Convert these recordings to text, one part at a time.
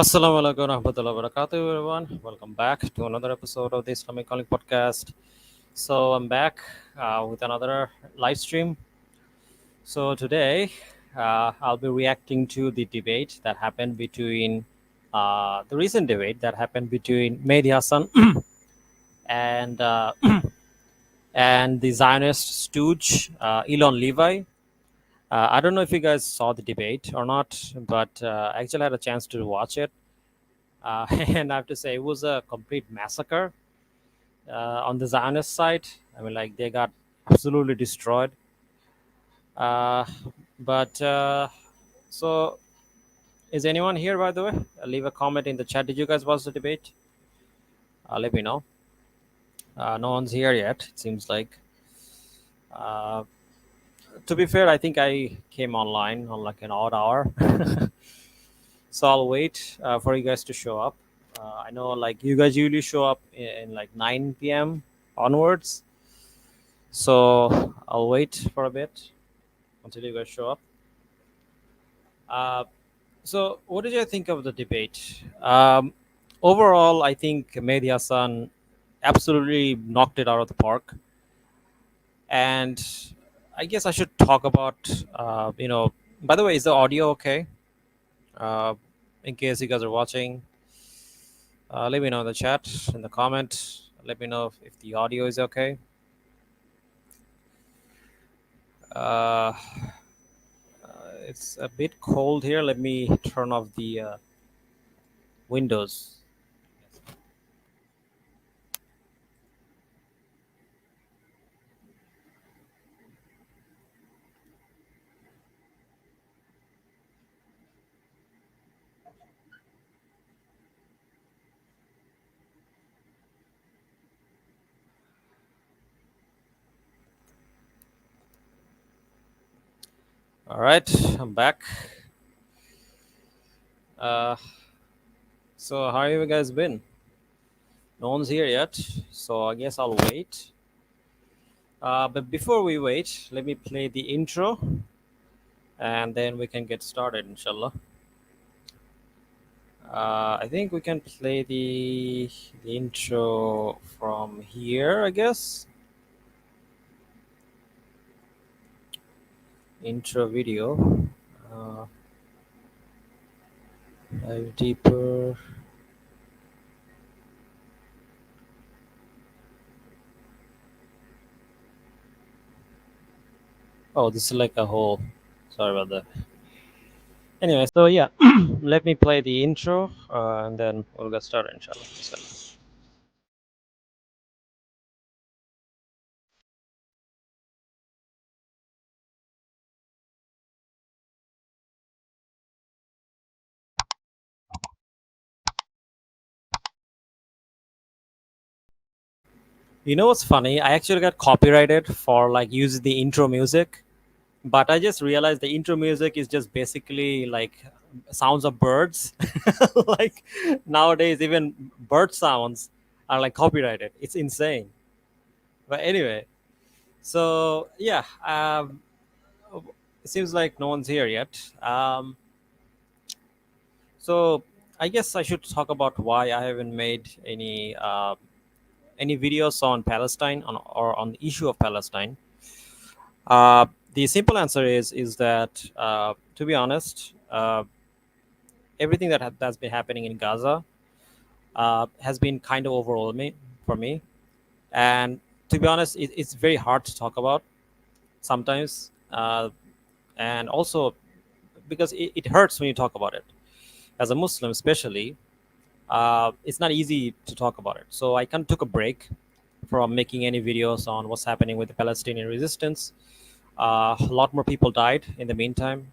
Assalamu alaikum warahmatullahi wabarakatuh, everyone. Welcome back to another episode of the Islamic podcast. So I'm back with another live stream. So today I'll be reacting to the debate that happened between the recent debate that happened between Mehdi Hasan and and the Zionist stooge Elon Levy. I don't know if you guys saw the debate or not, but I actually had a chance to watch it. And I have to say, it was a complete massacre on the Zionist side. I mean, like, they got absolutely destroyed. Uh, but so, is anyone here, by the way? Leave a comment in the chat. Did you guys watch the debate? Let me know. No one's here yet, it seems like. Uh, to be fair, I think I came online on like an odd hour. So I'll wait for you guys to show up. I know, like, you guys usually show up in like 9 p.m. onwards. So I'll wait for a bit until you guys show up. Uh, so, what did you think of the debate? Overall, I think Mehdi Hassan absolutely knocked it out of the park. And I guess I should talk about, by the way, is the audio okay? Uh, in case you guys are watching, let me know in the chat, in the comment. Let me know if the audio is okay. Uh, it's a bit cold here. Let me turn off the windows. All right, I'm back. Uh, so how have you guys been? No one's here yet, so I guess I'll wait. But before we wait, let me play the intro, and then we can get started, inshallah. I think we can play the intro from here, I guess. Intro video. Uh, dive deeper. Oh, this is like a whole. Sorry about that. Anyway, so yeah, let me play the intro, and then we'll get started, inshallah. Bismillah. You know what's funny? I actually got copyrighted for like using the intro music, but I just realized the intro music is just basically like sounds of birds. Like nowadays, even bird sounds are like copyrighted. It's insane. But anyway, so yeah, it seems like no one's here yet. So I guess I should talk about why I haven't made any videos on Palestine or on the issue of Palestine. The simple answer is that, to be honest, everything that's been happening in Gaza has been kind of overwhelming for me, and to be honest, it's very hard to talk about sometimes, and also because it hurts when you talk about it. As a Muslim, especially, it's not easy to talk about it. So I kind of took a break from making any videos on what's happening with the Palestinian resistance. A lot more people died in the meantime,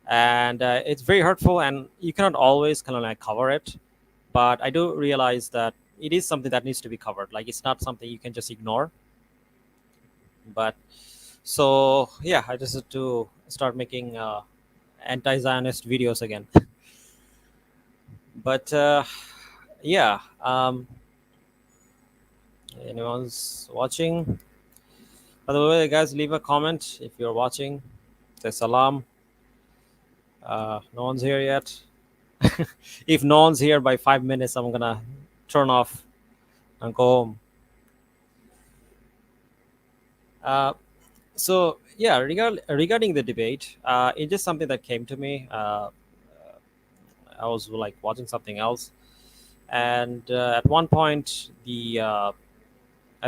and it's very hurtful. And you cannot always kind of like cover it, but I do realize that it is something that needs to be covered. Like, it's not something you can just ignore. But so yeah, I just had to start making anti-Zionist videos again. But yeah, anyone's watching? By the way, guys, leave a comment if you're watching. Say salam. No one's here yet. If no one's here by 5 minutes, I'm gonna turn off and go home. Uh, so yeah, regarding the debate, it's just something that came to me. I was like watching something else, and at one point, I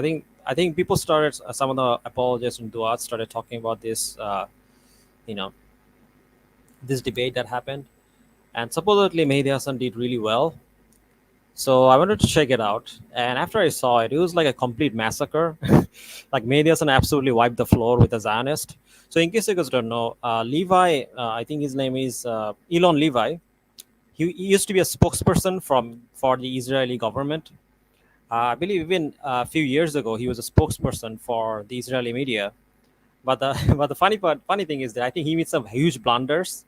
think people started, some of the apologists and duats started talking about this, you know, this debate that happened, and supposedly Mehdi Hasan did really well. So I wanted to check it out, and after I saw it, it was like a complete massacre. Like Mehdi Hasan absolutely wiped the floor with a Zionist. So in case you guys don't know, Levi, I think his name is Elon Levy. He used to be a spokesperson for the Israeli government. I believe even a few years ago, he was a spokesperson for the Israeli media. But the but the funny thing is that I think he made some huge blunders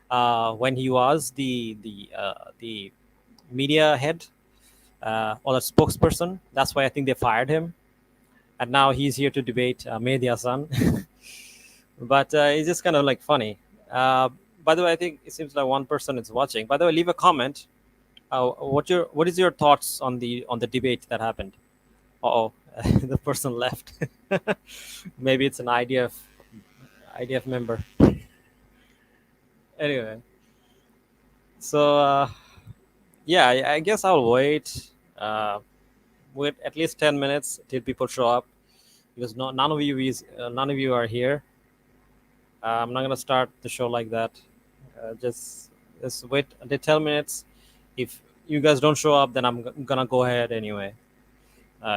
when he was the media head, or the spokesperson. That's why I think they fired him, and now he's here to debate Mehdi Hasan. But it's just kind of like funny. Uh, by the way, I think it seems like one person is watching. By the way, leave a comment. What is your thoughts on the debate that happened? Oh, the person left. Maybe it's an IDF member. Anyway, so yeah, I guess I'll uh, wait at least 10 minutes till people show up, because none of you are here. I'm not gonna start the show like that. Just wait until 10 minutes. If you guys don't show up, then gonna go ahead anyway.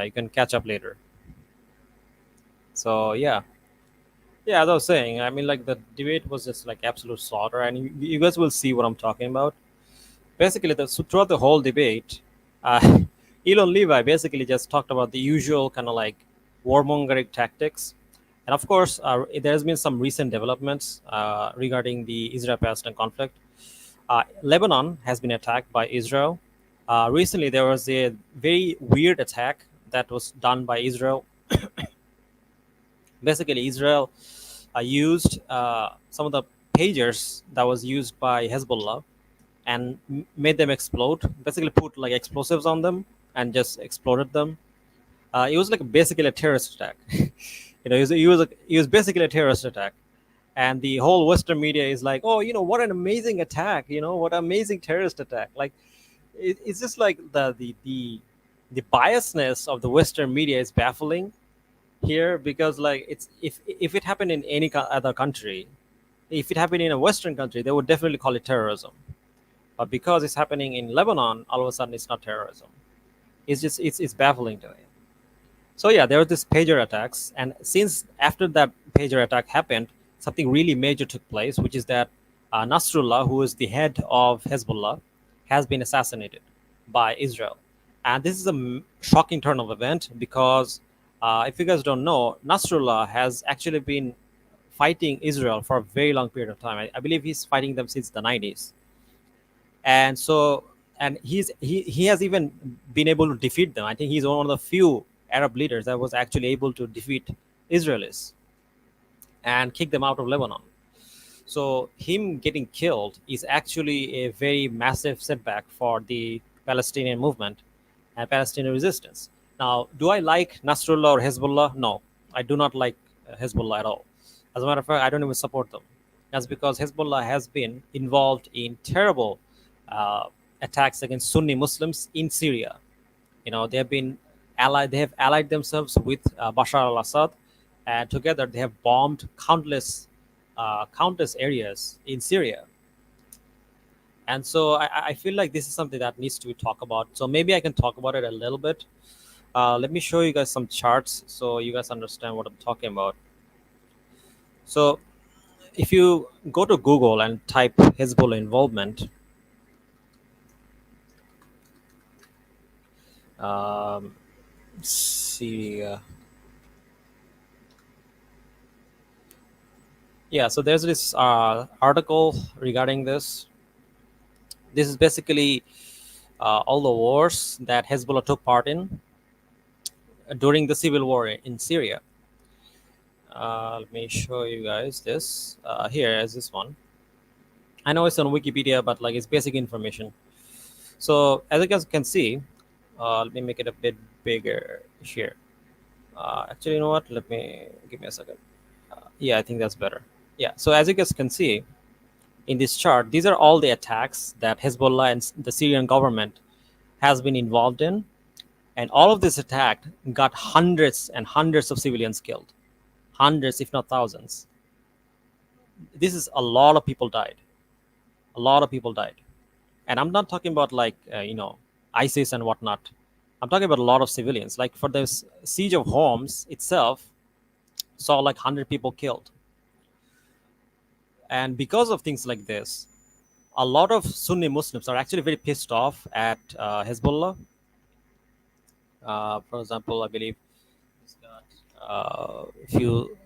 You can catch up later. So yeah, yeah. As I was saying, I mean, like the debate was just like absolute slaughter, and you guys will see what I'm talking about. Basically, so throughout the whole debate, uh, Elon Levi basically just talked about the usual kind of like warmongering tactics. And of course, there's been some recent developments regarding the Israel-Palestine conflict. Lebanon has been attacked by Israel. Recently, there was a very weird attack that was done by Israel. Basically, Israel used some of the pagers that was used by Hezbollah and made them explode. Basically, put like explosives on them and just exploded them. It was like basically a terrorist attack. It was basically a terrorist attack, and the whole Western media is like, oh, what an amazing attack. What an amazing terrorist attack. Like it's just like the biasness of the Western media is baffling here, because like if it happened in any other country, if it happened in a Western country, they would definitely call it terrorism. But because it's happening in Lebanon, all of a sudden it's not terrorism. It's baffling to me. So yeah, there were these pager attacks, and since after that pager attack happened, something really major took place, which is that Nasrullah, who is the head of Hezbollah, has been assassinated by Israel. And this is a shocking turn of event, because if you guys don't know, Nasrullah has actually been fighting Israel for a very long period of time. I believe he's fighting them since the 90s. And so, and he has even been able to defeat them. I think he's one of the few Arab leaders that was actually able to defeat Israelis and kick them out of Lebanon. So him getting killed is actually a very massive setback for the Palestinian movement and Palestinian resistance. Now, do I like Nasrullah or Hezbollah? No, I do not like Hezbollah at all. As a matter of fact, I don't even support them. That's because Hezbollah has been involved in terrible uh, attacks against Sunni Muslims in Syria. They have been allied. They have allied themselves with Bashar al-Assad, and together they have bombed countless areas in Syria. And so I feel like this is something that needs to be talked about. So maybe I can talk about it a little bit. Let me show you guys some charts so you guys understand what I'm talking about. So if you go to Google and type Hezbollah involvement, um, Syria. Yeah, so there's this article regarding this. This is basically all the wars that Hezbollah took part in during the civil war in Syria. Let me show you guys this. Here is this one. I know it's on Wikipedia, but like it's basic information. So as you guys can see, let me make it a bit bigger here. Actually, you know what? Let me give me a second. Yeah, I think that's better. Yeah. So as you guys can see in this chart, these are all the attacks that Hezbollah and the Syrian government has been involved in, and all of this attack got hundreds and hundreds of civilians killed, hundreds, if not thousands. This is a lot of people died. A lot of people died, and I'm not talking about like ISIS and whatnot. I'm talking about a lot of civilians. Like for this siege of Homs itself, saw like 100 people killed, and because of things like this, a lot of Sunni Muslims are actually very pissed off at Hezbollah. For example, I believe it's got if you,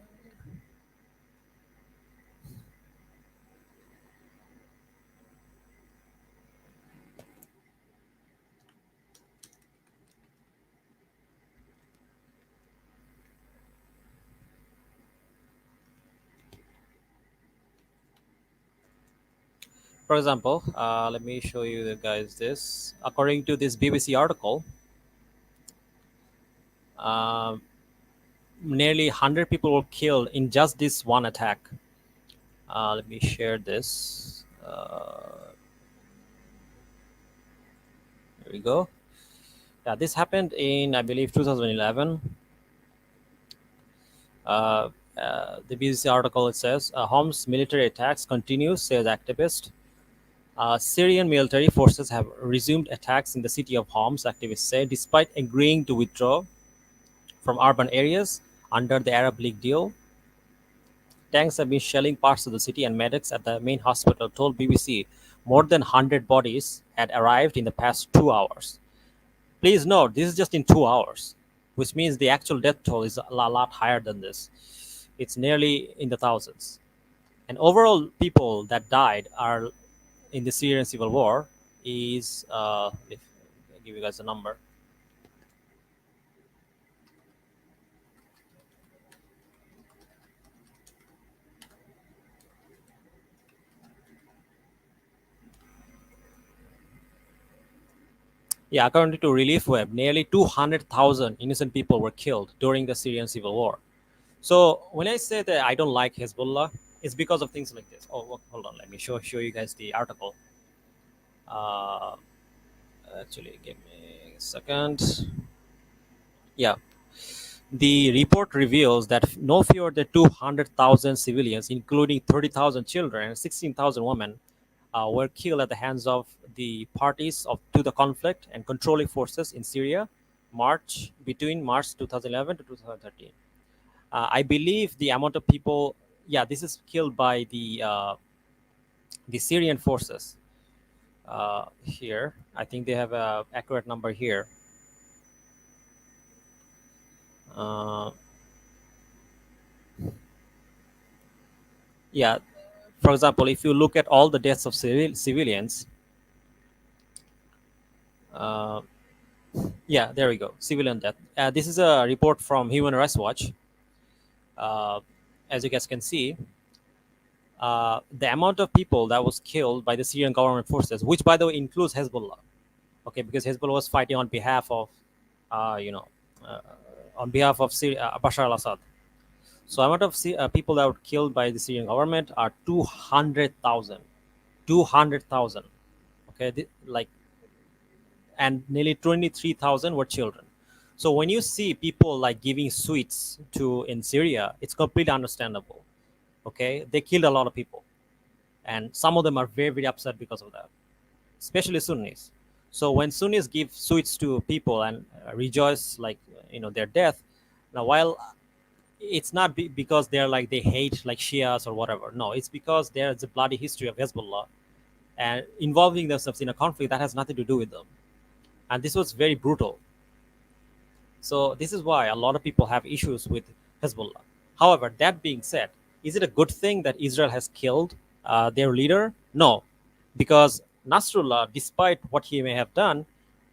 for example, let me show you the guys this. According to this BBC article, uh, nearly 100 people were killed in just this one attack. Let me share this. Here we go. Yeah, this happened in, I believe, 2011. Uh, the BBC article, it says Homs military attacks continue, says activist. Syrian military forces have resumed attacks in the city of Homs, activists say, despite agreeing to withdraw from urban areas under the Arab League deal. Tanks have been shelling parts of the city, and medics at the main hospital told BBC more than 100 bodies had arrived in the past 2 hours. Please note, this is just in 2 hours, which means the actual death toll is a lot higher than this. It's nearly in the thousands. And overall, people that died are in the Syrian civil war is, if I give you guys a number. Yeah, according to Relief Web, nearly 200,000 innocent people were killed during the Syrian civil war. So when I say that I don't like Hezbollah, it's because of things like this. Oh, hold on, let me show you guys the article. Uh, Actually, give me a second. Yeah, the report reveals that no fewer than 200,000 civilians, including 30,000 children and 16,000 women, were killed at the hands of the parties to the conflict and controlling forces in Syria, between March 2011 to 2013. I believe the amount of people, yeah, this is killed by the Syrian forces. Here, I think they have a accurate number here. Uh, yeah, for example, if you look at all the deaths of civilians, uh, yeah, there we go, civilian death. This is a report from Human Rights Watch. Uh, as you guys can see, the amount of people that was killed by the Syrian government forces, which by the way includes Hezbollah, okay, because Hezbollah was fighting on behalf of, uh, you know, uh, Bashar al-Assad. So amount of people that were killed by the Syrian government are 200,000. 200,000. Okay, like, and nearly 23,000 were children. So when you see people like giving sweets to in Syria, it's completely understandable. Okay, they killed a lot of people, and some of them are very very upset because of that, especially Sunnis. So when Sunnis give sweets to people and rejoice like their death, now while it's not because they're like they hate like Shias or whatever. No, it's because there's a bloody history of Hezbollah and involving themselves in a conflict that has nothing to do with them, and this was very brutal. So this is why a lot of people have issues with Hezbollah. However, that being said, is it a good thing that Israel has killed their leader? No, because Nasrullah, despite what he may have done,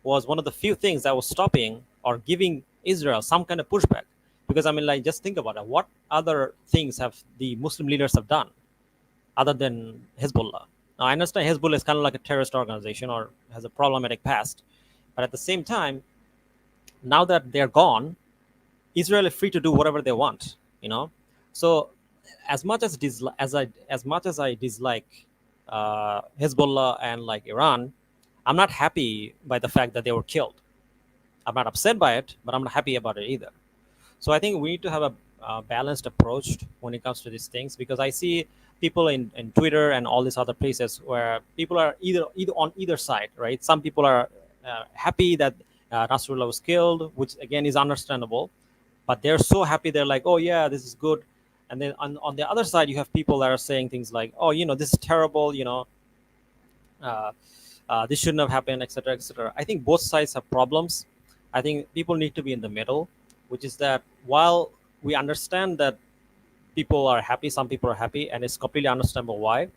was one of the few things that was stopping or giving Israel some kind of pushback. Because I mean, like, just think about it. What other things have the Muslim leaders have done other than Hezbollah? Now, I understand Hezbollah is kind of like a terrorist organization or has a problematic past, but at the same time, now that they're gone, Israel is free to do whatever they want. You know, so as much as I dislike Hezbollah and like Iran, I'm not happy by the fact that they were killed. I'm not upset by it, but I'm not happy about it either. So I think we need to have a balanced approach when it comes to these things, because I see people in Twitter and all these other places where people are either on either side, right? Some people are happy that Nasrullah was killed, which again is understandable, but they're so happy, they're like, oh yeah, this is good. And then on the other side, you have people that are saying things like, oh, this is terrible, uh, this shouldn't have happened, etc., etc. I think both sides have problems. I think people need to be in the middle, which is that while we understand that people are happy, some people are happy, and it's completely understandable why.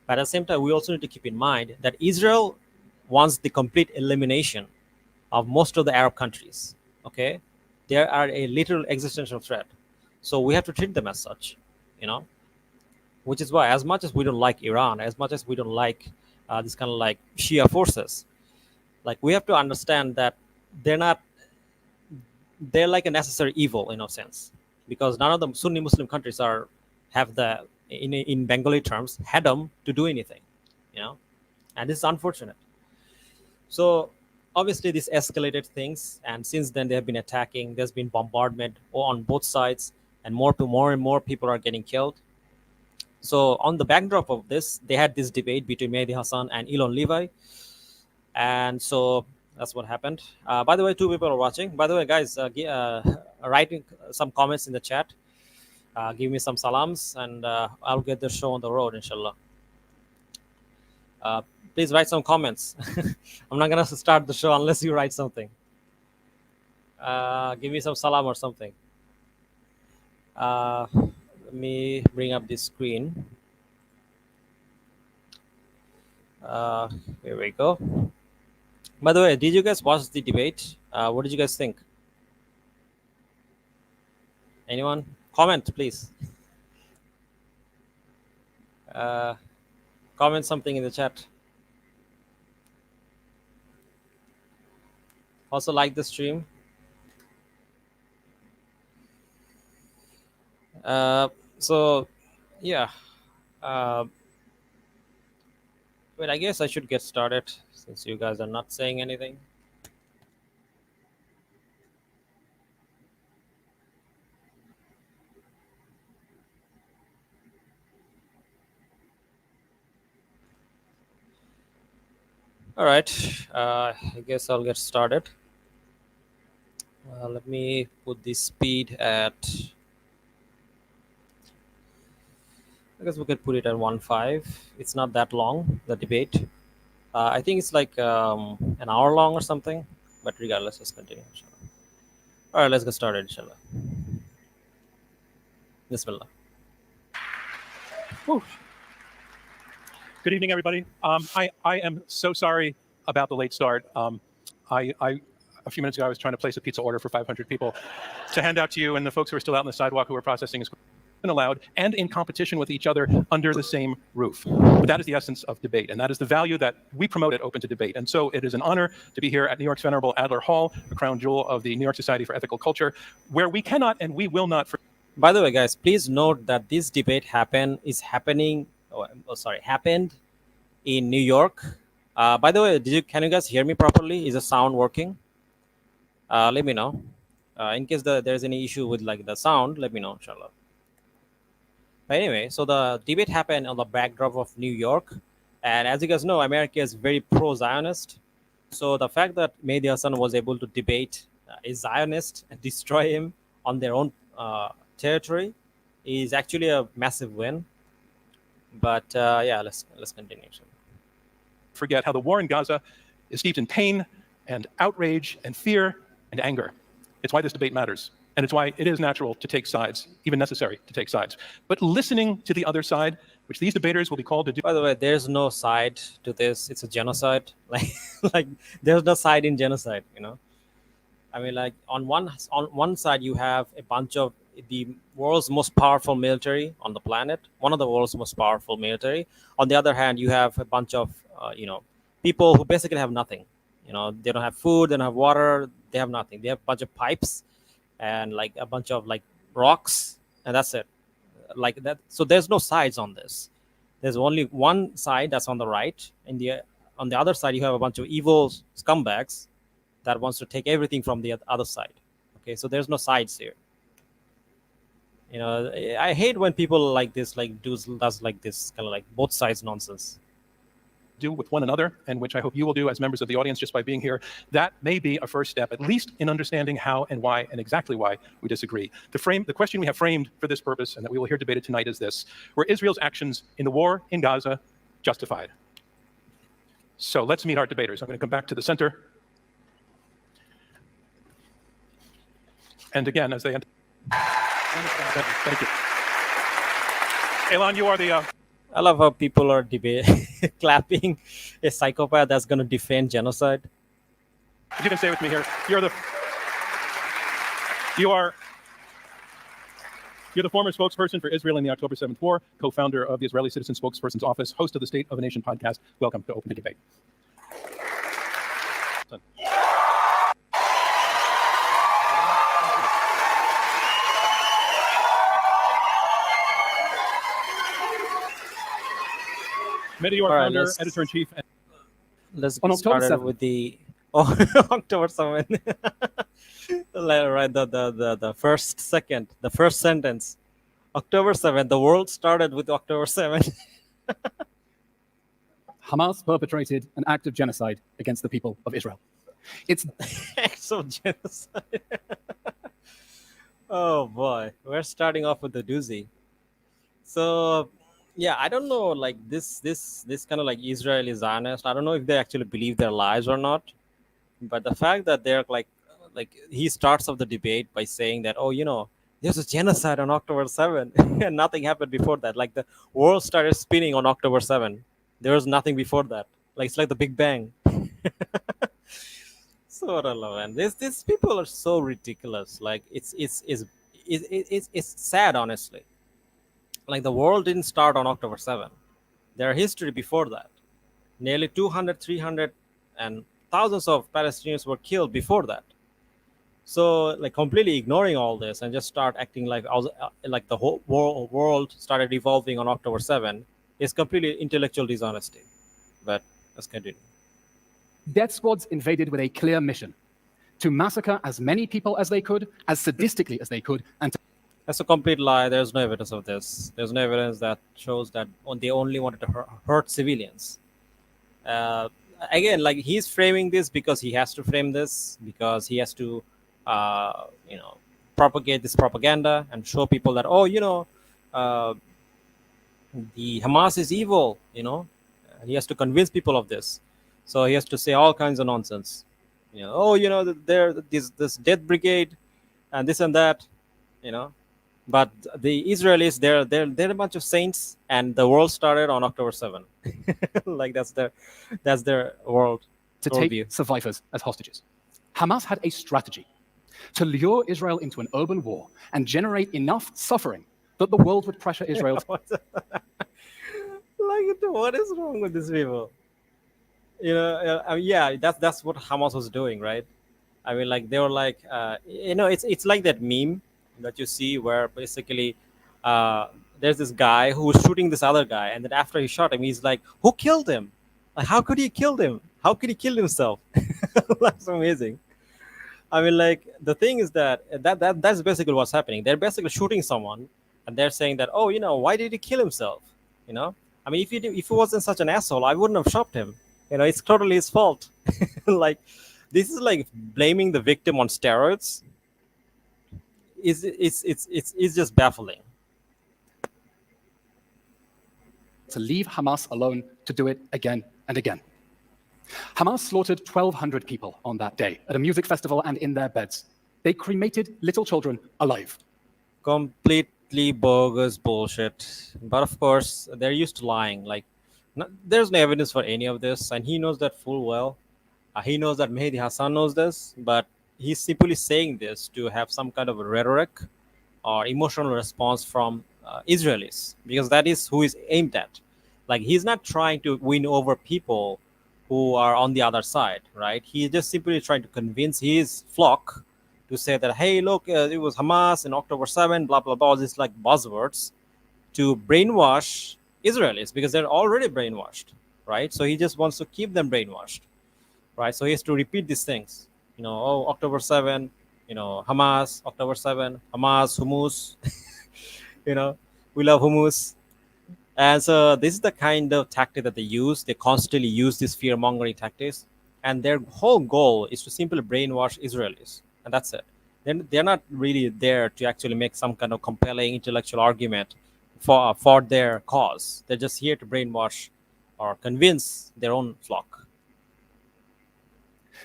But at the same time, we also need to keep in mind that Israel wants the complete elimination of most of the Arab countries. Okay, they are a literal existential threat, so we have to treat them as such. You know, which is why, as much as we don't like Iran, as much as we don't like this kind of like Shia forces, like we have to understand that they're not they're like a necessary evil in a sense, because none of the Sunni Muslim countries are have the in Bengali terms had them to do anything, you know, and this is unfortunate. So obviously this escalated things, and since then they have been attacking. There's been bombardment on both sides, and more and more people are getting killed. So on the backdrop of this, they had this debate between Mehdi Hasan and Elon Levy, and so that's what happened. By the way, two people are watching. By the way, guys, writing some comments in the chat. Give me some salams, and I'll get the show on the road, inshallah. Please write some comments. I'm not gonna start the show unless you write something. Give me some salam or something. Let me bring up this screen. Here we go. By the way, did you guys watch the debate? What did you guys think? Anyone? Comment, please. Comment something in the chat. Also like the stream. So yeah, but I guess I should get started since you guys are not saying anything. All right, I guess I'll get started. Let me put the speed at, I guess we could put it at 1.5. It's not that long, the debate. I think it's like an hour long or something, but regardless, let's continue. Inshallah. All right, let's get started, inshallah. Bismillah. Whew. Good evening, everybody. I am so sorry about the late start. A few minutes ago, I was trying to place a pizza order for 500 people to hand out to you, and the folks who are still out on the sidewalk who are processing is allowed and in competition with each other under the same roof. But that is the essence of debate, and that is the value that we promote at Open to Debate. And so it is an honor to be here at New York's Venerable Adler Hall, a crown jewel of the New York Society for Ethical Culture, where we cannot and we will not. By the way, guys, please note that this debate happened in New York. By the way, can you guys hear me properly? Is the sound working? Let me know. In case there's any issue with like the sound, let me know, inshallah. But anyway, so the debate happened on the backdrop of New York, and as you guys know, America is very pro-Zionist. So the fact that Mehdi Hasan was able to debate a Zionist and destroy him on their own territory is actually a massive win. But yeah, let's continue. Forget how the war in Gaza is steeped in pain and outrage and fear and anger. It's why this debate matters. And it's why it is natural to take sides, even necessary to take sides. But listening to the other side, which these debaters will be called to do. By the way, there's no side to this. It's a genocide. Like there's no side in genocide, you know. I mean, like on one side you have a bunch of the world's most powerful military on the planet, one of the world's most powerful military. On the other hand, you have a bunch of people who basically have nothing. They don't have food, they don't have water, they have nothing. They have a bunch of pipes and like a bunch of like rocks, and that's it. Like that. So there's no sides on this. There's only one side that's on the right, and on the other side you have a bunch of evil scumbags that wants to take everything from the other side. Okay, so there's no sides here. I hate when people like this, like does like this kind of like both sides nonsense. Do with one another, and which I hope you will do as members of the audience just by being here, that may be a first step, at least in understanding how and why and exactly why we disagree. The question we have framed for this purpose, and that we will hear debated tonight, is this: were Israel's actions in the war in Gaza justified? So let's meet our debaters. I'm going to come back to the center. And again, as they enter. Thank you. Elon, you are the... I love how people are clapping a psychopath that's going to defend genocide. If you can stay with me here, you're the former spokesperson for Israel in the October 7th war, co-founder of the Israeli Citizen Spokesperson's Office, host of the State of a Nation podcast. Welcome to Open to Debate. Mehdi, you are founder, editor-in-chief. Let's get started with the October 7th. Right, the first sentence. October 7th, the world started with October 7th. Hamas perpetrated an act of genocide against the people of Israel. It's acts of genocide. Oh boy, we're starting off with the doozy. So yeah, I don't know, like this kind of like Israeli Zionist, I don't know if they actually believe their lies or not, but the fact that they're like he starts off the debate by saying that, there's a genocide on October 7th and nothing happened before that. Like the world started spinning on October 7th. There was nothing before that. Like it's like the Big Bang. So I don't know, man. These people are so ridiculous. Like it's sad, honestly. Like the world didn't start on October 7th. There are history before that. Nearly 200, 300, and thousands of Palestinians were killed before that. So like completely ignoring all this and just start acting like the whole world started evolving on October 7th is completely intellectual dishonesty. But let's continue. Death squads invaded with a clear mission: to massacre as many people as they could, as sadistically as they could, and to... That's a complete lie. There's no evidence of this. There's no evidence that shows that they only wanted to hurt civilians. Again, like he's framing this because he has to frame this, because he has to, propagate this propaganda and show people that, the Hamas is evil. He has to convince people of this. So he has to say all kinds of nonsense. They're this death brigade and this and that. But the Israelis, they're a bunch of saints, and the world started on October 7th. Like that's their world. To take survivors as hostages. Hamas had a strategy to lure Israel into an urban war and generate enough suffering that the world would pressure Israel. What is wrong with these people? That's what Hamas was doing, right? I mean, like they were like, it's like that meme that you see where basically there's this guy who was shooting this other guy, and then after he shot him, he's like, who killed him? Like, how could he kill him? How could he kill himself? That's amazing. I mean, like the thing is that's basically what's happening. They're basically shooting someone, and they're saying that, why did he kill himself? I mean, if he wasn't such an asshole, I wouldn't have shot him. It's totally his fault. Like this is like blaming the victim on steroids. It's just baffling. To leave Hamas alone to do it again and again. Hamas slaughtered 1,200 people on that day at a music festival and in their beds. They cremated little children alive. Completely bogus bullshit. But of course, they're used to lying. Like, there's no evidence for any of this, and he knows that full well. He knows that Mehdi Hasan knows this, but he's simply saying this to have some kind of a rhetoric or emotional response from Israelis, because that is who is aimed at. Like, he's not trying to win over people who are on the other side, right? He's just simply trying to convince his flock to say that, hey, look, it was Hamas in October 7, blah, blah, blah, all these like buzzwords to brainwash Israelis because they're already brainwashed, right? So he just wants to keep them brainwashed, right? So he has to repeat these things, oh, October 7, Hamas, October 7, Hamas, hummus, you know, we love hummus. And so this is the kind of tactic that they use. They constantly use these fear mongering tactics, and their whole goal is to simply brainwash Israelis, and that's it. They're not really there to actually make some kind of compelling intellectual argument for their cause. They're just here to brainwash or convince their own flock.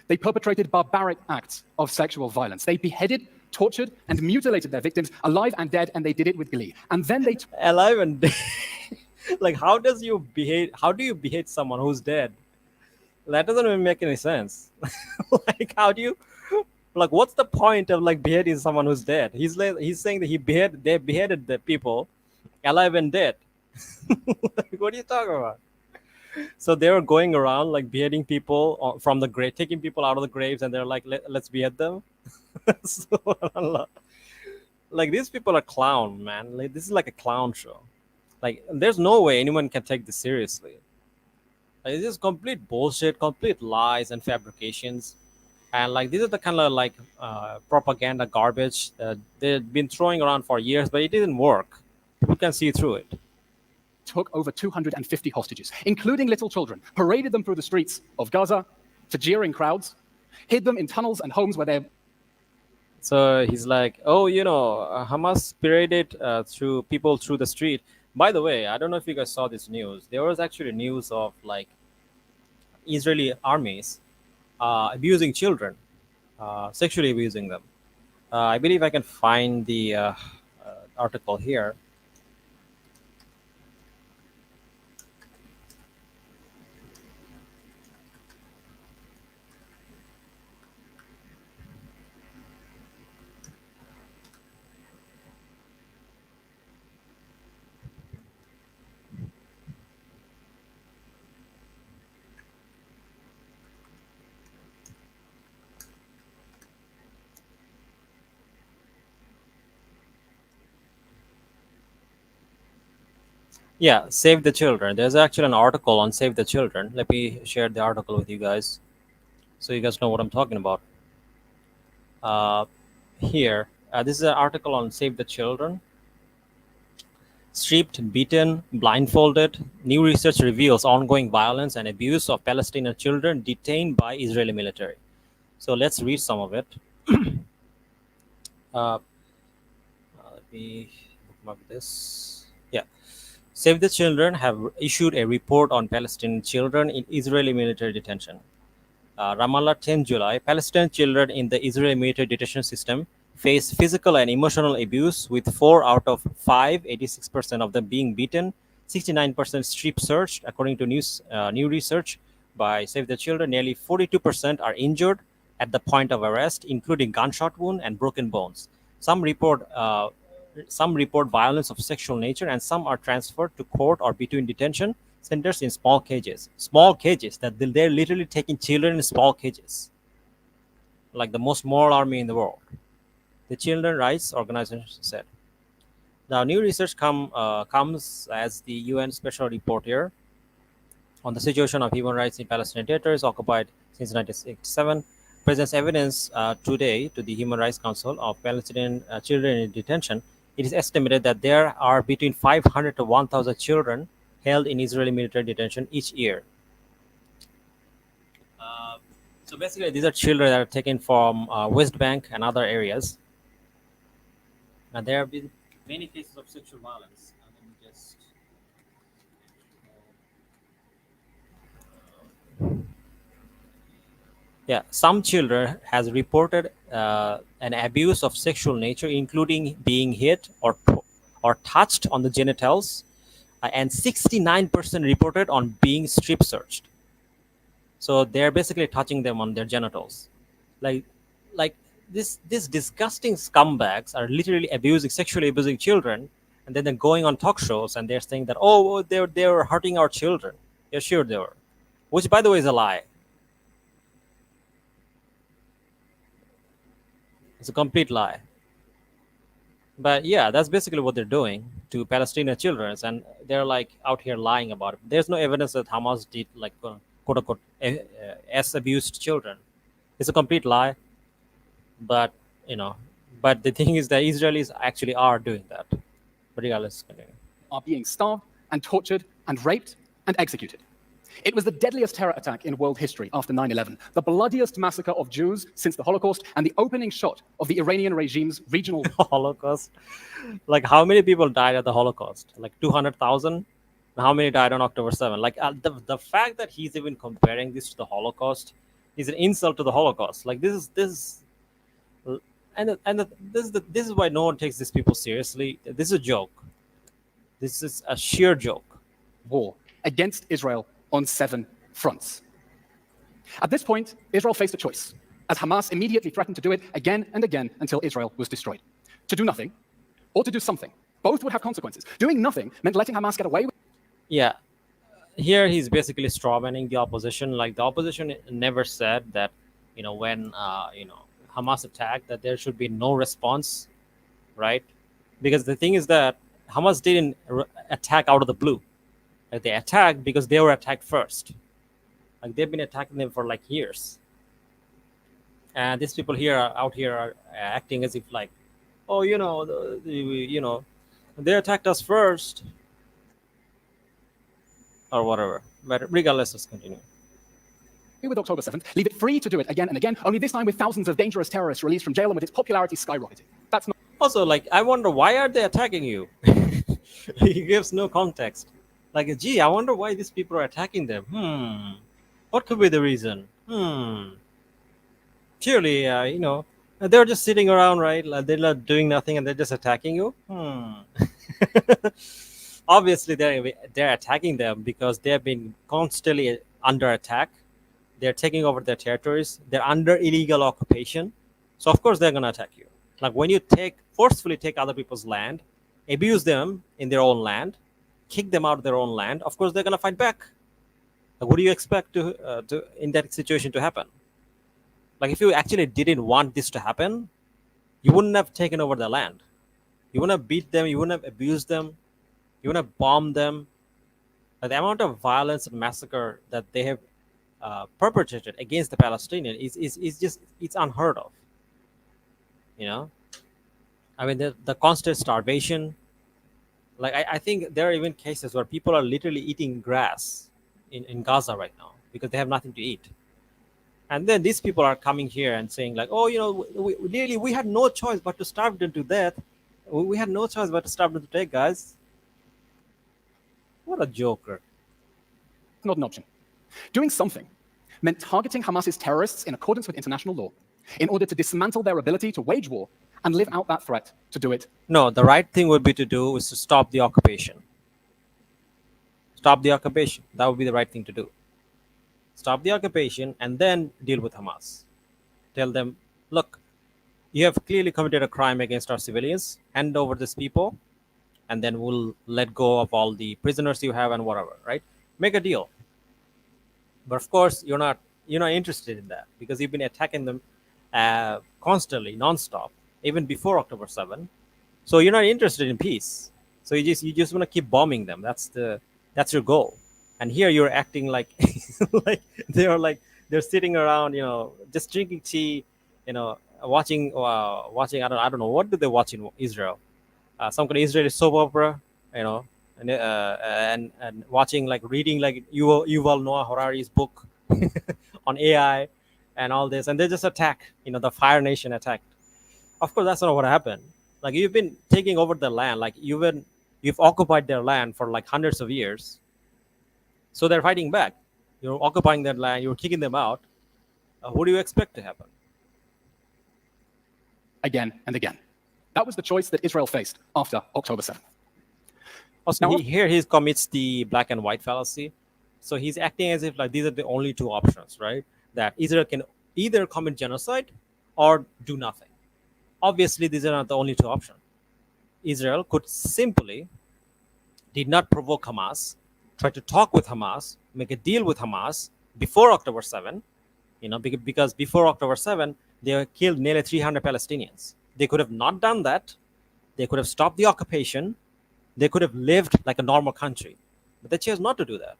They perpetrated barbaric acts of sexual violence. They beheaded, tortured, and mutilated their victims, alive and dead, and they did it with glee. And then they Alive and dead. Like, how do you behead someone who's dead? That doesn't even make any sense. Like, how do you, like, what's the point of like beheading someone who's dead? He's saying that they beheaded the people alive and dead. Like, what are you talking about? So they were going around like beheading people from the grave, taking people out of the graves, and they're like, let's behead them. So, like, these people are clown, man. Like, this is like a clown show. Like, there's no way anyone can take this seriously. Like, it's just complete bullshit, complete lies and fabrications. And like, these are the kind of like propaganda garbage that they've been throwing around for years, but it didn't work. People can see through it. took over 250 hostages, including little children, paraded them through the streets of Gaza to jeering crowds, hid them in tunnels and homes where they. So he's like, oh, Hamas paraded through people through the street. By the way, I don't know if you guys saw this news. There was actually news of like Israeli armies abusing children, sexually abusing them. I believe I can find the article here. Yeah, Save the Children. There's actually an article on Save the Children. Let me share the article with you guys so you guys know what I'm talking about. Uh, Here, this is an article on Save the Children. Stripped, beaten, blindfolded. New research reveals ongoing violence and abuse of Palestinian children detained by Israeli military. So let's read some of it. Let me bookmark this. Yeah. Save the Children have issued a report on Palestinian children in Israeli military detention. Ramallah, 10 July. Palestinian children in the Israeli military detention system face physical and emotional abuse, with 4 out of 5, 86% of them being beaten, 69% strip searched. According to new research by Save the Children, nearly 42% are injured at the point of arrest, including gunshot wound and broken bones. Some report violence of sexual nature, and some are transferred to court or between detention centers in small cages. Small cages, that they're literally taking children in small cages, like the most moral army in the world. The children rights organization said. Now, new research comes as the UN Special Rapporteur on the situation of human rights in Palestinian territories occupied since 1967 presents evidence today to the Human Rights Council of Palestinian children in detention. It is estimated that there are between 500 to 1,000 children held in Israeli military detention each year. So basically, these are children that are taken from West Bank and other areas. And there have been many cases of sexual violence. Let me just. Yeah, some children has reported an abuse of sexual nature, including being hit or touched on the genitals, and 69% reported on being strip searched. So they're basically touching them on their genitals, like these disgusting scumbags are literally sexually abusing children, and then they're going on talk shows and they're saying that, oh, they were hurting our children. Yeah, sure they were, which by the way is a lie. It's a complete lie. But yeah, that's basically what they're doing to Palestinian children, and they're like out here lying about it. There's no evidence that Hamas did like quote unquote s abused children. It's a complete lie. But you know, but the thing is that Israelis actually are doing that. But yeah, let's continue. Are being starved and tortured and raped and executed. It was the deadliest terror attack in world history after 9/11, the bloodiest massacre of Jews since the Holocaust, and the opening shot of the Iranian regime's regional Holocaust. Like how many people died at the Holocaust? Like 200,000. How many died on October 7? Like the fact that he's even comparing this to the Holocaust is an insult to the Holocaust. Like this this is why no one takes these people seriously. This is a joke. This is a sheer joke. war against Israel on 7 fronts. At this point, Israel faced a choice, as Hamas immediately threatened to do it again and again until Israel was destroyed. To do nothing, or to do something. Both would have consequences. Doing nothing meant letting Hamas get away with Yeah, here he's basically strawmanning the opposition. Like the opposition never said that, when Hamas attacked, that there should be no response, right? Because the thing is that Hamas didn't attack out of the blue. Like they attacked because they were attacked first. Like they've been attacking them for like years. And these people here out here are acting as if like, oh, they attacked us first, or whatever. But regardless, let's continue. with October 7th, leave it free to do it again and again, only this time with thousands of dangerous terrorists released from jail and with its popularity skyrocketing. That's not Also, like, I wonder why are they attacking you? He gives no context. Like, gee, I wonder why these people are attacking them. What could be the reason? Surely, they're just sitting around, right? Like, they're not doing nothing and they're just attacking you. Obviously, they're attacking them because they've been constantly under attack. They're taking over their territories. They're under illegal occupation. So, of course, they're going to attack you. Like when you forcefully take other people's land, abuse them in their own land, kick them out of their own land, of course, they're going to fight back. Like, what do you expect to in that situation to happen? Like if you actually didn't want this to happen, you wouldn't have taken over their land. You wouldn't have beat them. You wouldn't have abused them. You wouldn't have bombed them. Like, the amount of violence and massacre that they have perpetrated against the Palestinian is just, it's unheard of. I mean, the constant starvation. Like I think there are even cases where people are literally eating grass in Gaza right now because they have nothing to eat. And then these people are coming here and saying like, oh, we had no choice but to starve them to death. We had no choice but to starve them to death, guys. What a joker. not an option. Doing something meant targeting Hamas's terrorists in accordance with international law in order to dismantle their ability to wage war and live out that threat to do it. No, the right thing would be to do is to stop the occupation. Stop the occupation. That would be the right thing to do. Stop the occupation and then deal with Hamas. Tell them, look, you have clearly committed a crime against our civilians. Hand over these people, and then we'll let go of all the prisoners you have and whatever, right? Make a deal. But of course, you're not interested in that because you've been attacking them constantly, nonstop, even before October 7. So you're not interested in peace. So you just want to keep bombing them. That's your goal. And here you're acting like they're sitting around, just drinking tea, watching I don't know, what do they watch in Israel? Some kind of Israeli soap opera, and watching, like, reading like Yuval Noah Harari's book on AI and all this, and they just attack. The Fire Nation attacked. Of course, that's not what happened. Like, you've been taking over their land, like you've occupied their land for like hundreds of years. So they're fighting back. You're occupying their land. You're kicking them out. What do you expect to happen? Again and again. That was the choice that Israel faced after October 7th. Also, Now- here he commits the black and white fallacy. So he's acting as if like these are the only two options, right? That Israel can either commit genocide or do nothing. Obviously, these are not the only two options. Israel could simply did not provoke Hamas, try to talk with Hamas, make a deal with Hamas before October 7, because before October 7, they killed nearly 300 Palestinians. They could have not done that. They could have stopped the occupation. They could have lived like a normal country. But they chose not to do that.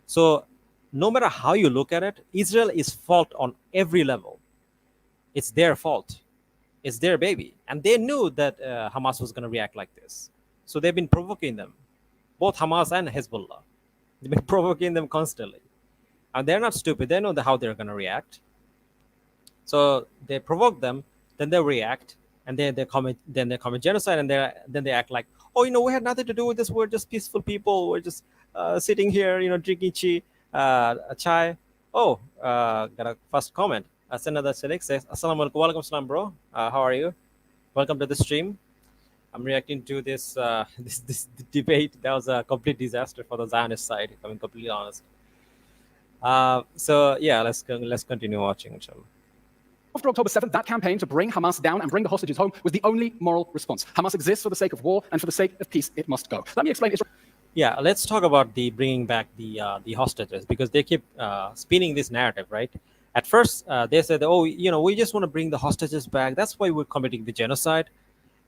So no matter how you look at it, Israel is fault on every level. It's their fault. It's their baby. And they knew that Hamas was going to react like this. So they've been provoking them, both Hamas and Hezbollah. They've been provoking them constantly. And they're not stupid. They know how they're going to react. So they provoke them, then they react, and then they commit genocide, and then they act like, oh, we had nothing to do with this. We're just peaceful people. We're just sitting here, drinking chai. Oh, got a first comment. Senator Selek says, Assalamu alaikum, walaikum salam, bro. How are you? Welcome to the stream. I'm reacting to this this debate. That was a complete disaster for the Zionist side, if I'm completely honest. So yeah, let's continue watching, inshallah. After October 7th, that campaign to bring Hamas down and bring the hostages home was the only moral response. Hamas exists for the sake of war, and for the sake of peace, it must go. Let me explain Israel. Yeah, let's talk about the bringing back the hostages, because they keep spinning this narrative, right? At first, they said, oh, we just want to bring the hostages back. That's why we're committing the genocide,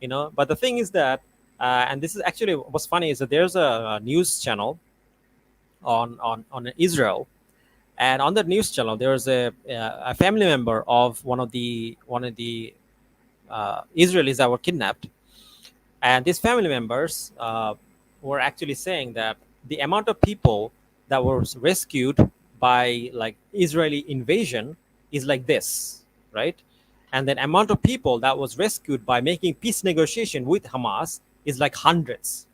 But the thing is that, and this is actually what's funny, is that there's a news channel on Israel. And on that news channel, there's a family member of one of the Israelis that were kidnapped, and these family members were actually saying that the amount of people that were rescued by like Israeli invasion is like this, right? And then amount of people that was rescued by making peace negotiation with Hamas is like hundreds,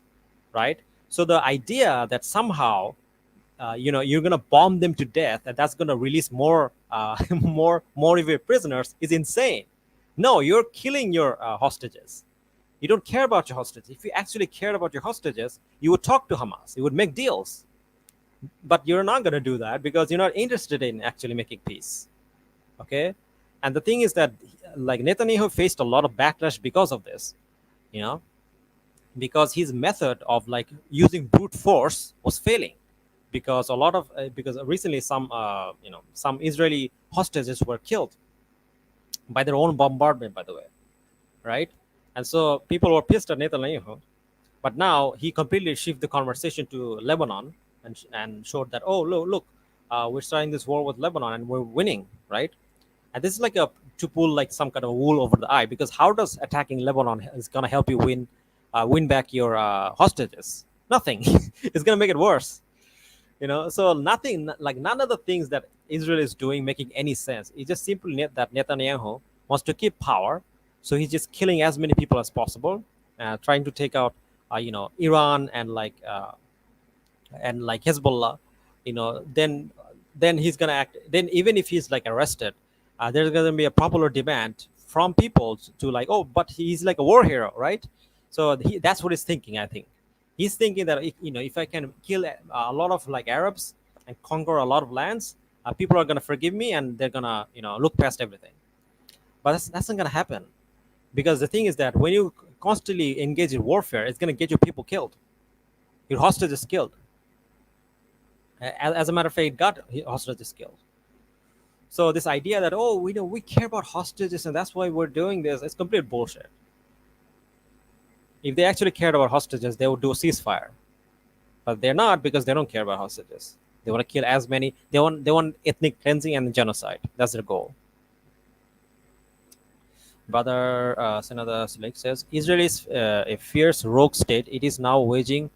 right? So the idea that somehow you're gonna bomb them to death, and that's gonna release more more of your prisoners is insane. No, you're killing your hostages. You don't care about your hostages. If you actually cared about your hostages, you would talk to Hamas. You would make deals. But you're not gonna do that because you're not interested in actually making peace. Okay, and the thing is that like Netanyahu faced a lot of backlash because of this, because his method of like using brute force was failing. Because a lot of because recently some Israeli hostages were killed by their own bombardment, by the way, right? And so people were pissed at Netanyahu, but now he completely shifted the conversation to Lebanon and showed that, oh, look, we're starting this war with Lebanon and we're winning, right? And this is like to pull like some kind of wool over the eye, because how does attacking Lebanon is gonna help you win back your hostages? Nothing. It's gonna make it worse. So nothing, like none of the things that Israel is doing making any sense. It's just simply that Netanyahu wants to keep power, so he's just killing as many people as possible, trying to take out, Iran and like Hezbollah. Then he's gonna act. Then even if he's like arrested, there's gonna be a popular demand from people to like, oh, but he's like a war hero, right? So that's what he's thinking, I think. He's thinking that if I can kill a lot of like Arabs and conquer a lot of lands, people are gonna forgive me and they're gonna look past everything. But that's not gonna happen, because the thing is that when you constantly engage in warfare, it's gonna get your people killed, your hostages killed. As a matter of fact, it got hostages killed. So this idea that we care about hostages and that's why we're doing this, it's complete bullshit. If they actually cared about hostages, they would do a ceasefire. But they're not, because they don't care about hostages. They want to kill as many. They want ethnic cleansing and genocide. That's their goal. Brother Senator Selek says, Israel is a fierce rogue state. It is now waging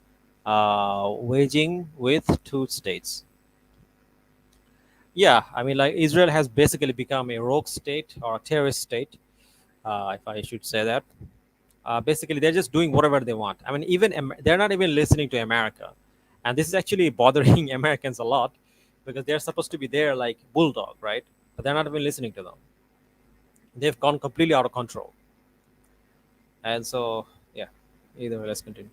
with two states. Yeah, I mean, like Israel has basically become a rogue state or a terrorist state, if I should say that. Basically, they're just doing whatever they want. I mean, even they're not even listening to America, and this is actually bothering Americans a lot, because they're supposed to be there like bulldog, right? But they're not even listening to them. They've gone completely out of control. And so, yeah. Either way, let's continue.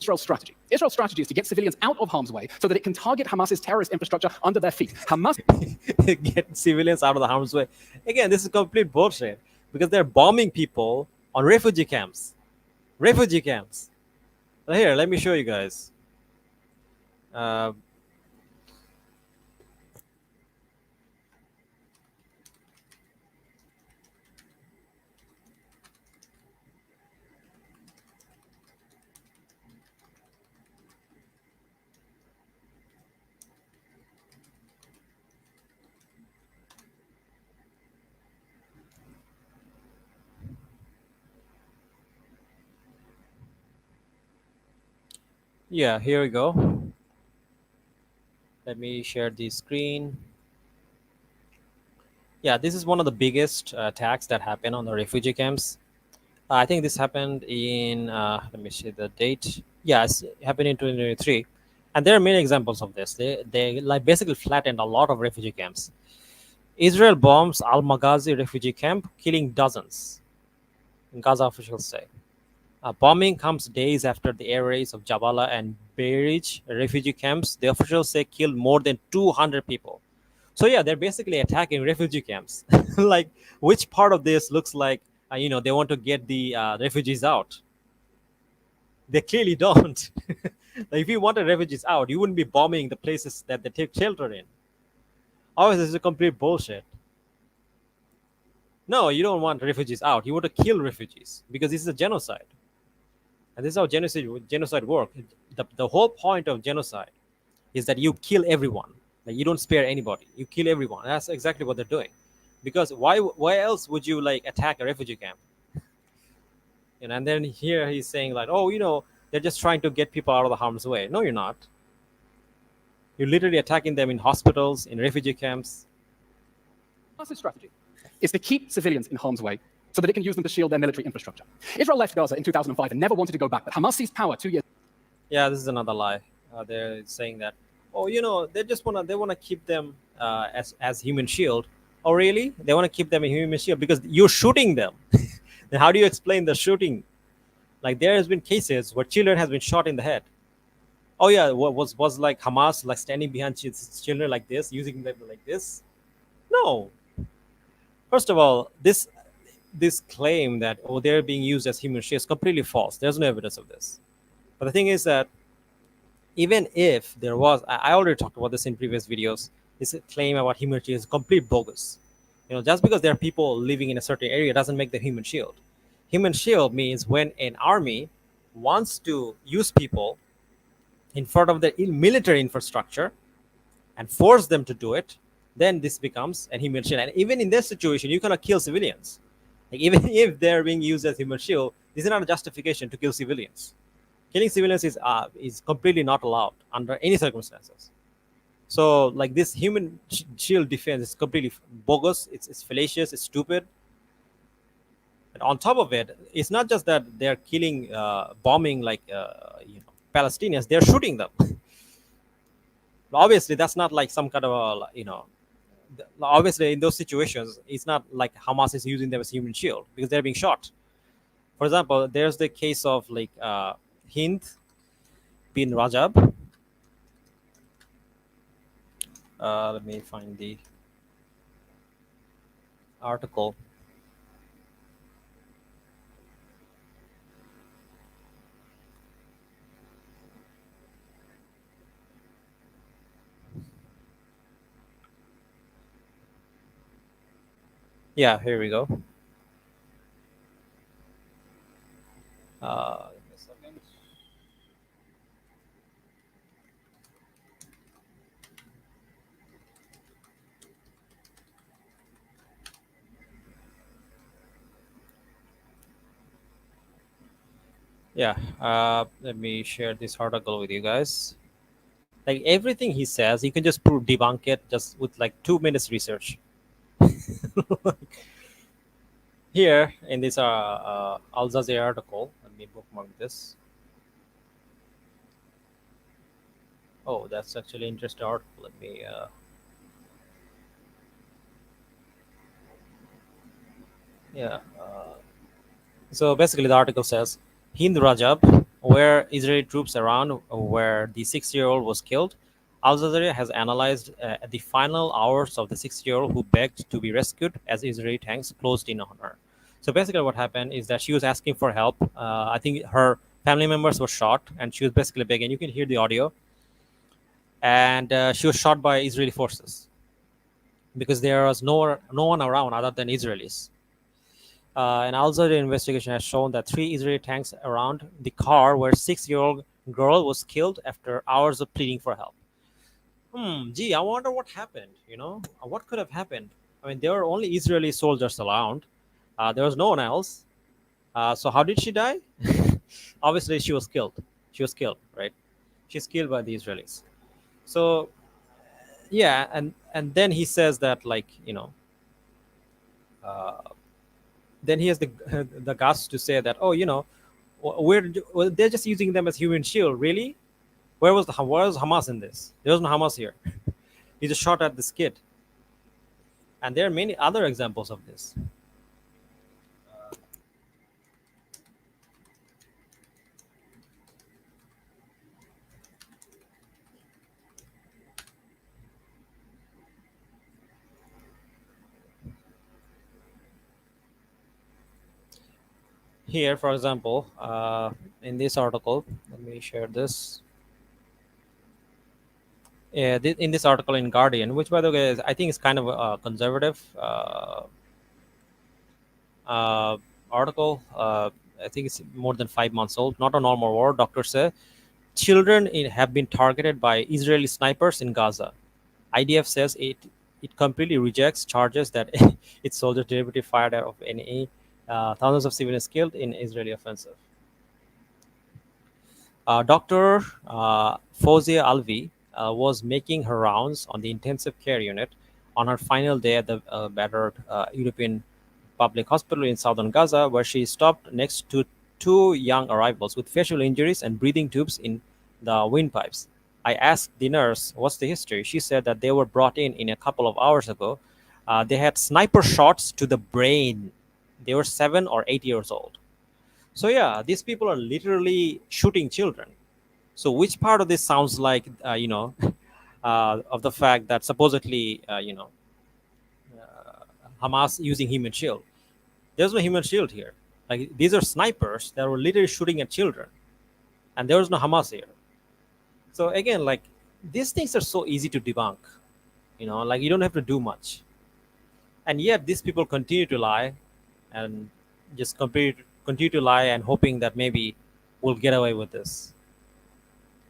Israel's strategy. Israel's strategy is to get civilians out of harm's way so that it can target Hamas's terrorist infrastructure under their feet. Hamas Get civilians out of the harm's way. Again, this is complete bullshit because they're bombing people on refugee camps. Refugee camps. So here, let me show you guys. Uh, yeah, here we go. Let me share the screen. Yeah, this is one of the biggest attacks that happen on the refugee camps. I think this happened in, let me see the date. Yes, it happened in 2023. And there are many examples of this. They like basically flattened a lot of refugee camps. Israel bombs Al Maghazi refugee camp, killing dozens, Gaza officials say. Bombing comes days after the air raids of Jabala and Beirij refugee camps. The officials say killed more than 200 people. So yeah, they're basically attacking refugee camps. Like, which part of this looks like they want to get the refugees out? They clearly don't. Like, if you wanted refugees out, you wouldn't be bombing the places that they take shelter in. Obviously, this is a complete bullshit. No, you don't want refugees out. You want to kill refugees because this is a genocide. And this is how genocide works. The whole point of genocide is that you kill everyone. Like, you don't spare anybody. You kill everyone. That's exactly what they're doing. Because why else would you like attack a refugee camp? And then here he's saying like, oh, they're just trying to get people out of the harm's way. No, you're not. You're literally attacking them in hospitals, in refugee camps. Hamas's strategy is to keep civilians in harm's way so that it can use them to shield their military infrastructure. Israel left Gaza in 2005 and never wanted to go back, but Hamas seized power 2 years. Yeah, this is another lie. They're saying that, oh, they wanna keep them as human shield. Oh, really? They want to keep them in human shield because you're shooting them. Then how do you explain the shooting? Like, there has been cases where children has been shot in the head. Oh yeah, was like Hamas like standing behind children like this, using them like this? No. First of all, this claim that they're being used as human shield is completely false. There's no evidence of this. But the thing is that even if there was, I already talked about this in previous videos. This claim about human shield is complete bogus. Just because there are people living in a certain area doesn't make them human shield. Human shield means when an army wants to use people in front of the military infrastructure and force them to do it, then this becomes a human shield. And even in this situation, you cannot kill civilians. Like, even if they're being used as human shield, this is not a justification to kill civilians. Killing civilians is completely not allowed under any circumstances. So, like, this human shield defense is completely bogus. It's fallacious. It's stupid. And on top of it, it's not just that they're killing, bombing like Palestinians. They're shooting them. Obviously, that's not like some kind of obviously in those situations, it's not like Hamas is using them as human shield because they're being shot. For example, there's the case of like Hind bin Rajab. Let me find the article. Yeah, here we go. Give me a second. Yeah, let me share this article with you guys. Like, everything he says, you can just debunk it just with like 2 minutes research. Here in this Al Jazeera article, let me bookmark this. Oh, that's actually an interesting article. Let me yeah. So basically, the article says Hind Rajab, where Israeli troops around where the 6-year-old was killed. Al Jazeera has analyzed the final hours of the 6-year-old who begged to be rescued as Israeli tanks closed in on her. So basically, what happened is that she was asking for help. I think her family members were shot, and she was basically begging. You can hear the audio, and she was shot by Israeli forces because there was no one around other than Israelis. An Al Jazeera investigation has shown that 3 Israeli tanks around the car where 6-year-old girl was killed after hours of pleading for help. Gee, I wonder what happened. What could have happened? I mean, there were only Israeli soldiers around. There was no one else. So how did she die? Obviously, she was killed. She was killed, right? She's killed by the Israelis. So yeah, and then he says that, like, uh, then he has the the guts to say that, oh, well, they're just using them as human shield. Really? Where was Hamas in this? There was no Hamas here. He just shot at this kid. And there are many other examples of this. Here, for example, in this article, let me share this. In this article in Guardian, which, by the way, I think is kind of a conservative uh, article. I think it's more than 5 months old. Not a normal war, doctors say. Children have been targeted by Israeli snipers in Gaza. IDF says it completely rejects charges that its soldiers deliberately fired out of any thousands of civilians killed in Israeli offensive. Dr. Fozia Alvi was making her rounds on the intensive care unit on her final day at the battered European public hospital in southern Gaza, where she stopped next to 2 young arrivals with facial injuries and breathing tubes in the windpipes. I asked the nurse, "What's the history?" She said that they were brought in a couple of hours ago. They had sniper shots to the brain. They were 7 or 8 years old. So yeah, these people are literally shooting children. So which part of this sounds like of the fact that supposedly Hamas using human shield? There's no human shield here. Like, these are snipers that were literally shooting at children, and there was no Hamas here. So again, like, these things are so easy to debunk. Like, you don't have to do much, and yet these people continue to lie, and just continue to lie and hoping that maybe we'll get away with this.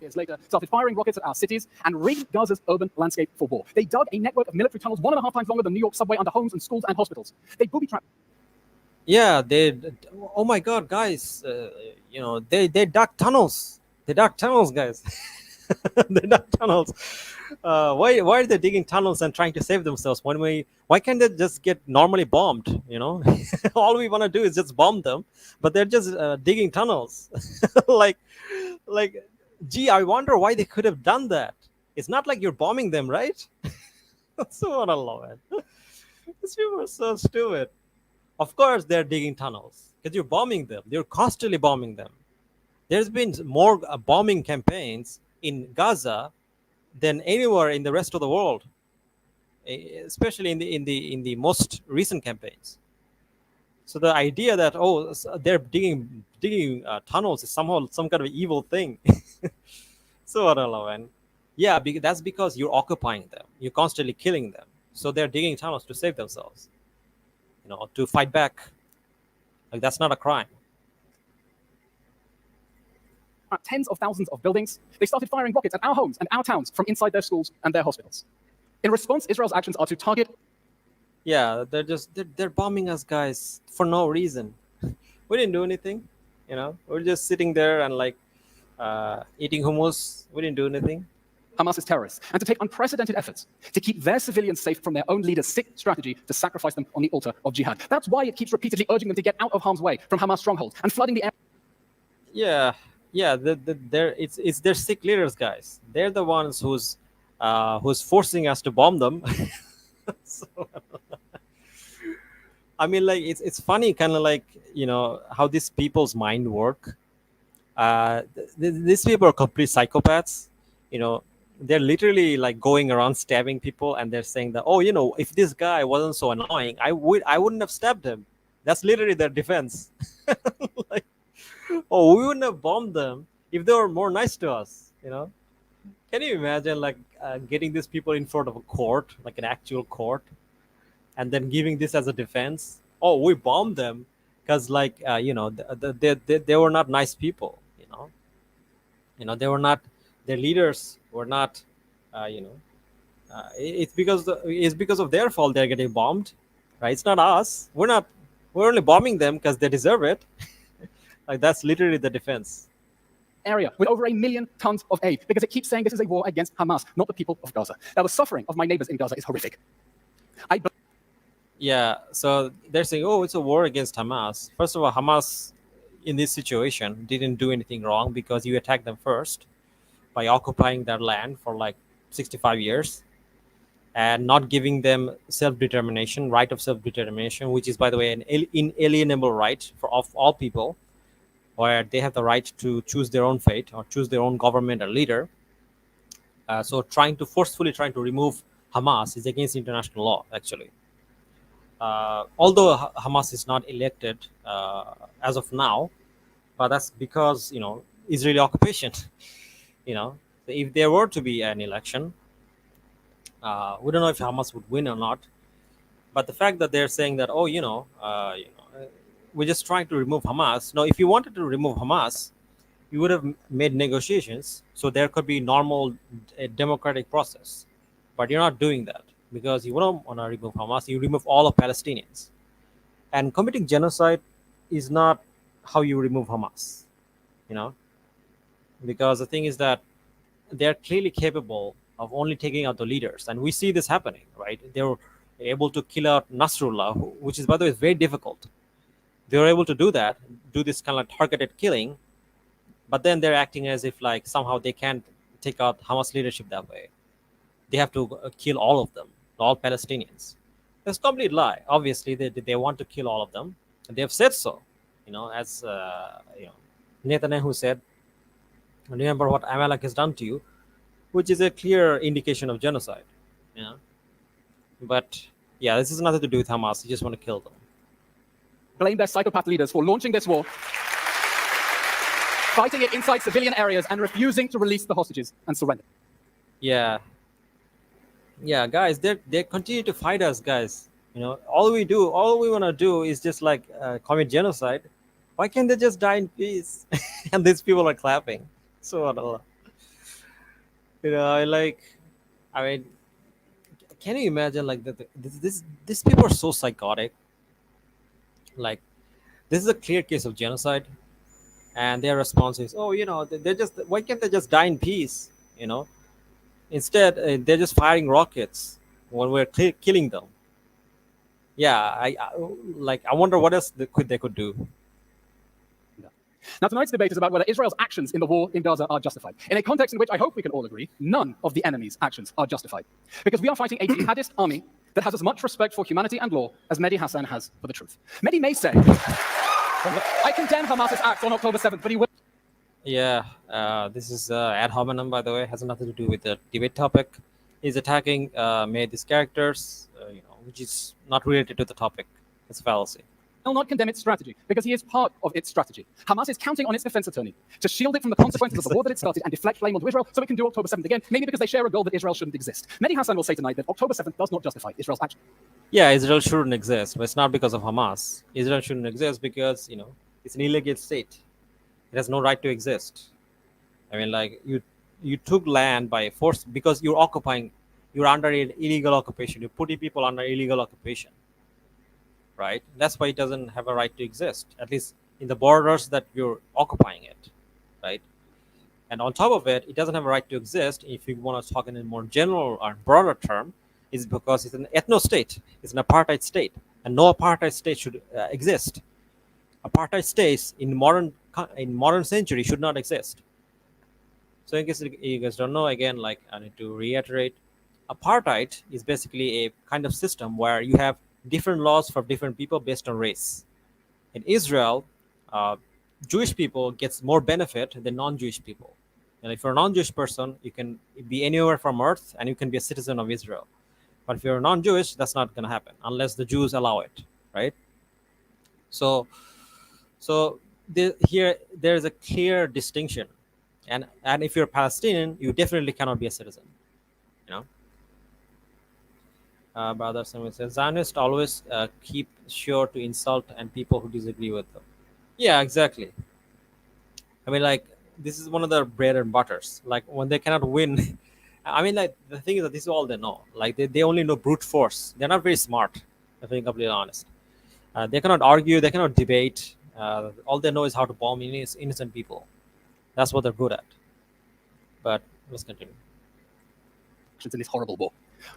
Years later, started firing rockets at our cities and rigged Gaza's urban landscape for war. They dug a network of military tunnels 1.5 times longer than New York subway under homes and schools and hospitals. They booby-trapped. Yeah, they. Oh my God, guys! They dug tunnels. They dug tunnels, guys. They dug tunnels. Why are they digging tunnels and trying to save themselves? Why can't they just get normally bombed? All we want to do is just bomb them, but they're just digging tunnels. like, like, gee, I wonder why they could have done that. It's not like you're bombing them, right? Subhanallah, man. These people are so stupid. Of course, they're digging tunnels because you're bombing them. You're constantly bombing them. There's been more bombing campaigns in Gaza than anywhere in the rest of the world, especially in the most recent campaigns. So the idea that, oh, they're digging tunnels is somehow some kind of evil thing. So I don't know, man. Yeah, that's because you're occupying them. You're constantly killing them. So they're digging tunnels to save themselves. To fight back. Like, that's not a crime. Tens of thousands of buildings. They started firing rockets at our homes and our towns from inside their schools and their hospitals. In response, Israel's actions are to target. Yeah, they're bombing us, guys, for no reason. We didn't do anything. We're just sitting there and, like, eating hummus. We didn't do anything. Hamas's terrorists, and to take unprecedented efforts to keep their civilians safe from their own leader's sick strategy to sacrifice them on the altar of jihad. That's why it keeps repeatedly urging them to get out of harm's way from Hamas strongholds and flooding the air. Yeah. It's their sick leaders, guys. They're the ones who's forcing us to bomb them. So, I mean, like, it's funny, kind of like, how these people's mind work. These people are complete psychopaths. You know, they're literally like going around stabbing people, and they're saying that, oh, you know, if this guy wasn't so annoying, I wouldn't have stabbed him. That's literally their defense. Like, oh, we wouldn't have bombed them if they were more nice to us. You know, can you imagine like getting these people in front of a court, like an actual court, and then giving this as a defense? Oh, we bombed them because, like, you know, they were not nice people. They were not. Their leaders were not. You know, it's because of their fault they're getting bombed, right? It's not us. We're not. We're only bombing them because they deserve it. Like, that's literally the defense. area with over 1 million tons of aid because it keeps saying this is a war against Hamas, not the people of Gaza. Now, the suffering of my neighbors in Gaza is horrific. Yeah, so they're saying, oh, it's a war against Hamas. First of all, Hamas in this situation didn't do anything wrong because you attacked them first by occupying their land for like 65 years and not giving them self-determination, right of self-determination, which is, by the way, an inalienable right of all people, where they have the right to choose their own fate or choose their own government or leader. So forcefully trying to remove Hamas is against international law, actually. Although Hamas is not elected as of now, but that's because, Israeli occupation. If there were to be an election, we don't know if Hamas would win or not. But the fact that they're saying that, oh, we're just trying to remove Hamas. No, if you wanted to remove Hamas, you would have made negotiations so there could be normal democratic process. But you're not doing that because you don't want to remove Hamas. You remove all of Palestinians. And committing genocide is not how you remove Hamas, because the thing is that they're clearly capable of only taking out the leaders. And we see this happening, right? They were able to kill out Nasrullah, which is, by the way, very difficult. They were able to do this kind of targeted killing, but then they're acting as if like somehow they can't take out Hamas leadership that way. They have to kill all of them, all Palestinians. That's a complete lie. Obviously, they want to kill all of them. And they have said so, as Netanyahu said, remember what Amalek has done to you, which is a clear indication of genocide. But yeah, this has nothing to do with Hamas. You just want to kill them. Blame their psychopath leaders for launching this war, fighting it inside civilian areas, and refusing to release the hostages and surrender. Yeah, guys, they continue to fight us, guys. All we want to do is just like commit genocide. Why can't they just die in peace? And these people are clapping. So, I mean, can you imagine like these people are so psychotic? Like, this is a clear case of genocide, and their response is, oh, why can't they just die in peace? Instead, they're just firing rockets when we're killing them. Yeah, I wonder what else they could do. Now, tonight's debate is about whether Israel's actions in the war in Gaza are justified. In a context in which I hope we can all agree, none of the enemy's actions are justified. Because we are fighting a jihadist army that has as much respect for humanity and law as Mehdi Hasan has for the truth. Mehdi may say, I condemn Hamas's acts on October 7th, but he will... Yeah, this is ad hominem, by the way. It has nothing to do with the debate topic. He's attacking Mehdi's characters, which is not related to the topic. It's a fallacy. Will not condemn its strategy because he is part of its strategy. Hamas is counting on its defense attorney to shield it from the consequences of the war that it started and deflect blame onto Israel so it can do October 7th again, maybe because they share a goal that Israel shouldn't exist. Mehdi Hasan will say tonight that October 7th does not justify Israel's action. Yeah, Israel shouldn't exist, but it's not because of Hamas. Israel shouldn't exist because, it's an illegal state. It has no right to exist. I mean, like, you took land by force because you're under illegal occupation. You're putting people under illegal occupation. Right? That's why it doesn't have a right to exist, at least in the borders that you're occupying it, right? And on top of it, it doesn't have a right to exist, if you want to talk in a more general or broader term, is because it's an ethno-state, it's an apartheid state, and no apartheid state should exist. Apartheid states in modern century should not exist. So in case you guys don't know, again, like I need to reiterate, apartheid is basically a kind of system where you have different laws for different people based on race. In Israel, Jewish people gets more benefit than non-Jewish people. And if you're a non-Jewish person, you can be anywhere from Earth and you can be a citizen of Israel. But if you're non-Jewish, that's not going to happen unless the Jews allow it, right? So, here there is a clear distinction, and if you're Palestinian, you definitely cannot be a citizen. You know, brother Samuel says Zionists always keep sure to insult and people who disagree with them. Yeah, exactly. I mean, like, this is one of their bread and butters. Like, when they cannot win, I mean, like, the thing is that this is all they know. Like, they only know brute force. They're not very smart, if being completely honest. They cannot argue. They cannot debate. All they know is how to bomb innocent people. That's what they're good at. But let's continue. In this horrible war.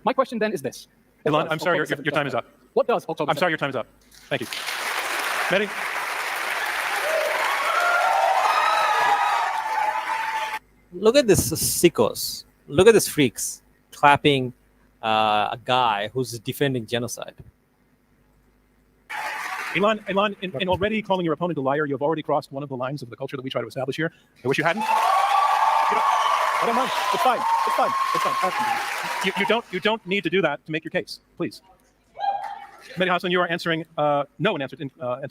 My question then is this. Elon, I'm sorry, your time is up. What does October I'm sorry, your time is up. Thank you. Mehdi? Look at this sickos. Look at these freaks clapping a guy who's defending genocide. Elon, in already calling your opponent a liar, you have already crossed one of the lines of the culture that we try to establish here. I wish you hadn't. I don't mind. It's fine. It's fine. It's fine. You don't need to do that to make your case. Please. Mehdi Hasan, you are answering no in answer to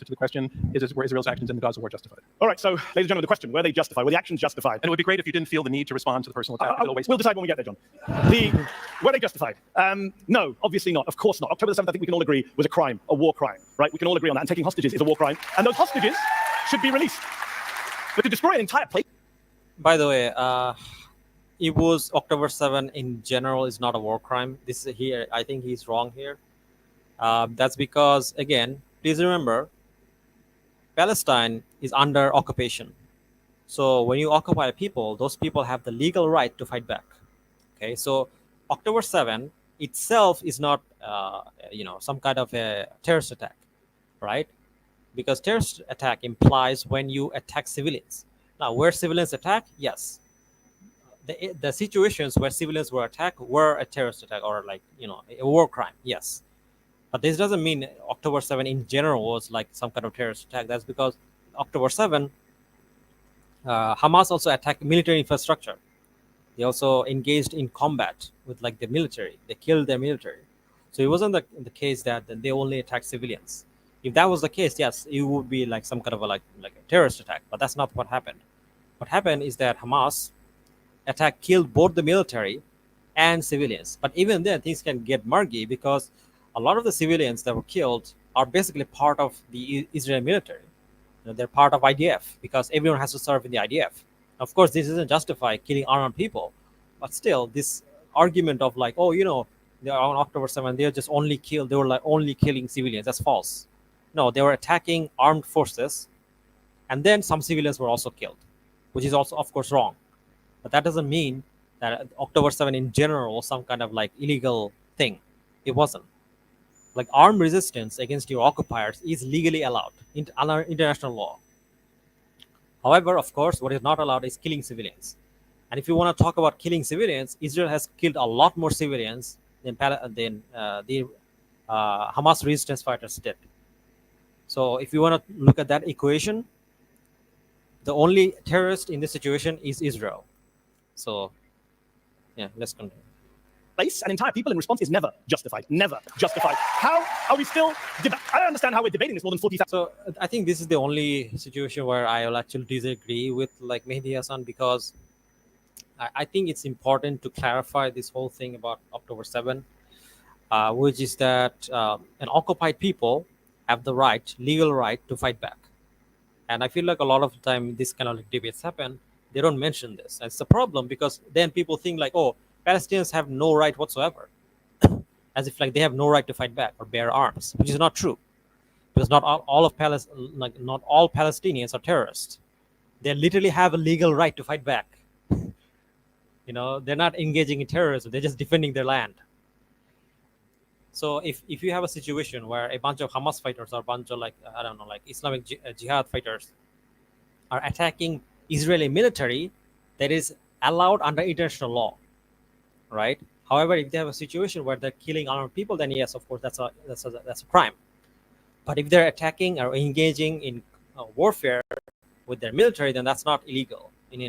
the question, were Israel's actions in the Gaza war justified? All right, so, ladies and gentlemen, the question, were they justified? Were the actions justified? And it would be great if you didn't feel the need to respond to the personal attack. We'll decide when we get there, John. Were they justified? No, obviously not. Of course not. October the 7th, I think we can all agree, was a crime, a war crime, right? We can all agree on that. And taking hostages is a war crime. And those hostages should be released. But to destroy an entire place... By the way, it was October 7 in general is not a war crime. This is here. I think he's wrong here. That's because, again, please remember, Palestine is under occupation. So when you occupy people, those people have the legal right to fight back. Okay, so October 7 itself is not, some kind of a terrorist attack, right? Because terrorist attack implies when you attack civilians. Now, where civilians attack, yes. The situations where civilians were attacked were a terrorist attack or a war crime, yes. But this doesn't mean October 7 in general was like some kind of terrorist attack. That's because October 7, Hamas also attacked military infrastructure. They also engaged in combat with the military. They killed their military. So it wasn't the case that they only attacked civilians. If that was the case, yes, it would be like some kind of a terrorist attack. But that's not what happened. What happened is that Hamas killed both the military and civilians. But even then, things can get murky because a lot of the civilians that were killed are basically part of the Israeli military. They're part of IDF because everyone has to serve in the IDF. Of course, this doesn't justify killing unarmed people, but still, this argument of they're on October 7, they were only killing civilians. That's false. No, they were attacking armed forces, and then some civilians were also killed, which is also, of course, wrong. But that doesn't mean that October 7 in general was some kind of illegal thing. It wasn't. Armed resistance against your occupiers is legally allowed under international law. However, of course, what is not allowed is killing civilians. And if you want to talk about killing civilians, Israel has killed a lot more civilians than the Hamas resistance fighters did. So if you want to look at that equation, the only terrorist in this situation is Israel. So, yeah, let's continue. Place an entire people in response is never justified. Never justified. How are we still... I don't understand how we're debating this more than 40,000... So I think this is the only situation where I will actually disagree with Mehdi Hasan, because I think it's important to clarify this whole thing about October 7, which is that an occupied people have the legal right to fight back. And I feel like a lot of the time this kind of debates happen, they don't mention this. And it's a problem because then people think Palestinians have no right whatsoever, as if they have no right to fight back or bear arms, which is not true. Because not all Palestinians are terrorists. They literally have a legal right to fight back. They're not engaging in terrorism; they're just defending their land. So if you have a situation where a bunch of Hamas fighters or a bunch of Islamic jihad fighters are attacking Israeli military, that is allowed under international law. Right. However, if they have a situation where they're killing unarmed people, then yes, of course, that's a crime. But if they're attacking or engaging in warfare with their military, then that's not illegal in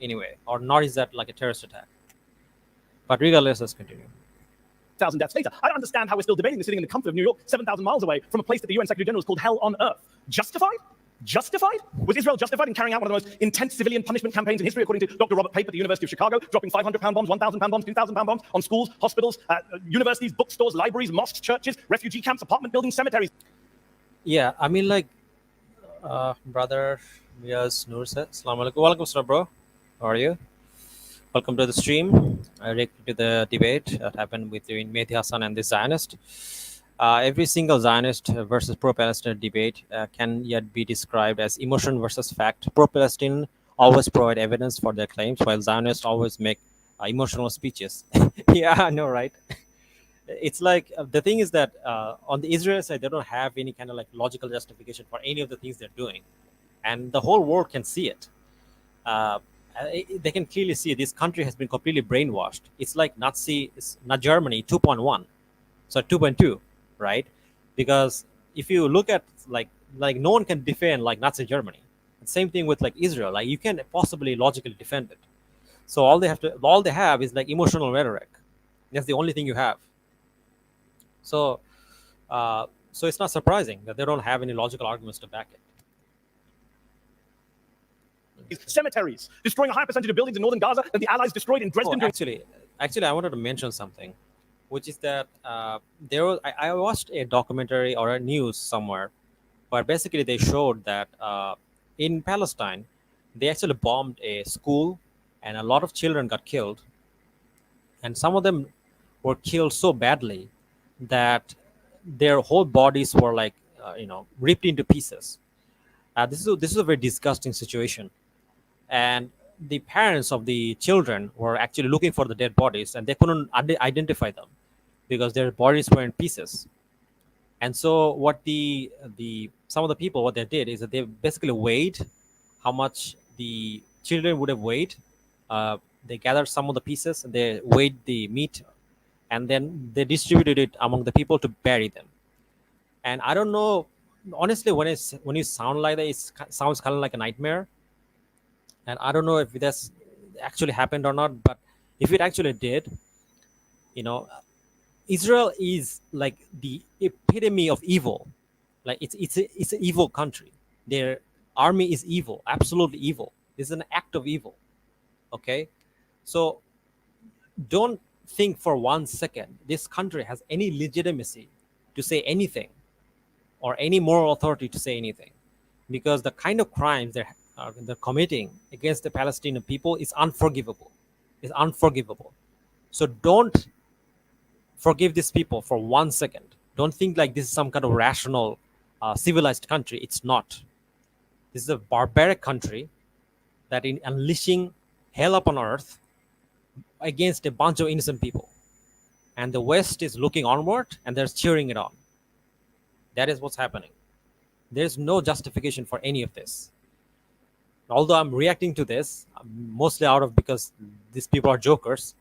any way, or nor is that like a terrorist attack. But regardless, let's continue. 1,000 deaths later. I don't understand how we're still debating this sitting in the comfort of New York, 7,000 miles away from a place that the UN Secretary General has called hell on earth. Justified? Justified? Was Israel justified in carrying out one of the most intense civilian punishment campaigns in history, according to Dr. Robert Pape at the University of Chicago, dropping 500-pound bombs, 1,000-pound bombs, 2,000-pound bombs on schools, hospitals, universities, bookstores, libraries, mosques, churches, refugee camps, apartment buildings, cemeteries? Yeah, I mean, like, brother Miaz Noor said, Assalamu alaikum. Welcome, sir, bro. How are you? Welcome to the stream. I reacted to the debate that happened between Mehdi Hasan and the Zionist. Every single Zionist versus pro-Palestinian debate can yet be described as emotion versus fact. Pro-Palestinian always provide evidence for their claims, while Zionists always make emotional speeches. Yeah, I know, right? It's like the thing is that on the Israel side, they don't have any kind of like logical justification for any of the things they're doing, and the whole world can see it. They can clearly see this country has been completely brainwashed. It's like Nazi, it's not Germany 2.1, so 2.2, right? Because if you look at like no one can defend like Nazi Germany. Same thing with like Israel. Like you can't possibly logically defend it. So all they have is like emotional rhetoric. That's the only thing you have. So, so it's not surprising that they don't have any logical arguments to back it. Cemeteries, destroying a higher percentage of buildings in northern Gaza than the Allies destroyed in Dresden. Actually, I wanted to mention something, which is that I watched a documentary or a news somewhere, where basically they showed that in Palestine, they actually bombed a school, and a lot of children got killed, and some of them were killed so badly that their whole bodies were like ripped into pieces. This is a very disgusting situation. And the parents of the children were actually looking for the dead bodies, and they couldn't identify them because their bodies were in pieces. And so what some of the people, what they did is that they basically weighed how much the children would have weighed. They gathered some of the pieces, and they weighed the meat, and then they distributed it among the people to bury them. And I don't know, honestly, when you sound like that, it sounds kind of like a nightmare. And I don't know if that's actually happened or not, but if it actually did, Israel is like the epitome of evil. Like it's an evil country. Their army is evil, absolutely evil. It's an act of evil. Okay, so don't think for 1 second this country has any legitimacy to say anything, or any moral authority to say anything, because the kind of crimes they're committing against the Palestinian people is unforgivable. It's unforgivable. So don't forgive these people for 1 second. Don't think like this is some kind of rational, civilized country. It's not. This is a barbaric country that is unleashing hell upon earth against a bunch of innocent people. And the West is looking onward, and they're cheering it on. That is what's happening. There's no justification for any of this. Although I'm reacting to this mostly because these people are jokers,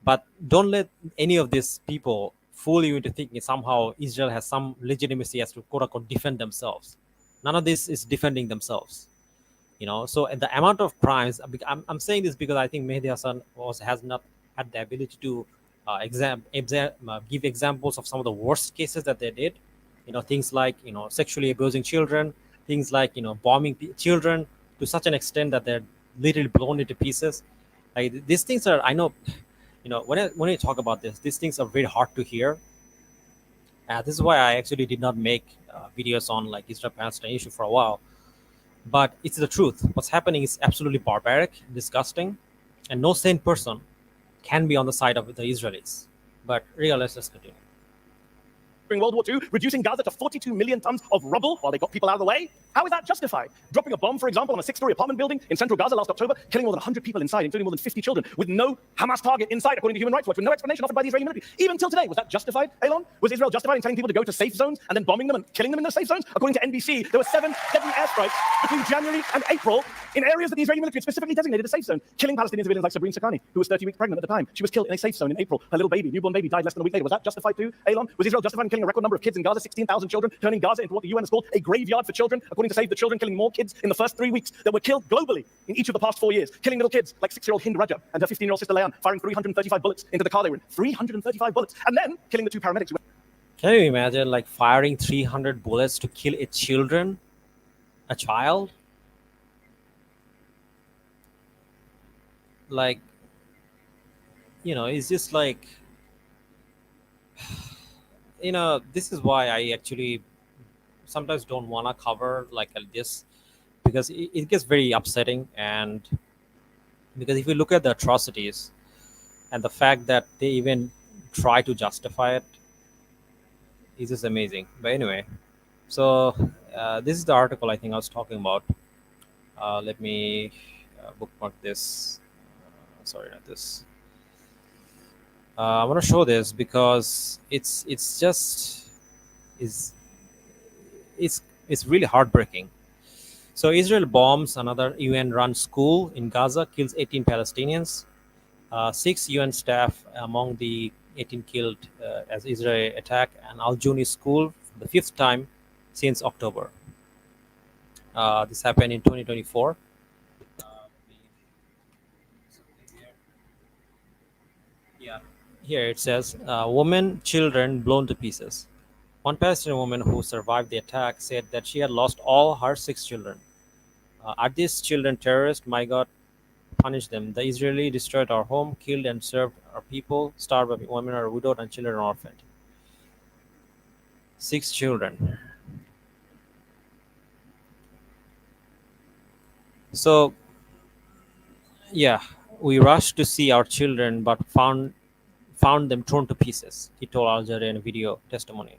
but don't let any of these people fool you into thinking somehow Israel has some legitimacy as to quote unquote defend themselves. None of this is defending themselves. So the amount of crimes, I'm saying this because I think Mehdi Hasan has not had the ability to give examples of some of the worst cases that they did. Things like sexually abusing children, things like bombing children to such an extent that they're literally blown into pieces. Like these things are, I know, when I talk about this, these things are very hard to hear. This is why I actually did not make videos on like Israel-Palestine issue for a while. But it's the truth. What's happening is absolutely barbaric, disgusting, and no sane person can be on the side of the Israelis. But regardless, let's continue. During World War II, reducing Gaza to 42 million tons of rubble while they got people out of the way? How is that justified? Dropping a bomb, for example, on a 6-story apartment building in central Gaza last October, killing more than 100 people inside, including more than 50 children, with no Hamas target inside, according to Human Rights Watch, with no explanation offered by the Israeli military. Even till today, was that justified, Elon? Was Israel justified in telling people to go to safe zones and then bombing them and killing them in those safe zones? According to NBC, there were 7 deadly airstrikes between January and April in areas that the Israeli military had specifically designated as safe zone, killing Palestinian civilians like Sabrine Sakani, who was 30 weeks pregnant at the time. She was killed in a safe zone in April. Her little baby, newborn baby, died less than a week later. Was that justified too, Elon? Was Israel justified in killing killing a record number of kids in Gaza, 16,000 children, turning Gaza into what the UN has called a graveyard for children, according to Save the Children, killing more kids in the first 3 weeks that were killed globally in each of the past 4 years, killing little kids like 6-year-old Hind Rajab and her 15-year-old sister Leanne, firing 335 bullets into the car they were in. 335 bullets. And then killing the 2 paramedics. Can you imagine like firing 300 bullets to kill a child? Like, it's just like, this is why I actually sometimes don't want to cover like this, because it gets very upsetting. And because if you look at the atrocities and the fact that they even try to justify it, it's just amazing. But anyway, so this is the article I think I was talking about. Let me bookmark this. Sorry, not this. I want to show this because it's really heartbreaking. So Israel bombs another UN-run school in Gaza, kills 18 Palestinians. 6 UN staff among the 18 killed as Israel attack an Al-Juni school for the 5th time since October. This happened in 2024. Yeah, here it says, women, children blown to pieces. One Palestinian woman who survived the attack said that she had lost all her 6 children. Are these children terrorists? My God, punish them. The Israeli destroyed our home, killed and served our people, starved women are widowed and children are orphaned. 6 children. So, yeah, we rushed to see our children, but found them torn to pieces, he told Al Jazeera in a video testimony.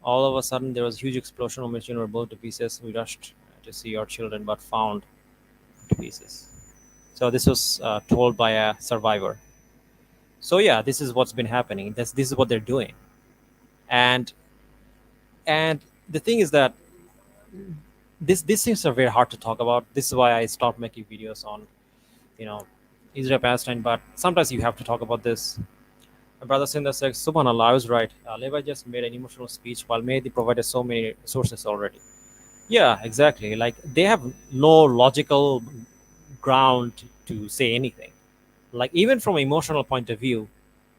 All of a sudden, there was a huge explosion. Our children were blown to pieces. We rushed to see our children, but found to pieces. So this was told by a survivor. So yeah, this is what's been happening. This is what they're doing, and the thing is that these things are very hard to talk about. This is why I stopped making videos on, Israel Palestine. But sometimes you have to talk about this. My brother Sindar says, "Subhanallah, I was right. Levi just made an emotional speech while Mehdi provided so many sources already." Yeah, exactly. Like they have no logical ground to say anything. Like even from an emotional point of view,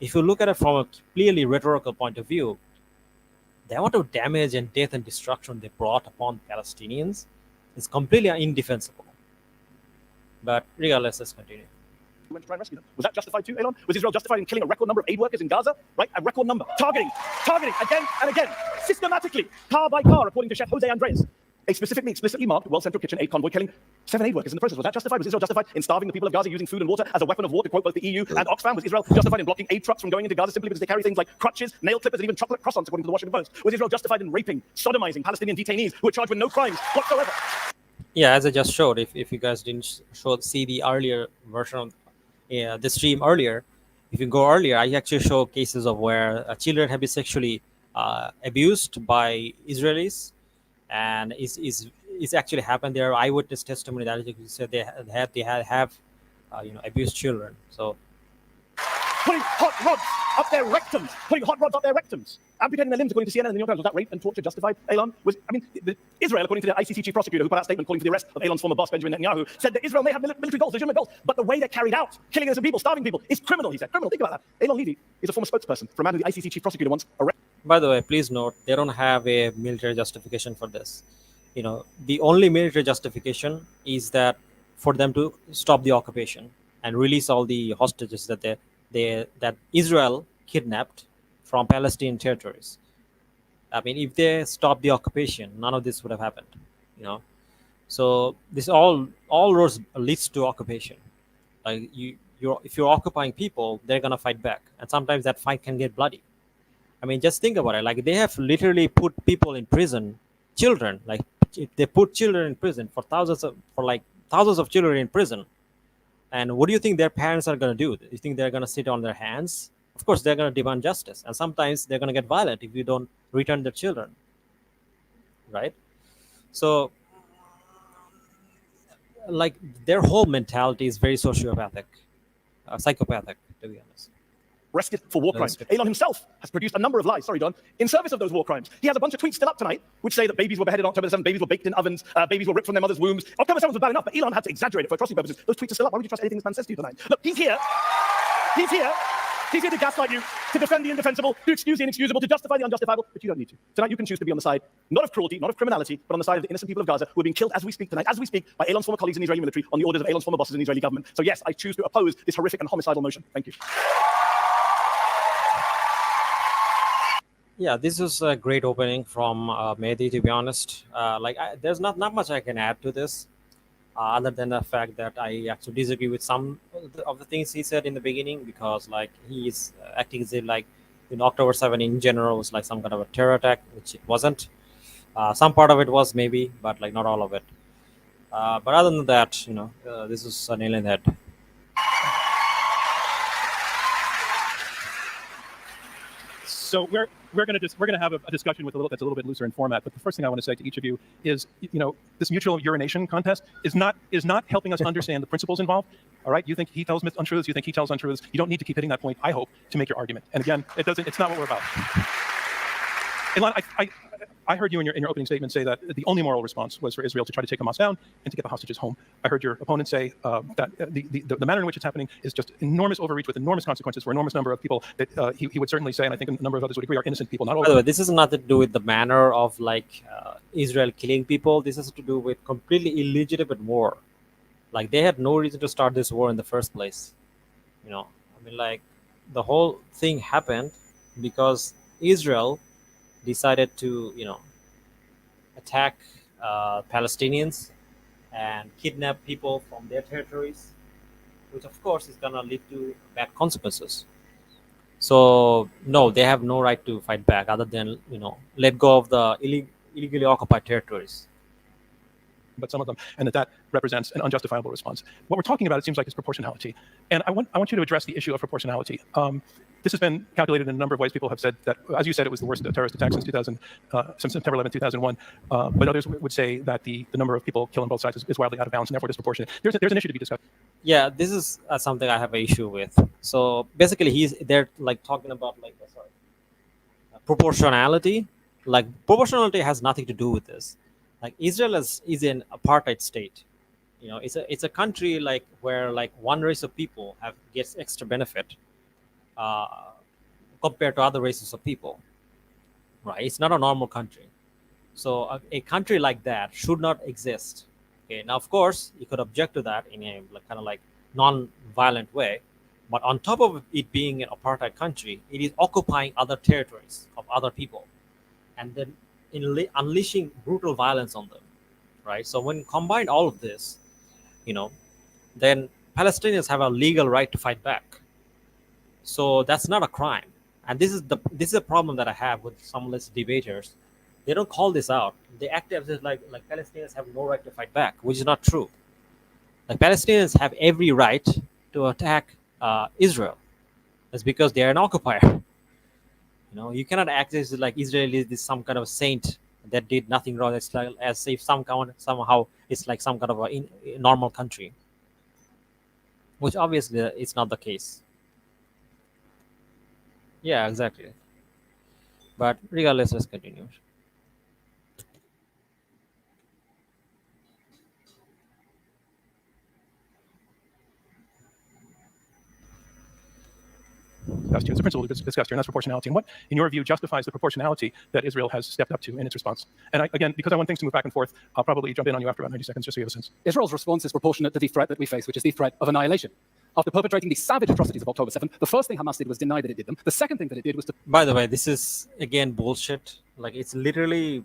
if you look at it from a clearly rhetorical point of view, the amount of damage and death and destruction they brought upon Palestinians is completely indefensible. But regardless, let's continue. We went to try and rescue them. Was that justified too, Elon? Was Israel justified in killing a record number of aid workers in Gaza? Right? A record number. Targeting again and again, systematically, car by car, according to Chef Jose Andres. A explicitly marked World Central Kitchen aid convoy killing 7 aid workers in the process. Was that justified? Was Israel justified in starving the people of Gaza using food and water as a weapon of war, to quote both the EU and Oxfam? Was Israel justified in blocking aid trucks from going into Gaza simply because they carry things like crutches, nail clippers, and even chocolate croissants, according to the Washington Post? Was Israel justified in raping, sodomizing Palestinian detainees who were charged with no crimes whatsoever? Yeah, as I just showed, if you guys didn't see the earlier version of the stream earlier, if you go earlier, I actually show cases of where children have been sexually abused by Israelis, and it's actually happened. There are eyewitness testimony that said they have abused children. So putting hot rods up their rectums, amputating their limbs, according to CNN and the New York Times. Was that rape and torture justified, Elon? Israel, according to the ICC chief prosecutor, who put out a statement calling for the arrest of Elon's former boss, Benjamin Netanyahu, said that Israel may have military goals, legitimate goals, but the way they're carried out, killing innocent people, starving people, is criminal, he said. Criminal, think about that. Elon Levy is a former spokesperson for a man who the ICC chief prosecutor once arrested. By the way, please note, they don't have a military justification for this. The only military justification is that for them to stop the occupation and release all the hostages that that Israel kidnapped from Palestinian territories. I mean, if they stopped the occupation, none of this would have happened. So this all roads leads to occupation. Like if you're occupying people, they're gonna fight back, and sometimes that fight can get bloody. I mean, just think about it. Like they have literally put people in prison, children. Like they put children in prison for thousands of children in prison. And what do you think their parents are going to do? You think they're going to sit on their hands? Of course, they're going to demand justice. And sometimes they're going to get violent if you don't return their children. Right? So, like, their whole mentality is very sociopathic, psychopathic, to be honest. arrested for war crimes. Elon himself has produced a number of lies, sorry, Don, in service of those war crimes. He has a bunch of tweets still up tonight which say that babies were beheaded on October the 7th, babies were baked in ovens, babies were ripped from their mother's wombs. October 7th was bad enough, but Elon had to exaggerate it for atrocity purposes. Those tweets are still up. Why would you trust anything this man says to you tonight? Look, he's here. He's here. He's here to gaslight you, to defend the indefensible, to excuse the inexcusable, to justify the unjustifiable, but you don't need to. Tonight you can choose to be on the side, not of cruelty, not of criminality, but on the side of the innocent people of Gaza who are being killed as we speak tonight, as we speak, by Elon's former colleagues in the Israeli military on the orders of Elon's former bosses in the Israeli government. So yes, I choose to oppose this horrific and homicidal motion. Thank you. Yeah, this is a great opening from Mehdi, to be honest. There's not much I can add to this, other than the fact that I actually disagree with some of the things he said in the beginning, because like he's acting as if like October 7 in general was like some kind of a terror attack, which it wasn't. Some part of it was maybe, but like not all of it. But other than that, this is a nail in the head. So we're going to have a discussion that's a little bit looser in format. But the first thing I want to say to each of you is, this mutual urination contest is not helping us understand the principles involved. All right, you think he tells untruths, you think he tells untruths. You don't need to keep hitting that point, I hope, to make your argument. And again, it's not what we're about. Elon, I heard you in your opening statement say that the only moral response was for Israel to try to take Hamas down and to get the hostages home. I heard your opponent say that the manner in which it's happening is just enormous overreach with enormous consequences for an enormous number of people that he would certainly say, and I think a number of others would agree, are innocent people. By the way, this has nothing to do with the manner of Israel killing people. This has to do with completely illegitimate war. Like, they had no reason to start this war in the first place. The whole thing happened because Israel decided to, attack Palestinians and kidnap people from their territories, which of course is going to lead to bad consequences. So no, they have no right to fight back other than, let go of the illegally occupied territories. But some of them, and that represents an unjustifiable response. What we're talking about, it seems like, is proportionality. And I want you to address the issue of proportionality. This has been calculated in a number of ways. People have said that, as you said, it was the worst terrorist attack since September 11, 2001. But others would say that the number of people killed on both sides is wildly out of bounds and therefore disproportionate. There's an issue to be discussed. Yeah, this is something I have an issue with. So basically, they're talking about proportionality. Proportionality has nothing to do with this. Israel is an apartheid state. It's a country where one race of people gets extra benefit compared to other races of people, right? It's not a normal country. So a country like that should not exist. Okay, now of course you could object to that in a non-violent way, but on top of it being an apartheid country, it is occupying other territories of other people, and then unleashing brutal violence on them, right? So when combined all of this, then Palestinians have a legal right to fight back. So that's not a crime. And this is a problem that I have with some of these debaters. They don't call this out. They act as if like Palestinians have no right to fight back, which is not true. Palestinians have every right to attack Israel. That's because they are an occupier. You cannot act as if Israel is some kind of saint that did nothing wrong. It's as if somehow it's like some kind of a normal country, which obviously it's not the case. Yeah, exactly. But regardless, let's continue. It's the principle we discussed here, and that's proportionality. And what, in your view, justifies the proportionality that Israel has stepped up to in its response? And again, because I want things to move back and forth, I'll probably jump in on you after about 90 seconds, just so you have a sense. Israel's response is proportionate to the threat that we face, which is the threat of annihilation. After perpetrating the savage atrocities of October 7, the first thing Hamas did was deny that it did them. The second thing that it did was to... By the way, this is, again, bullshit. It's literally,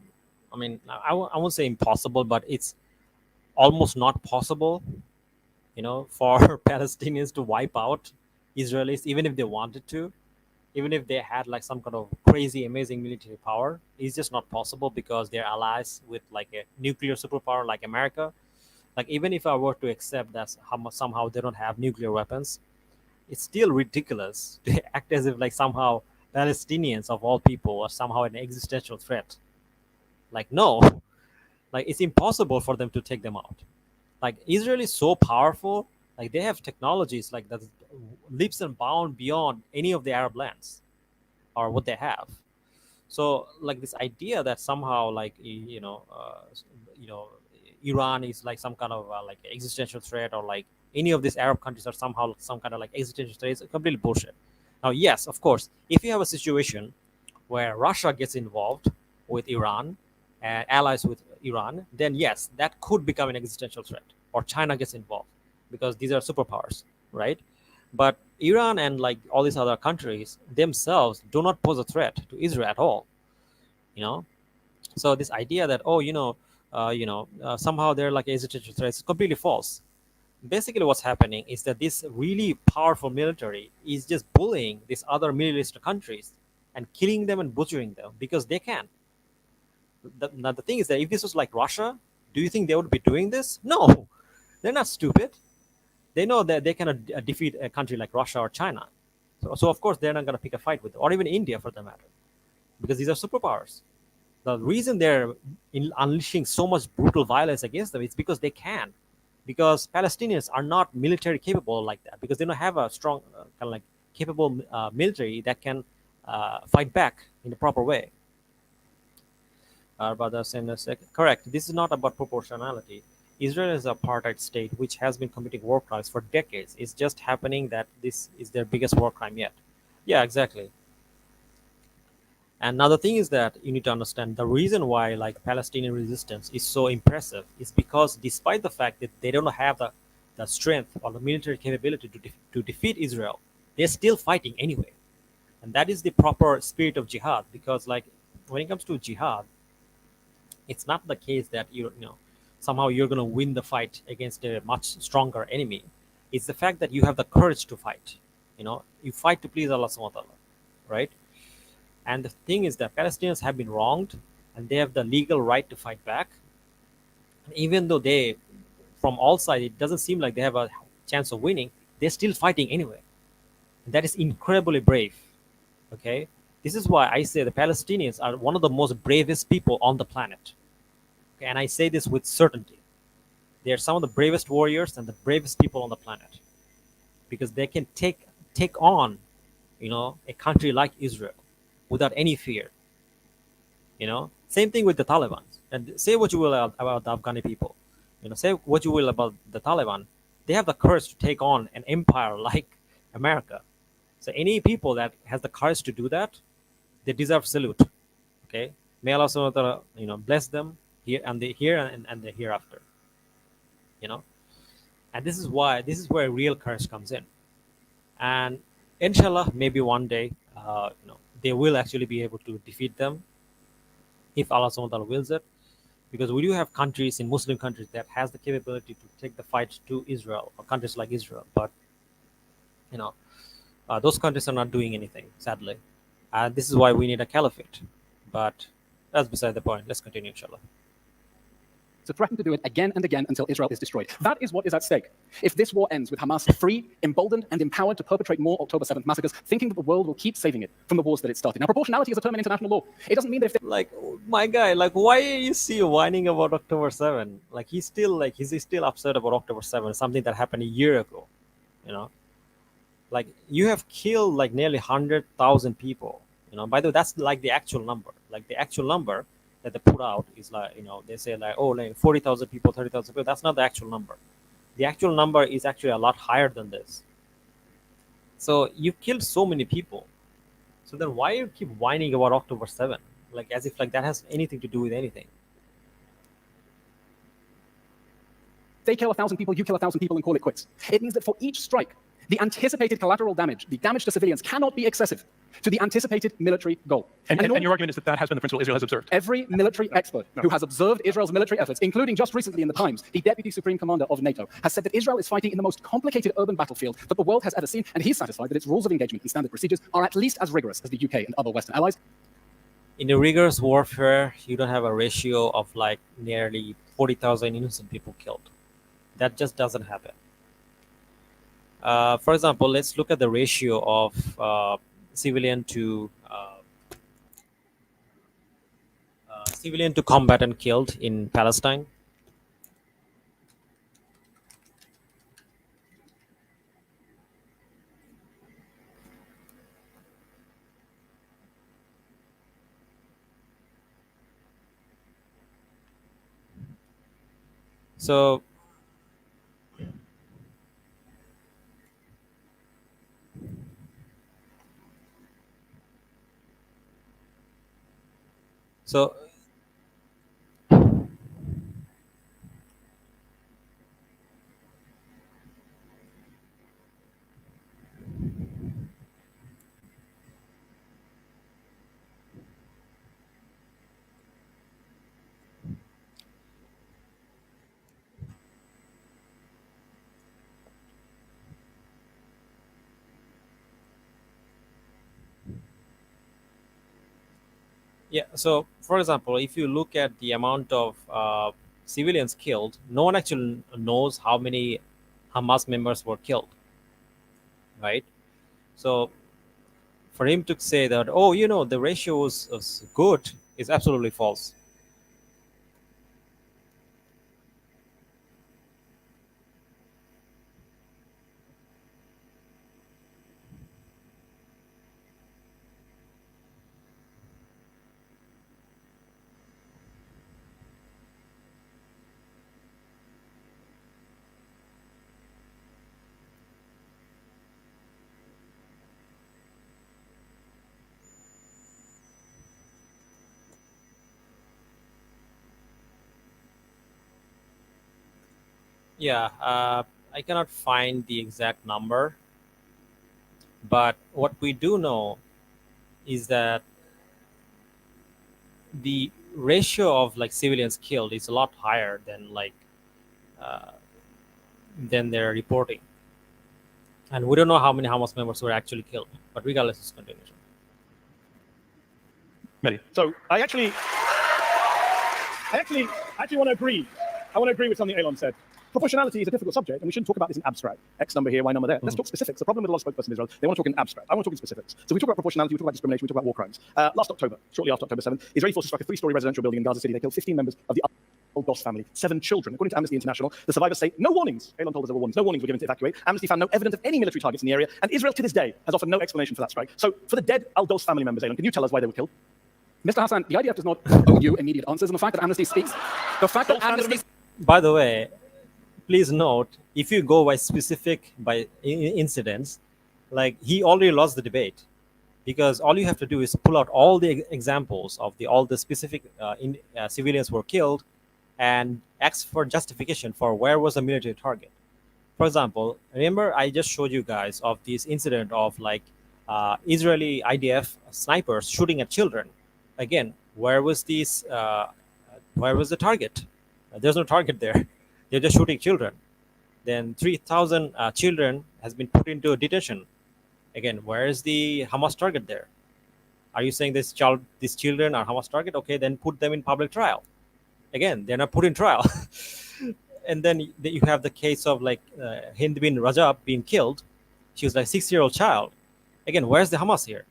I won't say impossible, but it's almost not possible, for Palestinians to wipe out Israelis, even if they wanted to, even if they had some kind of crazy, amazing military power. It's just not possible because they're allies with a nuclear superpower like America. Even if I were to accept that somehow they don't have nuclear weapons, it's still ridiculous to act as if somehow Palestinians of all people are somehow an existential threat. No, it's impossible for them to take them out. Israel is so powerful. They have technologies that's leaps and bounds beyond any of the Arab lands or what they have. So like this idea that somehow like you know Iran is like some kind of like existential threat, or like any of these Arab countries are somehow some kind of like existential threat, is completely bullshit. Now, yes, of course, if you have a situation where Russia gets involved with Iran and allies with Iran, then yes, that could become an existential threat. Or China gets involved, because these are superpowers, right? But Iran and like all these other countries themselves do not pose a threat to Israel at all. You know, so this idea that somehow they're like existential threats is completely false. Basically, what's happening is that this really powerful military is just bullying these other Middle Eastern countries and killing them and butchering them because they can. Now the thing is that if this was like Russia, do you think they would be doing this? No, they're not stupid. They know that they cannot defeat a country like Russia or China. So of course they're not going to pick a fight with them, or even India for that matter, because these are superpowers. The reason they're unleashing so much brutal violence against them is because they can. Because Palestinians are not military capable like that, because they don't have a strong, kind of like capable military that can fight back in the proper way. Correct. This is not about proportionality. Israel is an apartheid state which has been committing war crimes for decades. It's just happening that this is their biggest war crime yet. Yeah, exactly. And now the thing is that you need to understand the reason why like Palestinian resistance is so impressive is because despite the fact that they don't have the strength or the military capability to defeat Israel, they're still fighting anyway. And that is the proper spirit of jihad, because like when it comes to jihad, it's not the case that somehow you're going to win the fight against a much stronger enemy. It's the fact that you have the courage to fight. You fight to please Allah subhanahu wa ta'ala, right? And the thing is that Palestinians have been wronged, and they have the legal right to fight back. And even though they, from all sides, it doesn't seem like they have a chance of winning, they're still fighting anyway. And that is incredibly brave. Okay, this is why I say the Palestinians are one of the most bravest people on the planet. Okay? And I say this with certainty. They are some of the bravest warriors and the bravest people on the planet, because they can take on, a country like Israel without any fear. Same thing with the Taliban. And say what you will about the Afghani people. Say what you will about the Taliban. They have the courage to take on an empire like America. So any people that has the courage to do that, they deserve salute. Okay, may Allah subhanahu wa ta'ala, bless them here and the hereafter. And this is where real courage comes in. And inshallah, maybe one day, they will actually be able to defeat them if Allah subhanahu wa ta'ala wills it. Because we do have countries in Muslim countries that has the capability to take the fight to Israel, or countries like Israel. But those countries are not doing anything, sadly. And this is why we need a caliphate. But that's beside the point. Let's continue, inshallah. To threaten to do it again and again until Israel is destroyed. That is what is at stake. If this war ends with Hamas free, emboldened, and empowered to perpetrate more October 7th massacres, thinking that the world will keep saving it from the wars that it started. Now, proportionality is a term in international law. It doesn't mean that if they... Like, my guy, like, why you see whining about October 7? Like, he's still upset about October 7, something that happened a year ago. Like, you have killed like nearly 100,000 people. By the way, that's like the actual number. Like, the actual number that they put out is like, they say like, oh, like 40,000 people, 30,000 people. That's not the actual number. The actual number is actually a lot higher than this. So you killed so many people. So then why you keep whining about October 7? Like, as if like that has anything to do with anything. they kill 1,000 people, you kill 1,000 people and call it quits. It means that for each strike, the anticipated collateral damage, the damage to civilians, cannot be excessive to the anticipated military goal. And your argument is that that has been the principle Israel has observed. Every military expert who has observed Israel's military efforts, including just recently in the Times, the Deputy Supreme Commander of NATO, has said that Israel is fighting in the most complicated urban battlefield that the world has ever seen, and he's satisfied that its rules of engagement and standard procedures are at least as rigorous as the UK and other Western allies. In the rigorous warfare, you don't have a ratio of like nearly 40,000 innocent people killed. That just doesn't happen. For example, let's look at the ratio of civilian to combatant killed in Palestine. So so yeah, so for example, if you look at the amount of civilians killed, no one actually knows how many Hamas members were killed, right? So for him to say that, oh, the ratio was good, is absolutely false. Yeah, I cannot find the exact number, but what we do know is that the ratio of like civilians killed is a lot higher than uh, than they're reporting, and we don't know how many Hamas members were actually killed. But regardless, it's continuation. Mehdi. So I actually want to agree. I want to agree with something Elon said. Proportionality is a difficult subject, and we shouldn't talk about this in abstract. X number here, Y number there. Let's talk specifics. The problem with a lot of spokespersons in Israel, they want to talk in abstract. I want to talk in specifics. So we talk about proportionality, we talk about discrimination, we talk about war crimes. Last October, shortly after October 7th, Israeli forces struck a 3-story residential building in Gaza City. They killed 15 members of the endorse family, 7 children. According to Amnesty International, the survivors say no warnings. Elon told us there were warnings. No warnings were given to evacuate. Amnesty found no evidence of any military targets in the area, and Israel to this day has offered no explanation for that strike. So for the dead Al-Dos family members, Elon, can you tell us why they were killed? Mr. Hassan, the IDF does not owe you immediate answers, and the fact that Amnesty speaks, the fact that Amnesty By the way, please note, if you go by specific incidents, like he already lost the debate, because all you have to do is pull out all the examples of all the specific civilians were killed, and ask for justification for where was the military target. For example, remember I just showed you guys of this incident of Israeli IDF snipers shooting at children. Again, where was the target? There's no target there. They're just shooting children. Then 3,000 children has been put into detention. Again, where is the Hamas target there? Are you saying these children are Hamas target? Okay, then put them in public trial. Again, they're not put in trial. And then you have the case of Hind bin Rajab being killed. She was like a 6-year-old child. Again, where's the Hamas here?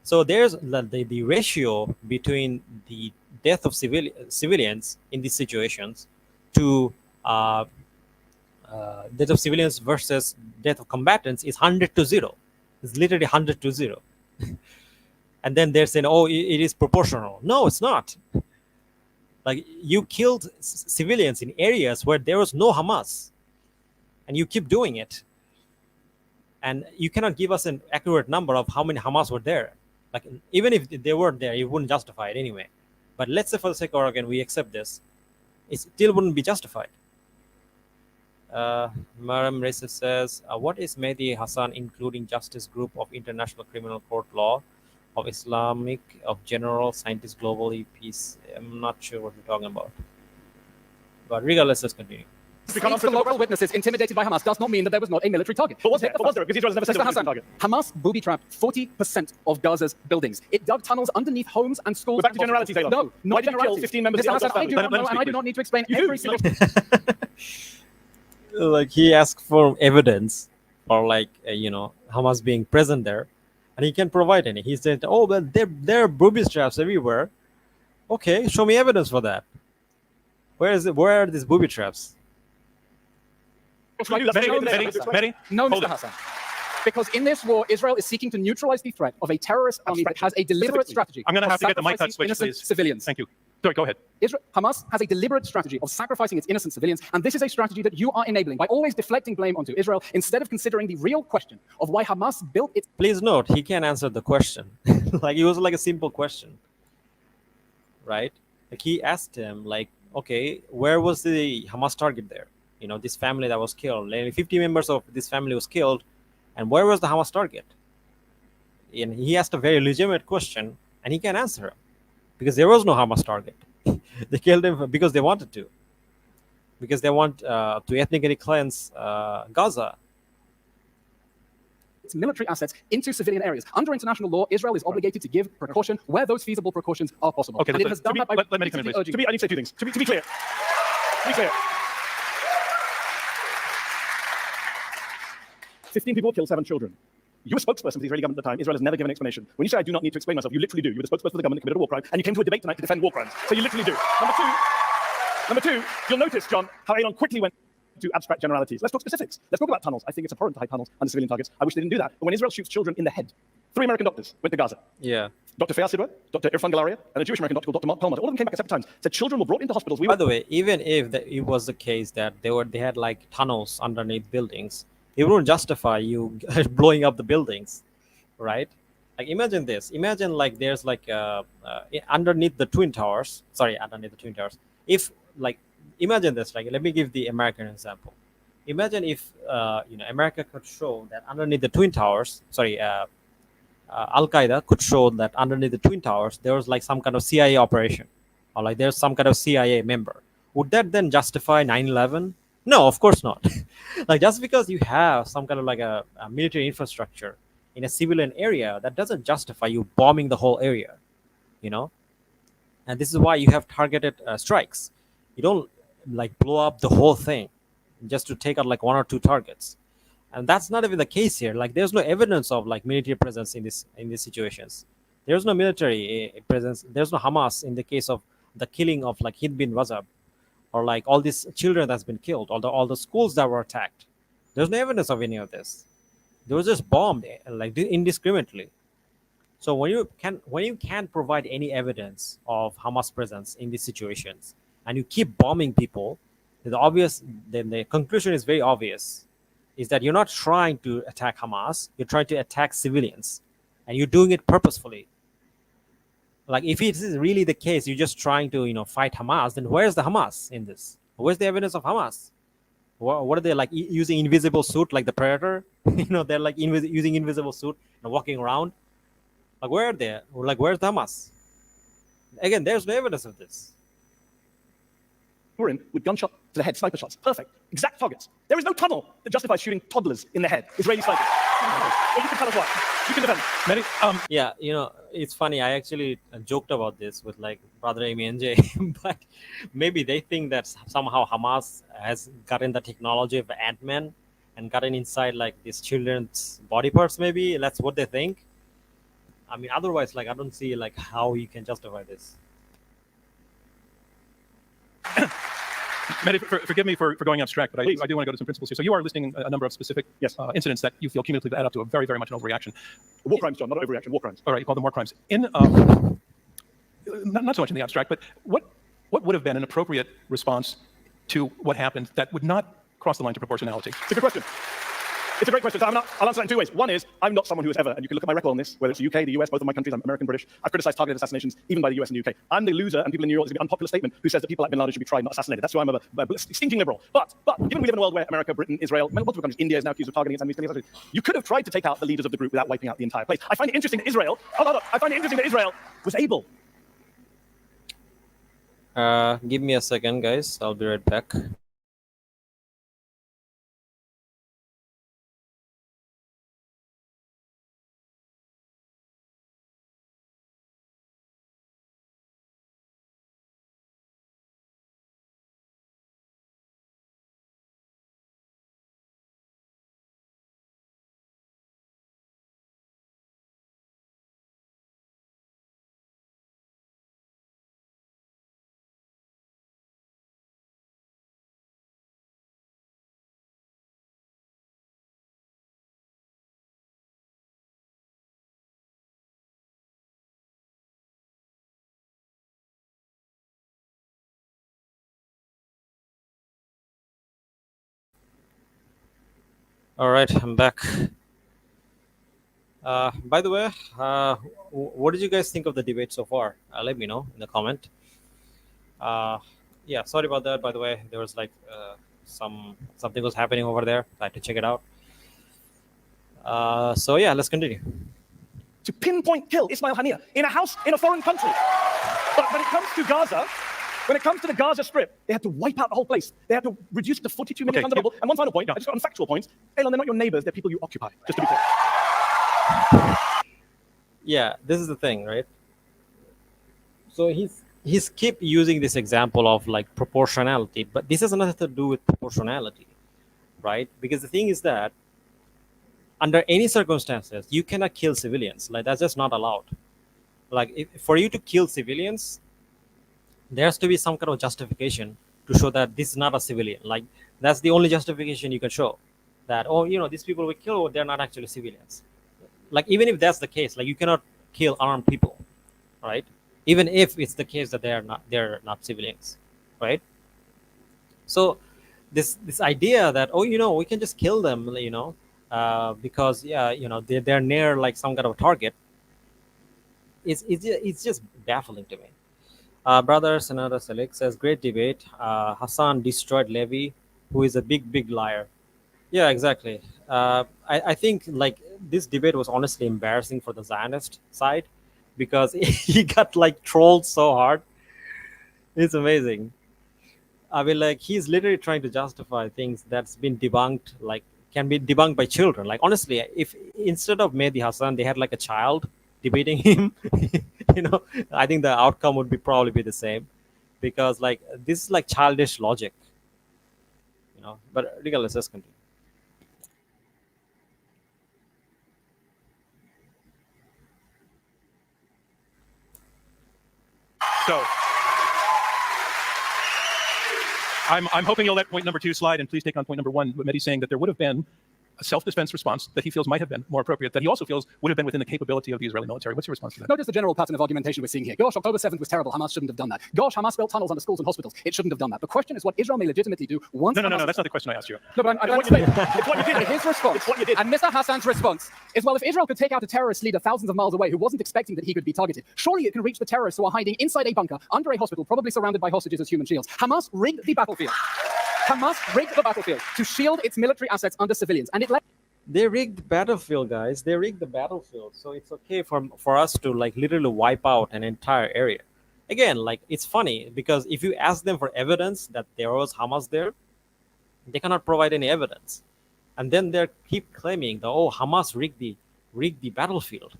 So there's the ratio between the death of civilians in these situations to death of civilians versus death of combatants is 100 to 0. It's literally 100 to 0. And then they're saying, oh, it is proportional. No, it's not. Like, you killed civilians in areas where there was no Hamas, and you keep doing it. And you cannot give us an accurate number of how many Hamas were there. Like, even if they weren't there, you wouldn't justify it anyway. But let's say for the sake of argument, we accept this. It still wouldn't be justified. Maram Reza says, what is Mehdi Hasan, including Justice Group of International Criminal Court Law, of Islamic, of General Scientists Globally Peace? I'm not sure what you're talking about. But regardless, let's continue. Because the local witnesses intimidated by Hamas does not mean that there was not a military target. But was there? Because Israel has never said Mr. it was a Hassan, target. Hamas booby-trapped 40% of Gaza's buildings. It dug tunnels underneath homes and schools. We're back to generalities, Elon. No, not Why did you kill generalities. 15 members of Mr. the Hassan, Al-Dos I do family? not know, and I do not need to explain You every do. single... Like, he asked for evidence for Hamas being present there, and he can't provide any. He said, oh, well, there are booby traps everywhere. Okay, show me evidence for that. Where are these booby traps? Mehdi, No, hold Mr. it. Hassan. Because in this war, Israel is seeking to neutralize the threat of a terrorist army that has a deliberate strategy. I'm going to of have to get the mic cut sacrificing switch, innocent please. civilians. Thank you. Sorry, go ahead. Hamas has a deliberate strategy of sacrificing its innocent civilians, and this is a strategy that you are enabling by always deflecting blame onto Israel instead of considering the real question of why Hamas built its... Please note, he can't answer the question. Like, it was like a simple question, right? Like, he asked him, like, okay, where was the Hamas target there? You know, this family that was killed, nearly 50 members of this family was killed, and where was the Hamas target? And he asked a very legitimate question, and he can't answer him because there was no Hamas target. They killed him because they wanted to, because they want to ethnically cleanse Gaza. its military assets into civilian areas. Under international law, Israel is obligated to give precaution where those feasible precautions are possible. Okay, and it has done that by... let me come in, please. I need to say two things. To be clear. To be clear. 15 people killed 7 children. You were spokesperson for the Israeli government at the time. Israel has never given an explanation. When you say I do not need to explain myself, you literally do. You were the spokesperson for the government that committed a war crime, and you came to a debate tonight to defend war crimes. So you literally do. Number two, you'll notice, John, how Elon quickly went to abstract generalities. Let's talk specifics. Let's talk about tunnels. I think it's abhorrent to hide tunnels under civilian targets. I wish they didn't do that. But when Israel shoots children in the head, 3 American doctors went to Gaza. Yeah. Dr. Fayaz Sidwa, Dr. Irfan Galaria, and a Jewish American doctor called Dr. Mark Perlmutter. All of them came back separate times. Said children were brought into hospitals. By the way, even if it was the case that they had like tunnels underneath buildings, it wouldn't justify you blowing up the buildings, right? Like, imagine this. Imagine like there's like underneath the twin towers. Sorry, underneath the twin towers. If like, imagine this. Like, let me give the American example. Imagine if America could show that underneath the twin towers. Sorry. Al Qaeda could show that underneath the twin towers there was like some kind of CIA operation, or like there's some kind of CIA member. Would that then justify 9/11? No, of course not. Like, just because you have some kind of like a military infrastructure in a civilian area, that doesn't justify you bombing the whole area, you know. And this is why you have targeted strikes. You don't like blow up the whole thing just to take out like 1 or 2 targets. And that's not even the case here. Like, there's no evidence of like military presence in these situations. There's no military presence. There's no Hamas in the case of the killing of like Hind bin Wazab, or like all these children that's been killed, all the schools that were attacked. There's no evidence of any of this. They were just bombed like indiscriminately. So when you can't provide any evidence of Hamas presence in these situations, and you keep bombing people, then the conclusion is very obvious, is that you're not trying to attack Hamas, you're trying to attack civilians, and you're doing it purposefully. Like, if it is really the case, you're just trying to fight Hamas, then where's the Hamas in this? Where's the evidence of Hamas? What are they like, using invisible suit like the Predator? They're like using invisible suit and walking around. Like, where are they? Like, where's the Hamas? Again, there's no evidence of this. We're in with gunshot to the head, sniper shots. Perfect. Exact targets. There is no tunnel that justifies shooting toddlers in the head. Israeli snipers. Well, you can tell us what. You can defend. Mehdi, Yeah, it's funny. I actually joked about this with like Brother Amy and Jay, but maybe they think that somehow Hamas has gotten the technology of Ant-Man and gotten inside like these children's body parts. Maybe that's what they think. I mean, otherwise, like, I don't see like how you can justify this. Mehdi, forgive me for going abstract, but I do want to go to some principles here. So you are listing a number of specific incidents that you feel cumulatively add up to a very, very much an overreaction. War crimes, John, not overreaction. War crimes. All right, you call them war crimes. Not so much in the abstract, but what would have been an appropriate response to what happened that would not cross the line to proportionality? It's a good question. It's a great question. So I'll answer that in 2 ways. One is, I'm not someone who has ever, and you can look at my record on this, whether it's the UK, the US, both of my countries, I'm American, British, I've criticized targeted assassinations, even by the US and the UK. I'm the loser, and people in New York, it's an unpopular statement, who says that people like Bin Laden should be tried, not assassinated. That's who I'm, a stinking liberal. But given we live in a world where America, Britain, Israel, multiple countries, India is now accused of targeting its enemies, you could have tried to take out the leaders of the group without wiping out the entire place. I find it interesting that Israel, was able. Give me a second, guys. I'll be right back. All right, I'm back. By the way, what did you guys think of the debate so far? Let me know in the comment. Uh, yeah, sorry about that. By the way, there was like something was happening over there. I had to check it out. So yeah, let's continue. To pinpoint kill Ismail Haniyeh in a house in a foreign country. But when it comes to Gaza, when it comes to the Gaza Strip, they had to wipe out the whole place. They had to reduce it to 42 million tons of rubble. And one final point, I just got on factual points. Elon, they're not your neighbors, they're people you occupy, just to be clear. Yeah, this is the thing, right? So he's keep using this example of like proportionality, but this has nothing to do with proportionality, right? Because the thing is that under any circumstances, you cannot kill civilians. Like that's just not allowed. Like for you to kill civilians, there has to be some kind of justification to show that this is not a civilian. Like that's the only justification you can show that, oh, these people we kill, they're not actually civilians. Like even if that's the case, like you cannot kill armed people, right? Even if it's the case that they're not civilians, right? So this idea that, oh, we can just kill them, because they're near like some kind of a target, it's just baffling to me. Brother Senator Selig says, great debate. Hassan destroyed Levy, who is a big liar. Yeah, exactly. I think like this debate was honestly embarrassing for the Zionist side because he got like trolled so hard. It's amazing. I mean, like he's literally trying to justify things that's been debunked, like can be debunked by children. Like honestly, if instead of Mehdi Hasan, they had like a child debating him, I think the outcome would probably be the same, because like this is like childish logic, But regardless, let's continue. So I'm hoping you'll let point number 2 slide, and please take on point number 1. Mehdi saying that there would have been a self-defense response that he feels might have been more appropriate, that he also feels would have been within the capability of the Israeli military. What's your response to that? Notice the general pattern of argumentation we're seeing here. Gosh, October 7th was terrible. Hamas shouldn't have done that. Gosh, Hamas built tunnels under schools and hospitals. It shouldn't have done that. The question is what Israel may legitimately do once. No, that's not the question I asked you. No, but I'm It's what you did. It's what you did. His response, It's what you did. and Mr. Hassan's response is, well, if Israel could take out a terrorist leader thousands of miles away who wasn't expecting that he could be targeted, surely it can reach the terrorists who are hiding inside a bunker under a hospital, probably surrounded by hostages as human shields. Hamas rigged the battlefield. Hamas rigged the battlefield to shield its military assets under civilians, and it let. They rigged the battlefield, guys. They rigged the battlefield, so it's okay for us to like literally wipe out an entire area. Again, like it's funny because if you ask them for evidence that there was Hamas there, they cannot provide any evidence, and then they keep claiming that, oh, Hamas rigged the battlefield.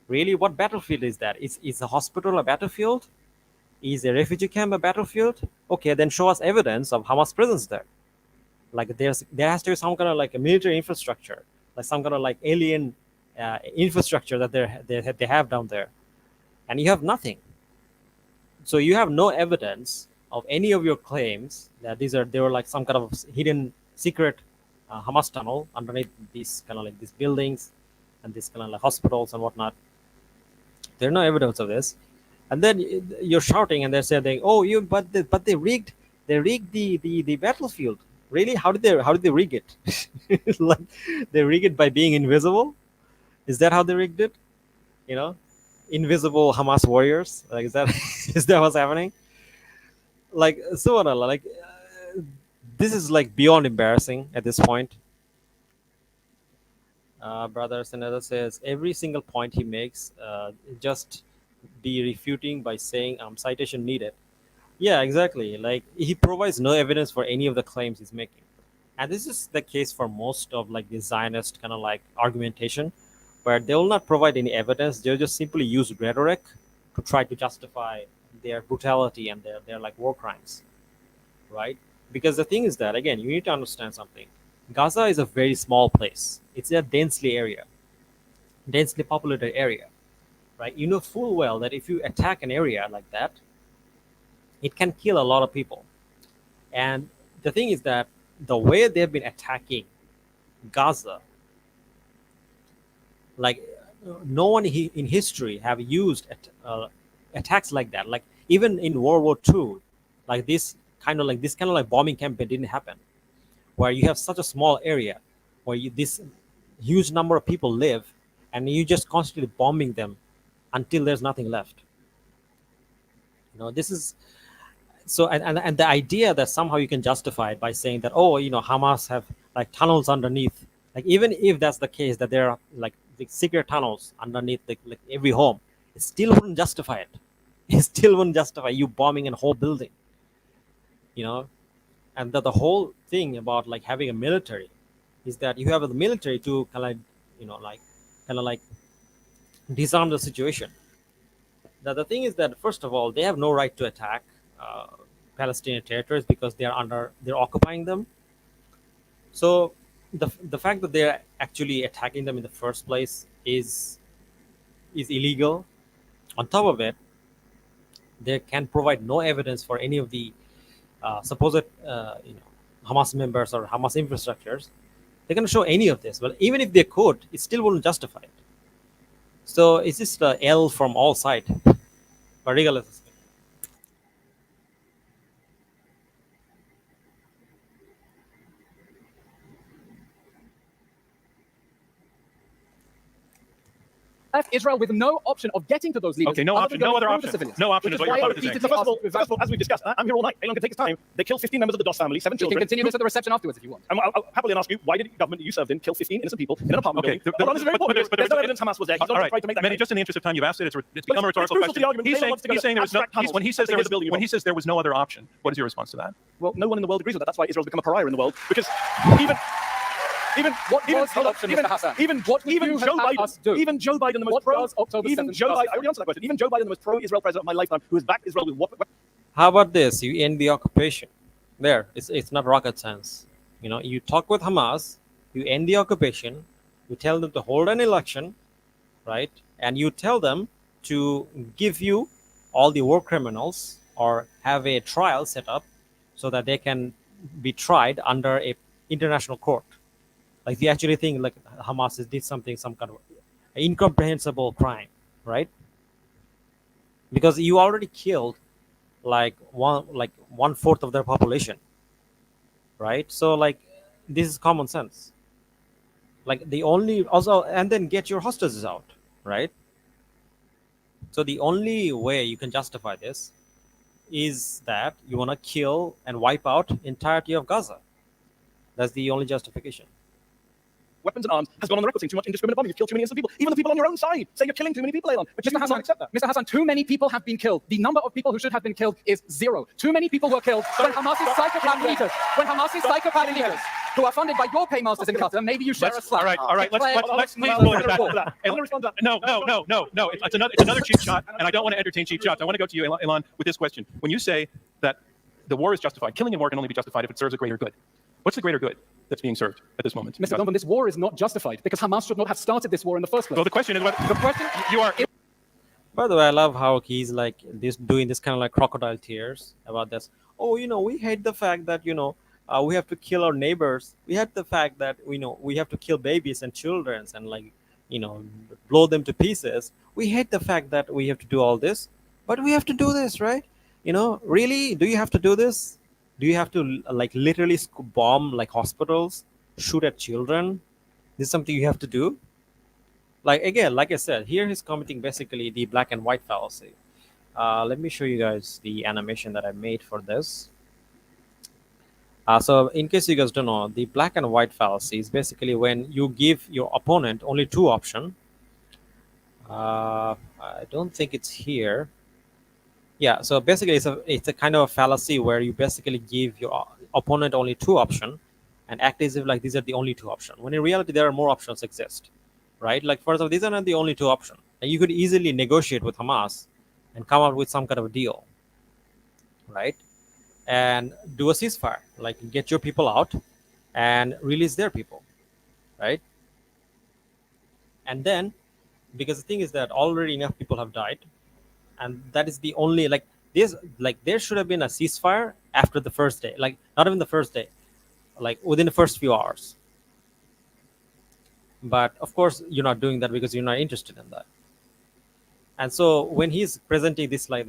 Really, what battlefield is that? Is a hospital a battlefield? Is a refugee camp a battlefield? Okay, then show us evidence of Hamas presence there. Like there has to be some kind of like a military infrastructure, like some kind of like alien infrastructure that they have down there, and you have nothing. So you have no evidence of any of your claims that they were like some kind of hidden secret Hamas tunnel underneath these kind of like these buildings and these kind of like hospitals and whatnot. There's no evidence of this, and then you're shouting and they're saying, "Oh, but they rigged the battlefield." Really? How did they rig it? Like they rig it by being invisible? Is that how they rigged it? Invisible Hamas warriors? Like is that what's happening? Like subhanallah, like this is like beyond embarrassing at this point. Brother Senator says every single point he makes just be refuting by saying citation needed. Yeah, exactly. Like he provides no evidence for any of the claims he's making, and this is the case for most of like the Zionist kind of like argumentation, where they will not provide any evidence. They'll just simply use rhetoric to try to justify their brutality and their like war crimes, right? Because the thing is that again, you need to understand something. Gaza is a very small place. It's a densely populated area, right? You know full well that if you attack an area like that, it can kill a lot of people. And the thing is that the way they've been attacking Gaza, like no one in history have used attacks like that. Like even in World War II, like this kind of like bombing campaign didn't happen, where you have such a small area where this huge number of people live, and you just constantly bombing them until there's nothing left. This is so, and the idea that somehow you can justify it by saying that, oh, Hamas have like tunnels underneath, like even if that's the case, that there are like the secret tunnels underneath like every home, it still wouldn't justify it. It still wouldn't justify you bombing a whole building. And the whole thing about like having a military is that you have the military to kind of like disarm the situation. The thing is that, first of all, they have no right to attack Palestinian territories because they're occupying them. So the fact that they're actually attacking them in the first place is illegal. On top of it, they can provide no evidence for any of the supposed Hamas members or Hamas infrastructures. They can show any of this. Well, even if they could, it still wouldn't justify it. So it's just a L from all sides. But regardless. Left Israel with no option of getting to those leaders. Okay, no other option, than no going other through the option. civilians. No option Which is what why you're I repeatedly repeatedly So first of all, asked- as we've discussed, I'm here all night. Elon can take his time. They killed 15 members of the Doss family, 7 You can children. continue this at the reception afterwards if you want. I'll happily ask you, why did the government that you served in kill 15 innocent people in an apartment Okay, building? Hold on, this is very important. There's no evidence Hamas was there. He's all not right, tried to make that Mehdi, claim. just in the interest of time, you've asked it. It's become a But it's rhetorical crucial to question. the argument. He's Elon saying, wants to go he's saying there was no. abstract tunnels When he says and there was say, "Here's the building you when he want." says there was no other option, what is your response to that? Well, no one in the world agrees with that. That's why Israel's become a pariah in the world. Because even What was the option, Mr. Hassan? What would you have had us do? Even Joe Biden, the most What pro, does October even 7th Joe Biden, justify? I already answered that question. Even Joe Biden, the most pro-Israel president of my lifetime, who has backed Israel with what? How about this? You end the occupation. There, it's not rocket science. You talk with Hamas, you end the occupation, you tell them to hold an election, right? And you tell them to give you all the war criminals or have a trial set up so that they can be tried under a international court. Like they actually think like Hamas did some kind of incomprehensible crime, right? Because you already killed like one fourth of their population, right? So like this is common sense. Like the only also, and then get your hostages out, right? So the only way you can justify this is that you want to kill and wipe out entirety of Gaza. That's the only justification. Weapons and arms has gone on the record saying too much indiscriminate bombing. You've killed too many innocent people. Even the people on your own side say you're killing too many people, Elon. But you Mr. will not accept that. Mr. Hassan, too many people have been killed. The number of people who should have been killed is 0. Too many people were killed when Hamas's psychopath leaders, who are funded by your paymasters in Qatar, maybe you share a slack. All right. Let's please Well, go I'm into gonna respond to that. that. I'm gonna respond to that. No. It's another cheap shot, and I don't want to entertain cheap shots. I want to go to you, Elon, with this question. When you say that the war is justified, killing in war can only be justified if it serves a greater good. What's the greater good that's being served at this moment? Mr. Donovan, this war is not justified because Hamas should not have started this war in the first place. Well, the question is whether The question you are. By the way, I love how he's like doing this kind of like crocodile tears about this. Oh, we hate the fact that we have to kill our neighbors. We hate the fact that we have to kill babies and children and like blow them to pieces. We hate the fact that we have to do all this, but we have to do this, right? Really, do you have to do this? Do you have to like literally bomb like hospitals, shoot at children? This is something you have to do. Like again, like I said, here he's committing basically the black and white fallacy. Let me show you guys the animation that I made for this. So in case you guys don't know, the black and white fallacy is basically when you give your opponent only two options. I don't think it's here. Yeah, so basically it's a kind of a fallacy where you basically give your opponent only two options and act as if like these are the only two options, when in reality there are more options exist, right? Like for example, these are not the only two options. And you could easily negotiate with Hamas and come up with some kind of a deal, right? And do a ceasefire, like get your people out and release their people, right? And then, because the thing is that already enough people have died, and that is the only there should have been a ceasefire after the first day, like not even the first day, like within the first few hours. But of course you're not doing that because you're not interested in that. And so when he's presenting this like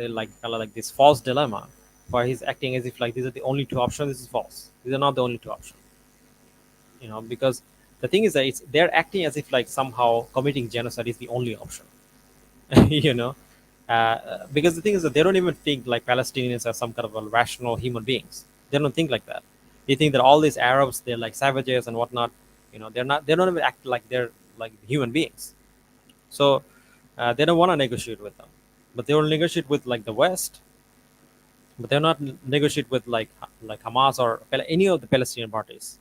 this false dilemma, where he's acting as if like these are the only two options, this is false. These are not the only two options. Because The thing is that they're acting as if like somehow committing genocide is the only option. you know, because the thing is that they don't even think like Palestinians are some kind of a rational human beings. They don't think like that. They think that all these Arabs, they're like savages and whatnot. They're not. They don't even act like they're like human beings. So they don't want to negotiate with them, but they will negotiate with like the West. But they're not negotiate with like Hamas or any of the Palestinian parties.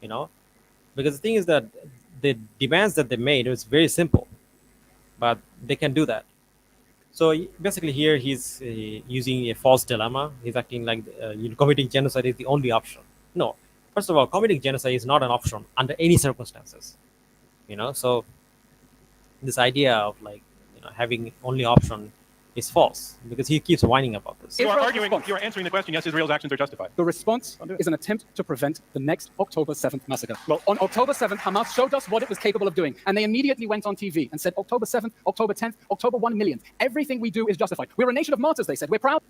You know, because the thing is that the demands that they made was very simple, but they can do that. So basically, here he's using a false dilemma. He's acting like committing genocide is the only option. No, first of all, committing genocide is not an option under any circumstances. So this idea of like having only option is false because he keeps whining about this. You are Israel's arguing, response. you are answering the question, yes, Israel's actions are justified. The response is an attempt to prevent the next October 7th massacre. Well, on October 7th, Hamas showed us what it was capable of doing, and they immediately went on TV and said, October 7th, October 10th, October 1 million. Everything we do is justified. We're a nation of martyrs, they said. We're proud.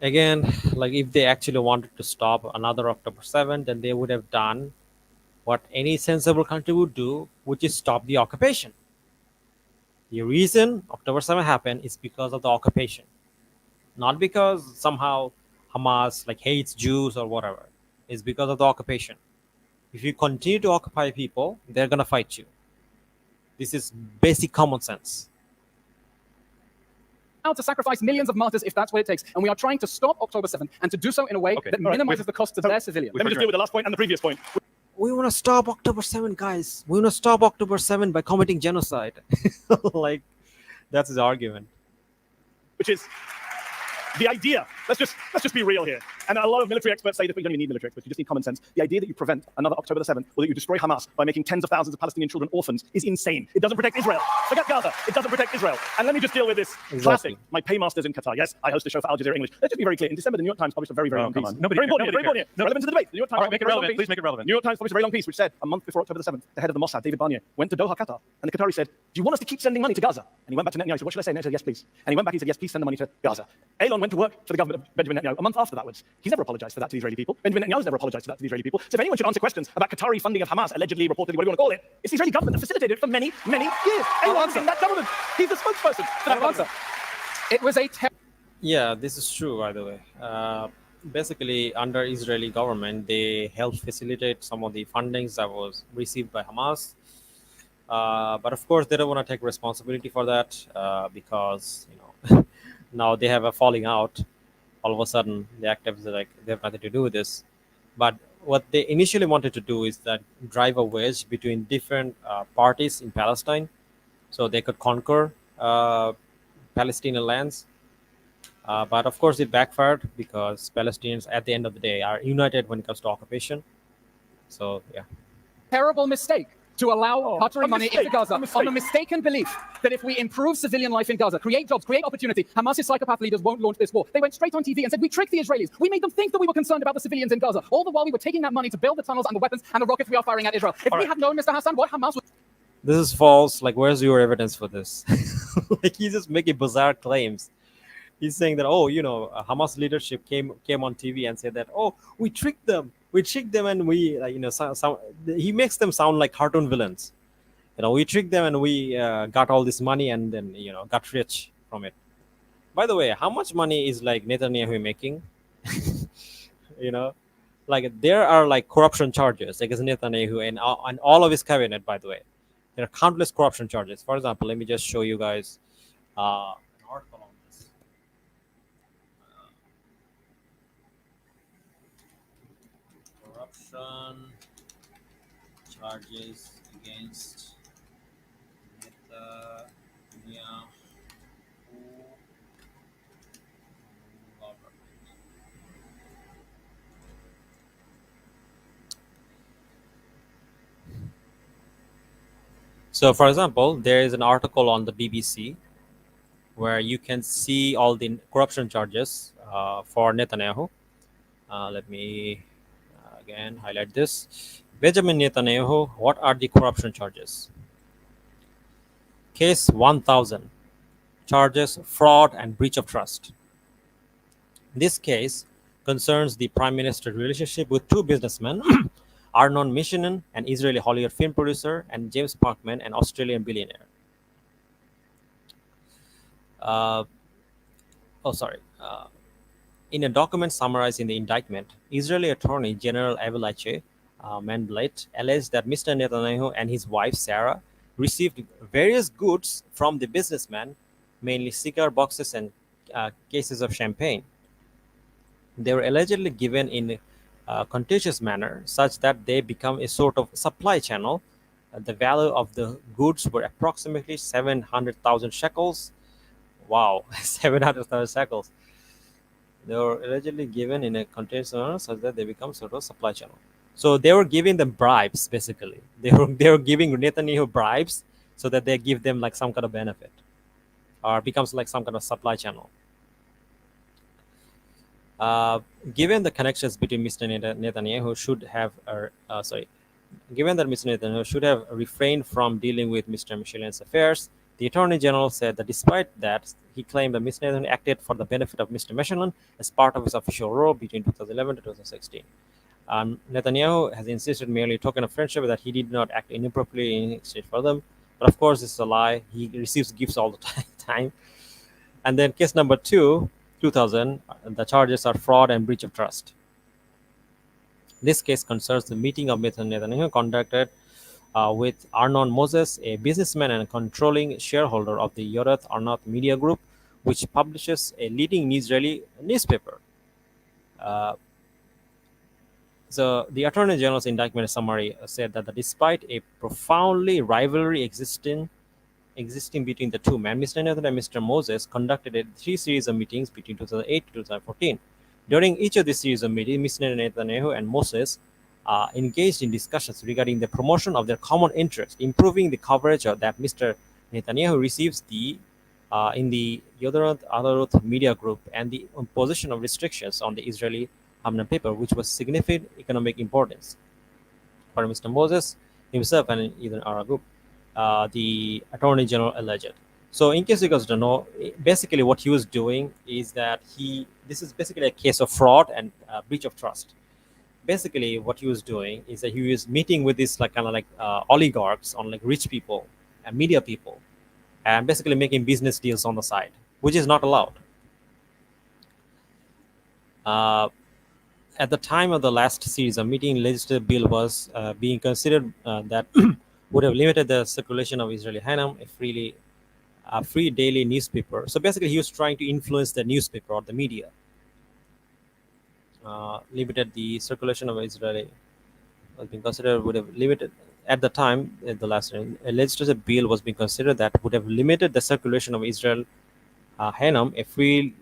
Again, like if they actually wanted to stop another October 7th, then they would have done what any sensible country would do, which is stop the occupation. The reason October 7th happened is because of the occupation. Not because somehow Hamas like hates Jews or whatever. It's because of the occupation. If you continue to occupy people, they're gonna fight you. This is basic common sense. To sacrifice millions of martyrs if that's what it takes. And we are trying to stop October 7th and to do so in a way that minimizes the cost to their civilians. Let me just deal with the last point and the previous point. We want to stop October 7th, guys. We want to stop October 7th by committing genocide. Like, that's his argument. Which is the idea. Let's just be real here. And a lot of military experts say that we don't even need military experts. You just need common sense. The idea that you prevent another October the 7th or that you destroy Hamas by making tens of thousands of Palestinian children orphans is insane. It doesn't protect Israel. Forget Gaza. It doesn't protect Israel. And let me just deal with this classic. My paymasters in Qatar. Yes, I host a show for Al Jazeera English. Let's just be very clear. In December, the New York Times published a very, very long piece. Very important here. Relevant to the debate. The New York Times. All right, make it relevant. Please make it relevant. New York Times published a very long piece which said a month before October the 7th, the head of the Mossad, David Barnier, went to Doha, Qatar. And the Qatari said, do you want us to keep sending money to Gaza? And he went back to Netanyahu. He said, what should I say? And he said, yes, please. And he went back and he said, yes, please send the money to Gaza. Elon went to work for the government of Benjamin Netanyahu a month after that. He's never apologized for that to the Israeli people. Benjamin Netanyahu's never apologized for that to the Israeli people. So if anyone should answer questions about Qatari funding of Hamas, allegedly, reportedly, whatever you want to call it, it's the Israeli government that facilitated it for many, many years. Elon's in that government. He's the spokesperson for that government. It was a Yeah, this is true, by the way. Basically, under Israeli government, they helped facilitate some of the fundings that was received by Hamas. But of course, they don't want to take responsibility for that because now they have a falling out. All of a sudden, the activists are like they have nothing to do with this. But what they initially wanted to do is that drive a wedge between different parties in Palestine, so they could conquer Palestinian lands. But of course, it backfired because Palestinians, at the end of the day, are united when it comes to occupation. So yeah, terrible mistake to allow Qatari money into Gaza on the mistaken belief that if we improve civilian life in Gaza, create jobs, create opportunity, Hamas's psychopath leaders won't launch this war. They went straight on TV and said, we tricked the Israelis. We made them think that we were concerned about the civilians in Gaza. All the while we were taking that money to build the tunnels and the weapons and the rockets we are firing at Israel. If we had known, Mr. Hassan, what Hamas was... this is false. Like, where's your evidence for this? Like, he's just making bizarre claims. He's saying that, Hamas leadership came on TV and said that, we tricked them. We tricked them and we, he makes them sound like cartoon villains. We tricked them and we got all this money and then, got rich from it. By the way, how much money is like Netanyahu making? Like there are like corruption charges against Netanyahu and all of his cabinet, by the way. There are countless corruption charges. For example, let me just show you guys an article on this. Corruption charges against Netanyahu government. So, for example, there is an article on the BBC where you can see all the corruption charges for Netanyahu. Let me again highlight this. Benjamin Netanyahu, what are the corruption charges? Case 1000, charges fraud and breach of trust. This case concerns the Prime Minister's relationship with two businessmen, Arnon Mishinin, an Israeli Hollywood film producer, and James Parkman, an Australian billionaire. Uh, oh, sorry. In a document summarized in the indictment, Israeli Attorney General Avilache Manblet alleged that Mr. Netanyahu and his wife Sarah received various goods from the businessman, mainly cigar boxes and cases of champagne. They were allegedly given in a contagious manner, such that they become a sort of supply channel. The value of the goods were approximately 700,000 shekels. Wow, 700,000 shekels. They were allegedly given in a contagious manner, such that they become sort of supply channel. So they were giving them bribes, basically. They were giving Netanyahu bribes so that they give them like some kind of benefit, or becomes like some kind of supply channel. Given the connections between Mr. Netanyahu should have, given that Mr. Netanyahu should have refrained from dealing with Mr. Michelin's affairs, the Attorney General said that despite that, he claimed that Mr. Netanyahu acted for the benefit of Mr. Michelin as part of his official role between 2011 to 2016. Netanyahu has insisted merely a token of friendship that he did not act inappropriately in exchange for them. But of course, this is a lie. He receives gifts all the time. And then case number 2000, the charges are fraud and breach of trust. This case concerns the meeting of Mr. Netanyahu conducted with Arnon Moses, a businessman and controlling shareholder of the Yorath Arnaut Media Group, which publishes a leading Israeli newspaper. So the Attorney General's indictment summary said that despite a profoundly rivalry existing between the two men, Mr. Netanyahu and Mr. Moses conducted three series of meetings between 2008 to 2014. During each of these series of meetings, Mr. Netanyahu and Moses engaged in discussions regarding the promotion of their common interest, improving the coverage that Mr. Netanyahu receives in the Yorath Media Group, and the imposition of restrictions on the Israeli Hamna paper, which was significant economic importance for Mr. Moses himself and even our group, the Attorney General alleged. So in case you guys don't know, basically what he was doing is that this is basically a case of fraud and breach of trust. Basically what he was doing is that he was meeting with these like kind of like oligarchs, on like rich people and media people, and basically making business deals on the side, which is not allowed. At the time of the last series of meeting, legislative bill was being considered that would have limited the circulation of Israeli Hanam, a free daily newspaper. So basically, he was trying to influence the newspaper or the media. Limited the circulation of Israeli was being considered would have limited at the time. At the last a legislative bill was being considered that would have limited the circulation of Israel Hanam, a free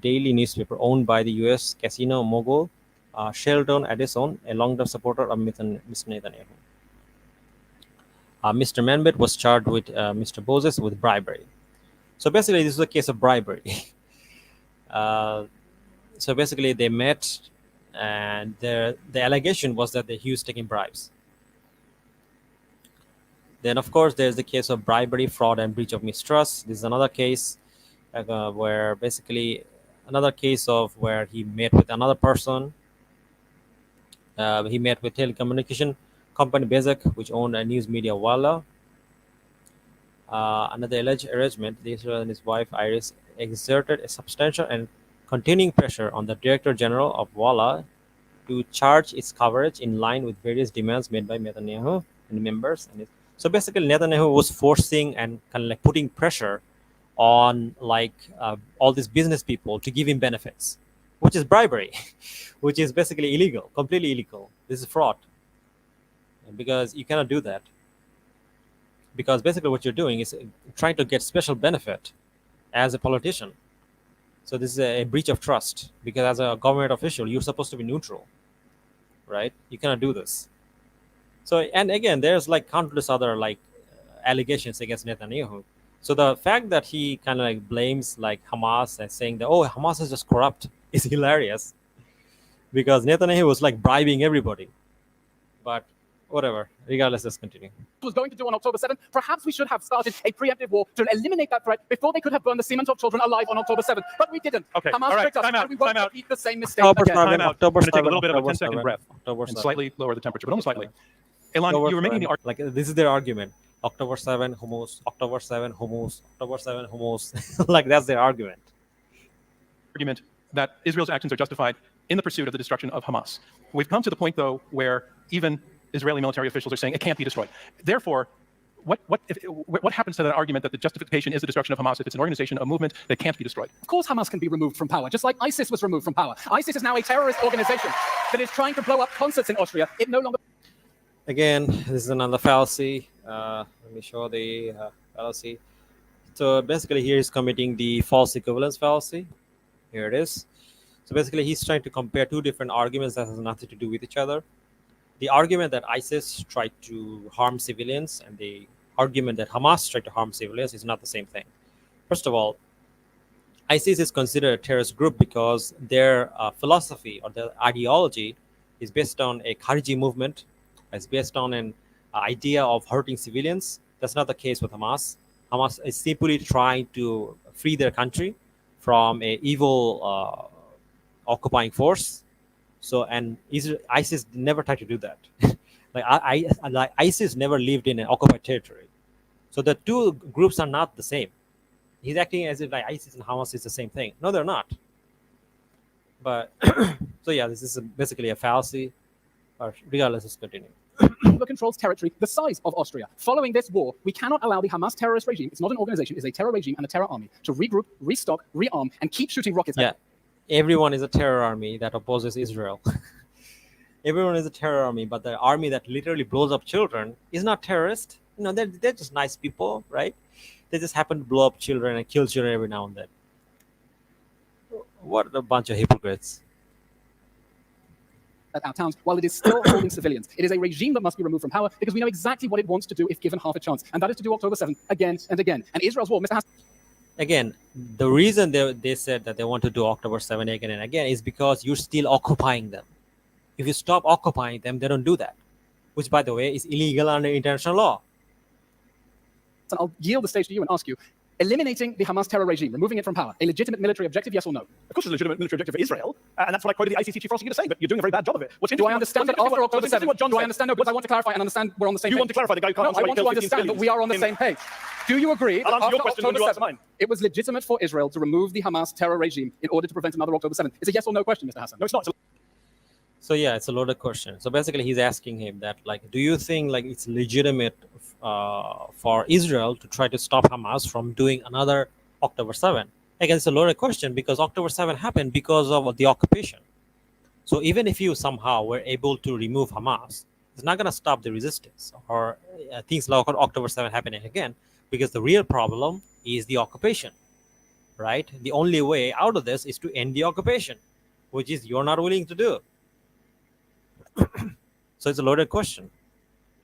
daily newspaper owned by the U.S. casino mogul Sheldon Adelson, a long-term supporter of Mr. Netanyahu. Mr. Manbet was charged with Mr. Moses with bribery. So basically, this is a case of bribery. So basically, they met, and the allegation was that he was taking bribes. Then, of course, there's the case of bribery, fraud, and breach of mistrust. This is another case where basically another case of where he met with another person. He met with telecommunication company Bezek, which owned a news media Walla. Another alleged arrangement, Israel and his wife Iris exerted a substantial and continuing pressure on the Director General of Walla to charge its coverage in line with various demands made by Netanyahu and members. So basically, Netanyahu was forcing and kind of like putting pressure on like all these business people to give him benefits, which is bribery, which is basically illegal, completely illegal. This is fraud, because you cannot do that. Because basically what you're doing is trying to get special benefit as a politician. So this is a breach of trust, because as a government official, you're supposed to be neutral, right? You cannot do this. So, and again, there's like countless other like allegations against Netanyahu. So the fact that he kind of like blames like Hamas and saying that, oh, Hamas is just corrupt is hilarious, because Netanyahu was like bribing everybody. But whatever. Regardless, let's continue. was going to do on October 7th, perhaps we should have started a preemptive war to eliminate that threat before they could have burned the cement of children alive on October 7th. But we didn't. Okay, Hamas all right, tricked us, time out, and we won't time out. repeat the same mistake October again. 7, Time out. October I'm going to take a 7, little bit of a October 10-second 7, breath October and 7. slightly lower the temperature, but only slightly. Elon, October you were making the 7. Like this is their argument. October 7 hummus, October 7 hummus, October 7 hummus. Like that's their argument. argument that Israel's actions are justified in the pursuit of the destruction of Hamas. We've come to the point, though, where even Israeli military officials are saying it can't be destroyed. Therefore, what happens to that argument that the justification is the destruction of Hamas if it's an organization, a movement that can't be destroyed? Of course, Hamas can be removed from power, just like ISIS was removed from power. ISIS is now a terrorist organization that is trying to blow up concerts in Austria. It no longer... Again, this is another fallacy. Let me show the fallacy. So basically, here he's committing the false equivalence fallacy. Here it is. So basically, he's trying to compare two different arguments that has nothing to do with each other. The argument that ISIS tried to harm civilians and the argument that Hamas tried to harm civilians is not the same thing. First of all, ISIS is considered a terrorist group because their philosophy or their ideology is based on a Khariji movement. It's based on an idea of hurting civilians. That's not the case with Hamas. Hamas is simply trying to free their country from a evil occupying force. So, and ISIS never tried to do that. like ISIS never lived in an occupied territory. So the two groups are not the same. He's acting as if like ISIS and Hamas is the same thing. No, they're not. But so yeah, this is basically a fallacy. Regardless, let's continue. controls territory the size of Austria. Following this war, we cannot allow the Hamas terrorist regime, it's not an organization, it's a terror regime and a terror army, to regroup, restock, rearm, and keep shooting rockets. Yeah, everyone is a terror army that opposes Israel. Everyone is a terror army, but the army that literally blows up children is not terrorist. You know, they're just nice people, right? They just happen to blow up children and kill children every now and then. What a bunch of hypocrites. At our towns, while it is still holding civilians. It is a regime that must be removed from power because we know exactly what it wants to do if given half a chance, and that is to do October 7th again and again. And Israel's war, Mr. Hasan. Again, the reason they said that they want to do October 7 again and again is because you're still occupying them. If you stop occupying them, they don't do that, which, by the way, is illegal under international law. And I'll yield the stage to you and ask you, eliminating the Hamas terror regime, removing it from power, a legitimate military objective, yes or no? Of course, it's a legitimate military objective for Israel, and that's what I quoted the ICC chief prosecutor saying, but you're doing a very bad job of it. Do I understand that after October 7th? Do I understand? No, because I want to clarify and understand we're on the same page. You want to clarify the guy who can't No, I want to understand that we are on the same page. Do you agree that I'll answer after your question when October you answer 7th, mine. it was legitimate for Israel to remove the Hamas terror regime in order to prevent another October 7th? It's a yes or no question, Mr. Hasan. No, it's not. So yeah, it's a loaded question. So basically, he's asking him that, like, do you think like it's legitimate for Israel to try to stop Hamas from doing another October 7? Again, it's a loaded question because October 7 happened because of the occupation. So even if you somehow were able to remove Hamas, it's not going to stop the resistance or things like October 7 happening again, because the real problem is the occupation, right? The only way out of this is to end the occupation, which is you're not willing to do. So it's a loaded question.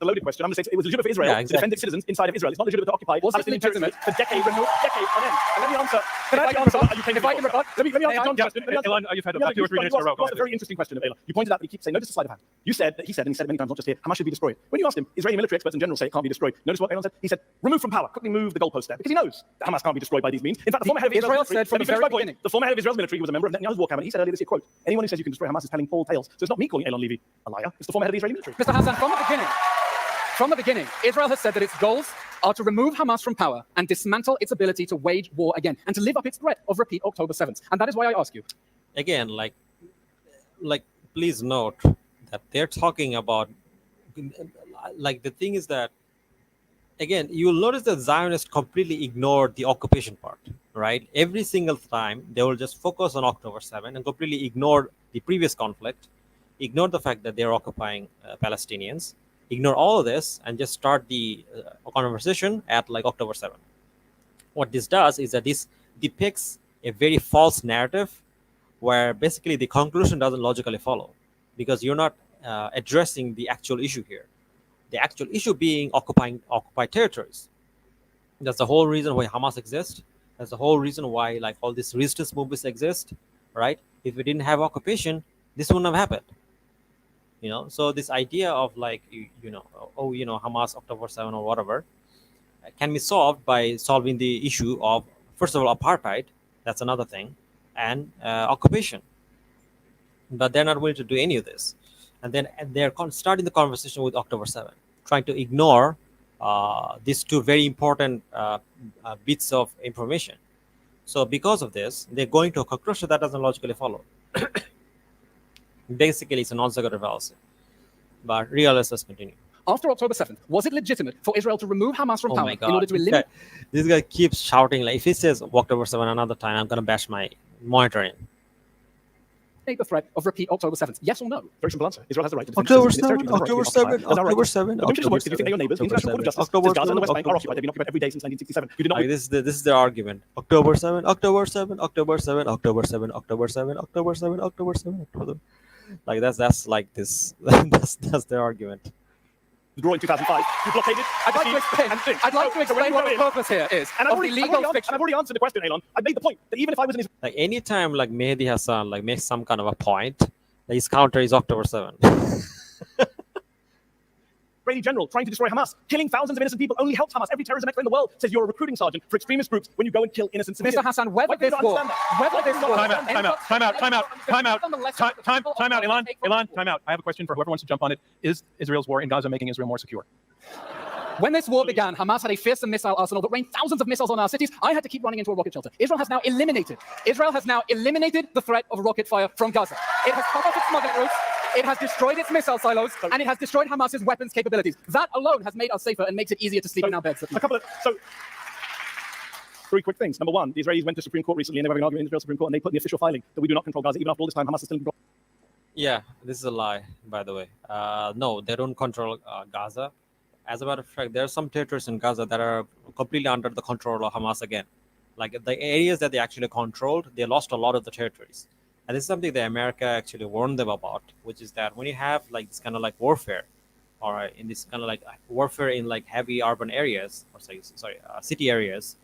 A loaded question. I'm going to say it was legitimate for Israel to defend its citizens inside of Israel. It's not legitimate to occupy Palestinian territory for decades on end. And let me answer. If I can reply, let me answer John's question. Elon, you've had about 2 or 3 minutes in a row. You asked a very interesting question of Elon. You pointed out that he keeps saying, notice the sleight of hand. You said that he said, and he said it many times, not just here, Hamas should be destroyed. When you asked him, Israeli military experts in general say it can't be destroyed. Notice what Elon said? He said, remove from power. Quickly move the goalpost there. Because he knows that Hamas can't be destroyed by these means. In fact, the former head of Israel's military, said from the very beginning. The former head of Israel's military, who was a member of Netanyahu's war cabinet, he said earlier this year, quote, anyone who says you can destroy Hamas is telling tall tales. So it's not me calling Elon Levy a liar. It's the former head of the Israeli military. Mr. Hasan, from the beginning, Israel has said that its goals are to remove Hamas from power and dismantle its ability to wage war again and to live up its threat of repeat October 7th. And that is why I ask you. Again, like please note that they're talking about, like, the thing is that, again, you will notice that Zionists completely ignored the occupation part, right? Every single time they will just focus on October 7 and completely ignore the previous conflict, ignore the fact that they're occupying Palestinians, ignore all of this and just start the conversation at like October 7. What this does is that this depicts a very false narrative where basically the conclusion doesn't logically follow because you're not addressing the actual issue here. The actual issue being occupied territories. That's the whole reason why Hamas exists. That's the whole reason why like all these resistance movements exist, right? If we didn't have occupation, this wouldn't have happened. So this idea of like Hamas October 7 or whatever can be solved by solving the issue of, first of all, apartheid. That's another thing, and occupation. But they're not willing to do any of this, and then they're starting the conversation with October 7, trying to ignore these two very important bits of information. So because of this, they're going to a conclusion that doesn't logically follow. Basically, it's a non-sequitur fallacy. But let's continue. After October 7th, was it legitimate for Israel to remove Hamas from Oh power my in God. order to eliminate? This guy keeps shouting, like, if he says October 7 another time, I'm going to bash my monitor in. The threat of repeat October 7th? Yes or no? Very simple answer. Israel has the right to defend October its territory. 7, October 7, October 7, Don't finish the words. If you think they're your neighbors, the International Court of Justice says Gaza and the West Bank are occupied. They've been occupied every day since 1967. You did not. Like this is their argument. October 7, October 7, October 7, October 7, October 7, October 7, October 7, October. Like that's like this. that's their argument. The draw in 2005. You blockaded. I'd like to explain what the purpose here is And of the legal fiction. I've already answered the question, Elon. I made the point that even if I was an Like anytime like Mehdi Hasan like makes some kind of a point, his counter is October 7. Israeli general trying to destroy Hamas, killing thousands of innocent people, only helps Hamas. Every terrorism expert in the world says you're a recruiting sergeant for extremist groups when you go and kill innocent civilians. Mr. Hassan, whether Why do you this not war, understand that? Time out, Elon, time out. I have a question for whoever wants to jump on it. Is Israel's war in Gaza making Israel more secure? When this war began, Hamas had a fearsome missile arsenal that rained thousands of missiles on our cities. I had to keep running into a rocket shelter. Israel has now eliminated the threat of rocket fire from Gaza. It has cut off its smuggling routes. It has destroyed its missile silos, and it has destroyed Hamas's weapons capabilities. That alone has made us safer and makes it easier to sleep in our beds. Three quick things. Number one, the Israelis went to Supreme Court recently and they were having an argument in the Israel Supreme Court and they put in the official filing that we do not control Gaza. Even after all this time, Hamas is still in control. Yeah, this is a lie, by the way. No, they don't control Gaza. As a matter of fact, there are some territories in Gaza that are completely under the control of Hamas again. Like the areas that they actually controlled, they lost a lot of the territories. And this is something that America actually warned them about, which is that when you have like this kind of like warfare, or in this kind of like warfare in like heavy urban areas, or city areas,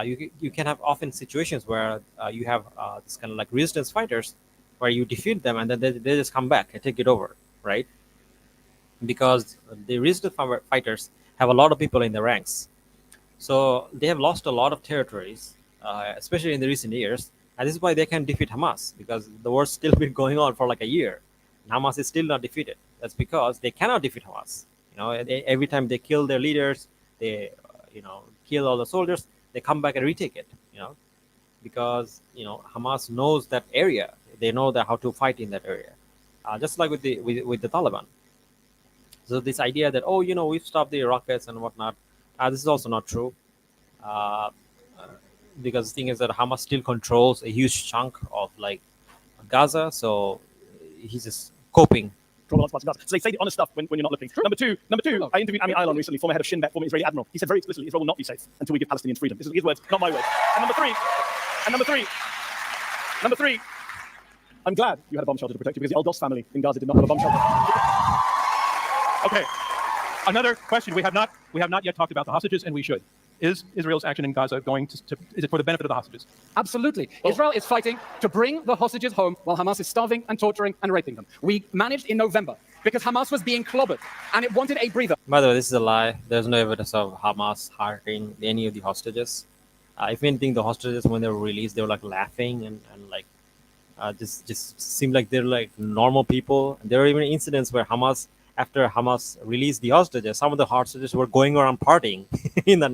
you can have often situations where you have this kind of like resistance fighters, where you defeat them and then they just come back and take it over, right? Because the resistance fighters have a lot of people in the ranks, so they have lost a lot of territories, especially in the recent years. And this is why they can defeat Hamas, because the war's still been going on for like a year. And Hamas is still not defeated. That's because they cannot defeat Hamas. Every time they kill their leaders, they kill all the soldiers, they come back and retake it. Because Hamas knows that area. They know that how to fight in that area, just like with the Taliban. So this idea that we've stopped the rockets and whatnot, this is also not true. Because the thing is that Hamas still controls a huge chunk of like Gaza, so he's just coping. So they say the honest stuff when you're not looking. Number two, I interviewed Ami Aylon recently, former head of Shin Bet, former Israeli admiral. He said very explicitly, Israel will not be safe until we give Palestinians freedom. This is his words, not my words. And number three, I'm glad you had a bomb shelter to protect you, because the Eldos family in Gaza did not have a bomb shelter. Okay. Another question. We have not yet talked about the hostages, and we should. Is Israel's action in Gaza is it for the benefit of the hostages? Absolutely. Israel is fighting to bring the hostages home while Hamas is starving and torturing and raping them. We managed in November because Hamas was being clobbered and it wanted a breather. By the way, this is a lie. There's no evidence of Hamas hurting any of the hostages. If anything, the hostages, when they were released, they were like laughing and like just seemed like they're like normal people. There were even incidents where after Hamas released the hostages, some of the hostages were going around partying in the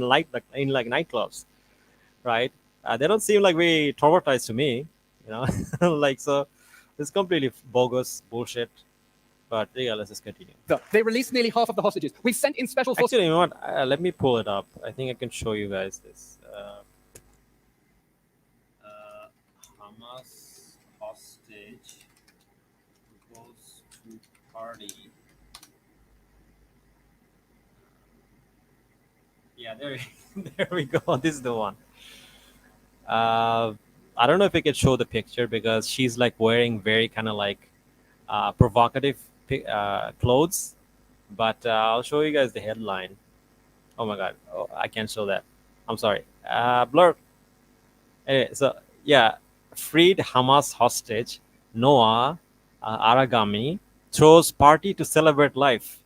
in nightclubs, right? They don't seem like very traumatized to me, so it's completely bogus bullshit. But yeah, let's just continue. They released nearly half of the hostages. We sent in special forces. Actually, you know what? Let me pull it up. I think I can show you guys this. Hamas hostage goes to party. Yeah, there we go. This is the one. I don't know if I can show the picture because she's like wearing very kind of like provocative clothes, but I'll show you guys the headline. Oh my god, I can't show that. I'm sorry. Blur. Anyway, so yeah, freed Hamas hostage Noah Aragami throws party to celebrate life.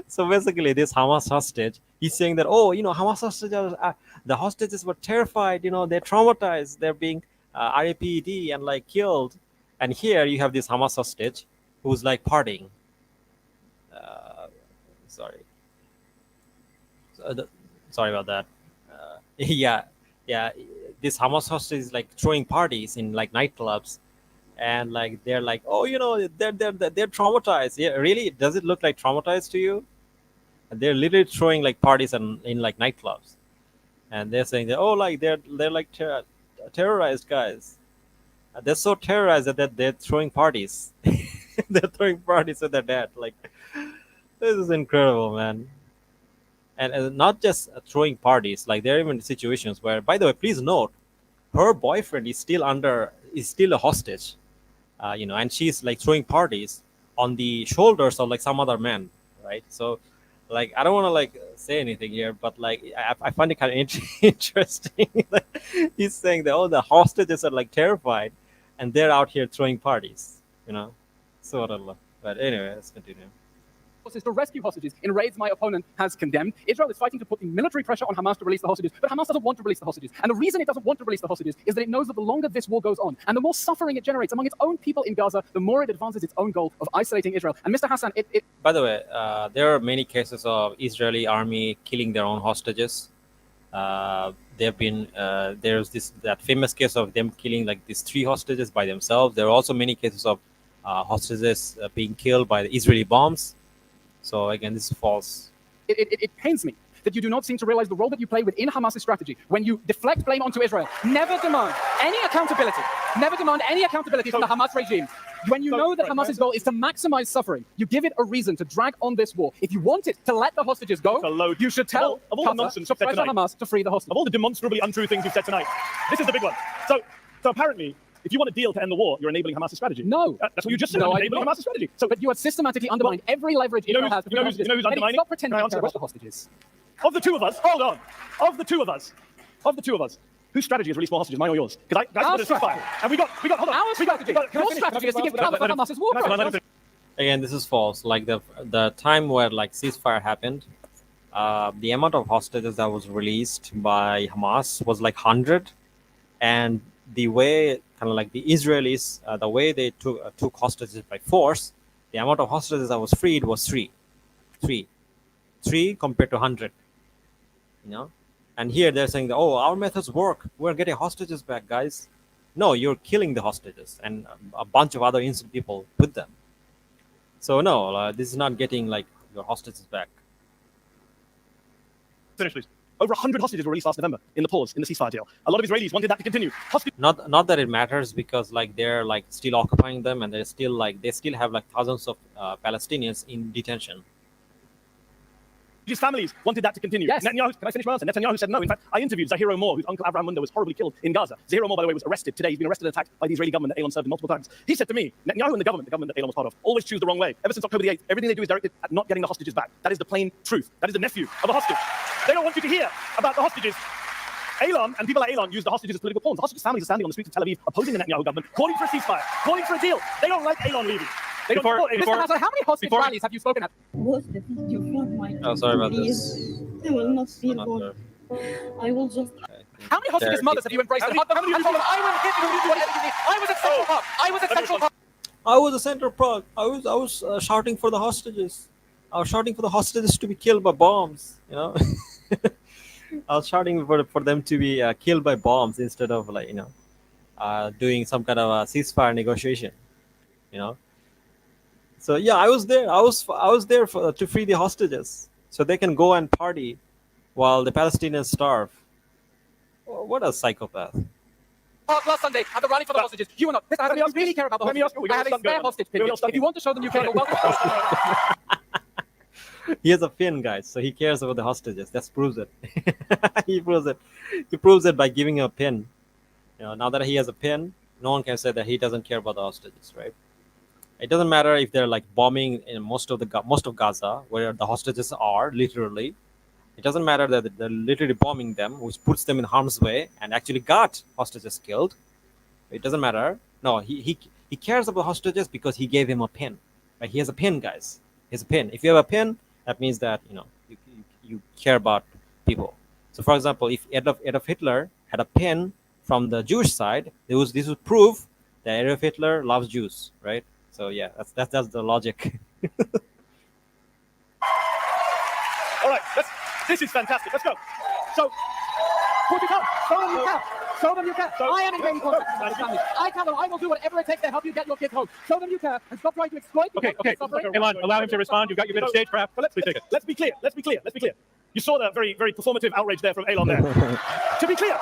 So basically, this Hamas hostage, he's saying that, oh, Hamas hostages, the hostages were terrified, they're traumatized, they're being RAPD and like killed. And here you have this Hamas hostage who's like partying. Sorry. Sorry about that. Yeah, yeah. This Hamas hostage is like throwing parties in like nightclubs, and like they're like, oh, they're traumatized. Yeah, really? Does it look like traumatized to you? They're literally throwing like parties in like nightclubs, and they're saying that, oh, like they're like terrorized guys. They're so terrorized that they're throwing parties. They're throwing parties with their dad. Like, this is incredible, man. And not just throwing parties. Like, there are even situations where, by the way, please note, her boyfriend is still a hostage. And she's like throwing parties on the shoulders of like some other man, right? So, like, I don't want to like say anything here, but like, I find it kind of interesting. That he's saying that, oh, the hostages are like terrified, and they're out here throwing parties, sort of. But anyway, let's continue. To rescue hostages in raids my opponent has condemned. Israel is fighting to put the military pressure on Hamas to release the hostages, but Hamas doesn't want to release the hostages. And the reason it doesn't want to release the hostages is that it knows that the longer this war goes on, and the more suffering it generates among its own people in Gaza, the more it advances its own goal of isolating Israel. And Mr. Hassan, By the way, there are many cases of Israeli army killing their own hostages. There's that famous case of them killing like these 3 hostages by themselves. There are also many cases of hostages being killed by the Israeli bombs. So again, this is false. It pains me that you do not seem to realize the role that you play within Hamas's strategy when you deflect blame onto Israel. Never demand any accountability. Never demand any accountability from the Hamas regime. When you know that Hamas's goal is to maximize suffering, you give it a reason to drag on this war. If you want it to let the hostages go, you should tell Qatar to pressure Hamas to free the hostages. Of all the demonstrably untrue things you've said tonight, this is the big one. So apparently, if you want a deal to end the war, you're enabling Hamas's strategy. No. That's what you just said. No, enabling Hamas's strategy. But you have systematically undermined every leverage Israel has. You know who's undermining? Stop pretending Can I to answer care the about the question? hostages. Of the two of us, hold on. Of the two of us, whose strategy is release more hostages, mine or yours? Because Our strategy. And we got, hold on. Our strategy. Your strategy is to give cover for Hamas's war crimes. Again, this is false. Like the time where like ceasefire happened, the amount of hostages that was released by Hamas was like 100, and the way kind of like the Israelis, the way they took hostages by force, the amount of hostages that was freed was 3 compared to 100. And here they're saying that, oh, our methods work, we're getting hostages back, guys. No, you're killing the hostages and a bunch of other innocent people with them. So no, this is not getting like your hostages back. Finish, please. Over 100 hostages were released last November in the pause, in the ceasefire deal. A lot of Israelis wanted that to continue. Not that it matters, because like they're like still occupying them, and they still have like thousands of Palestinians in detention. His families wanted that to continue. Yes. Netanyahu, can I finish my answer? Netanyahu said no. In fact, I interviewed Zahiro Moore, whose uncle Avraham Munda was horribly killed in Gaza. Zahiro Moore, by the way, was arrested today. He's been arrested and attacked by the Israeli government that Elon served in multiple times. He said to me, Netanyahu and the government that Elon was part of, always choose the wrong way. Ever since October the 8th, everything they do is directed at not getting the hostages back. That is the plain truth. That is the nephew of a hostage. They don't want you to hear about the hostages. Elon and people like Elon use the hostages as political pawns. The hostages' families are standing on the streets of Tel Aviv opposing the Netanyahu government, calling for a ceasefire, calling for a deal. They don't like Elon Levy. They don't support Elon. Mr. Hassan, how many hostage rallies have you spoken at? Oh, sorry about this. I will not feel Not bored. I will just. How many hostages' mothers have you embraced? I will hit you. I will hit you. I was at Central Park. I was at Central Park. I was a center Prague. I was shouting for the hostages. I was shouting for the hostages to be killed by bombs. I was shouting for them to be killed by bombs instead of like doing some kind of a ceasefire negotiation. So yeah, I was there. I was there to free the hostages, so they can go and party while the Palestinians starve. What a psychopath! Last Sunday at the rally for the hostages. You are not. Mr. Hassan, if you really care about the hostages, I have a spare hostage pin. If you want to show them you care, you're welcome. He has a pin, guys, so he cares about the hostages. That proves it. He proves it. He proves it by giving a pin. Now that he has a pin, no one can say that he doesn't care about the hostages, right? It doesn't matter if they're like bombing in most of Gaza, where the hostages are literally. It doesn't matter that they're literally bombing them, which puts them in harm's way and actually got hostages killed. It doesn't matter. No, He cares about hostages because he gave him a pin. Right? He has a pin, guys. He has a pin. If you have a pin, that means that you care about people. So, for example, if Adolf Hitler had a pin from the Jewish side, this would prove that Adolf Hitler loves Jews, right? So yeah, that's the logic. All right, this is fantastic. Let's go. So, put it up. Show them you care. Show them you care. So- I am in daily contact with my family. I can and I will do whatever it takes to help you get your kids home. Show them you care and stop trying to exploit the Okay, people okay. suffering. Elon, allow him to respond. You've got your bit of stage prep. But Please take it. let's be clear. Let's be clear. Let's be clear. You saw that very, very performative outrage there from Elon there. To be clear,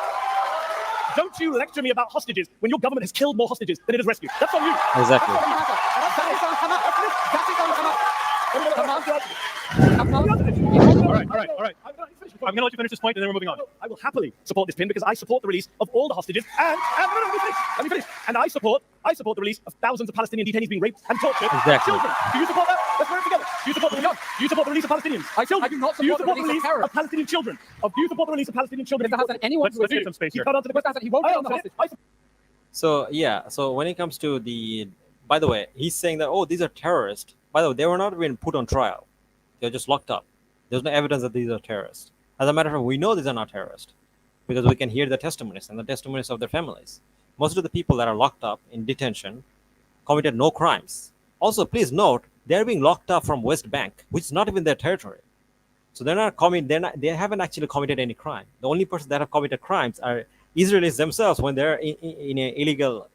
don't you lecture me about hostages when your government has killed more hostages than it has rescued. That's on you. Exactly. That is on Hamas. That is on Hamas. All right. I'm going to let you finish this point, and then we're moving on. I will happily support this pin because I support the release of all the hostages, and no, let me finish. And I support the release of thousands of Palestinian detainees being raped and tortured. Exactly. Children. Do you support that? Let's put it together. Do you support the release? Do you support the release of Palestinians? I do not Do you support the release of terrorists. Palestinian children? Do you support the release of Palestinian children? Mr. Hassan, anyone Let's get some space You here. can't answer the question. He won't get on the hostage. So yeah, so when it comes to by the way, he's saying that, oh, these are terrorists. By the way, they were not even put on trial. They're just locked up. There's no evidence that these are terrorists. As a matter of fact, we know these are not terrorists because we can hear the testimonies and the testimonies of their families. Most of the people that are locked up in detention committed no crimes. Also, please note, they're being locked up from West Bank, which is not even their territory. So they haven't actually committed any crime. The only person that have committed crimes are Israelis themselves when they're in a